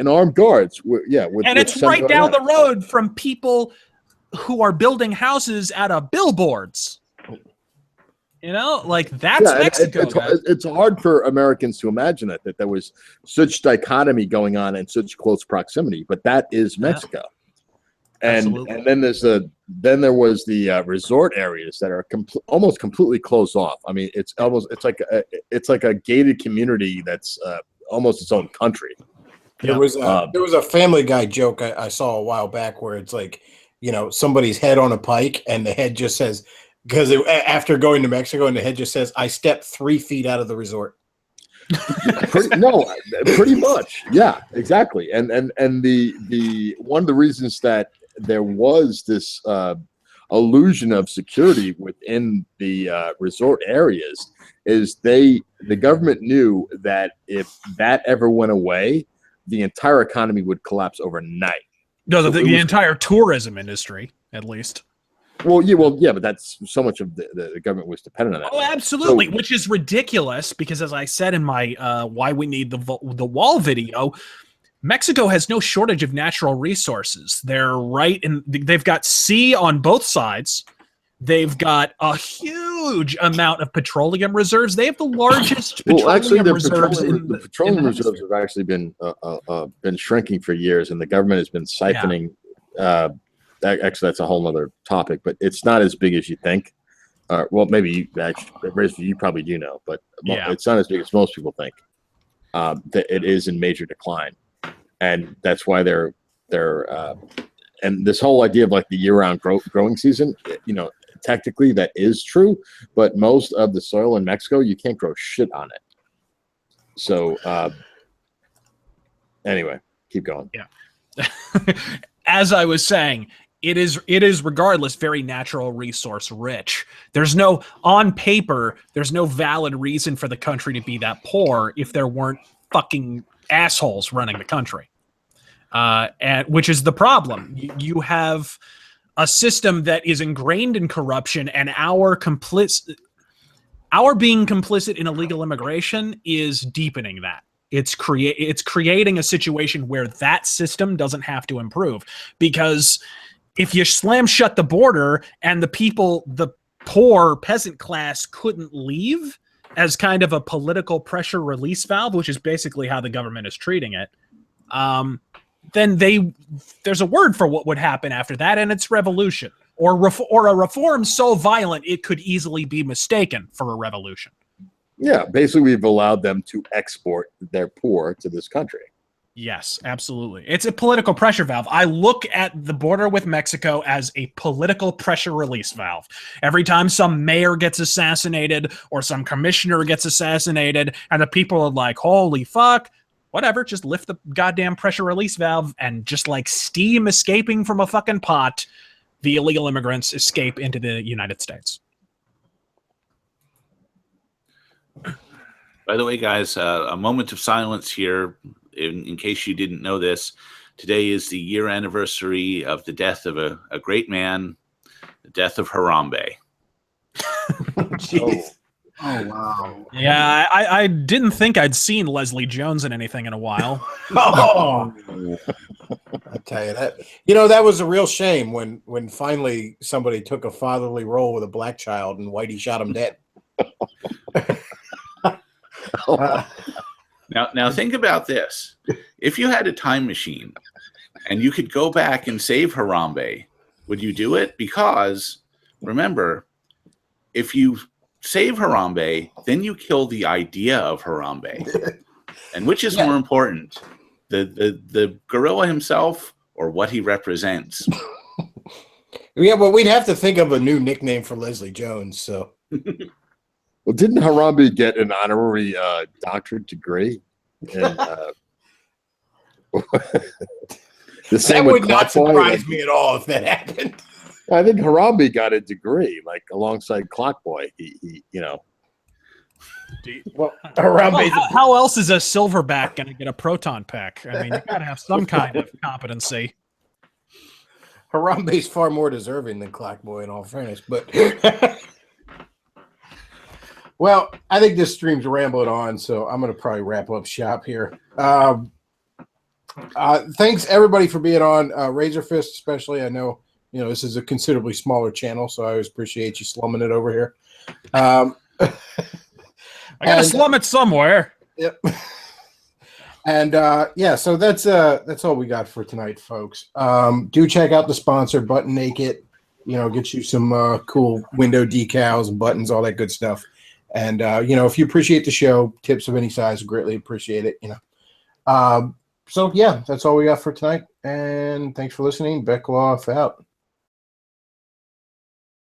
armed guards. And it's right down the road from people who are building houses out of billboards. That's Mexico. It's hard for Americans to imagine that there was such dichotomy going on in such close proximity, but that is Mexico. And then there was the resort areas that are almost completely closed off. I mean, it's like a gated community that's almost its own country. There was a Family Guy joke I saw a while back where it's like, somebody's head on a pike, and the head just says, because after going to Mexico, and the head just says, "I stepped 3 feet out of the resort." Pretty much, yeah, exactly. And the one of the reasons that there was this illusion of security within the resort areas is the government knew that if that ever went away, the entire economy would collapse overnight. No, the entire tourism industry, at least. Well, yeah, but that's so much of the government was dependent on that. Oh, absolutely, which is ridiculous because, as I said in my "Why We Need the Wall" video, Mexico has no shortage of natural resources. They've got sea on both sides. They've got a huge amount of petroleum reserves. They have the largest petroleum reserves. The petroleum reserves have actually been shrinking for years, and the government has been siphoning. Actually, that's a whole other topic, but it's not as big as you think. Well, maybe you probably do know, but it's not as big as most people think. That it is in major decline, and that's why they're and this whole idea of like the year-round growing season, technically that is true, but most of the soil in Mexico, you can't grow shit on it. So anyway, keep going. Yeah. As I was saying, it is regardless very natural resource rich. On paper, there's no valid reason for the country to be that poor if there weren't fucking assholes running the country. And which is the problem. You have a system that is ingrained in corruption, and our being complicit in illegal immigration is deepening that. It's creating a situation where that system doesn't have to improve, because if you slam shut the border and the poor peasant class couldn't leave as kind of a political pressure release valve, which is basically how the government is treating it, then there's a word for what would happen after that, and it's revolution, or a reform so violent it could easily be mistaken for a revolution. Yeah, basically we've allowed them to export their poor to this country. Yes, absolutely. It's a political pressure valve. I look at the border with Mexico as a political pressure release valve. Every time some mayor gets assassinated or some commissioner gets assassinated and the people are like, holy fuck, whatever, just lift the goddamn pressure release valve, and just like steam escaping from a fucking pot, the illegal immigrants escape into the United States. By the way, guys, a moment of silence here, in case you didn't know this. Today is the year anniversary of the death of a great man, the death of Harambe. Jeez. Oh wow. Yeah, I didn't think I'd seen Leslie Jones in anything in a while. Oh, I tell you that. That was a real shame when finally somebody took a fatherly role with a black child and Whitey shot him dead. Now think about this. If you had a time machine and you could go back and save Harambe, would you do it? Because remember, if you save Harambe, then you kill the idea of Harambe. And which is more important, the gorilla himself or what he represents? Yeah, but we'd have to think of a new nickname for Leslie Jones. So, Well, didn't Harambe get an honorary doctorate degree? And, the same that with would not Clockboy. surprise me at all if that happened. I think Harambe got a degree, like alongside Clockboy. He Well, Harambe's How else is a silverback going to get a proton pack? I mean, you got to have some kind of competency. Harambe's far more deserving than Clockboy, in all fairness. But well, I think this stream's rambling on, so I'm going to probably wrap up shop here. Thanks everybody for being on. Razor Fist, especially. I know this is a considerably smaller channel, so I always appreciate you slumming it over here. I got to slum it somewhere. Yep. And so that's all we got for tonight, folks. Do check out the sponsor, Button Naked. Get you some cool window decals and buttons, all that good stuff. And if you appreciate the show, tips of any size, greatly appreciate it. So yeah, that's all we got for tonight. And thanks for listening. Bechtloff out.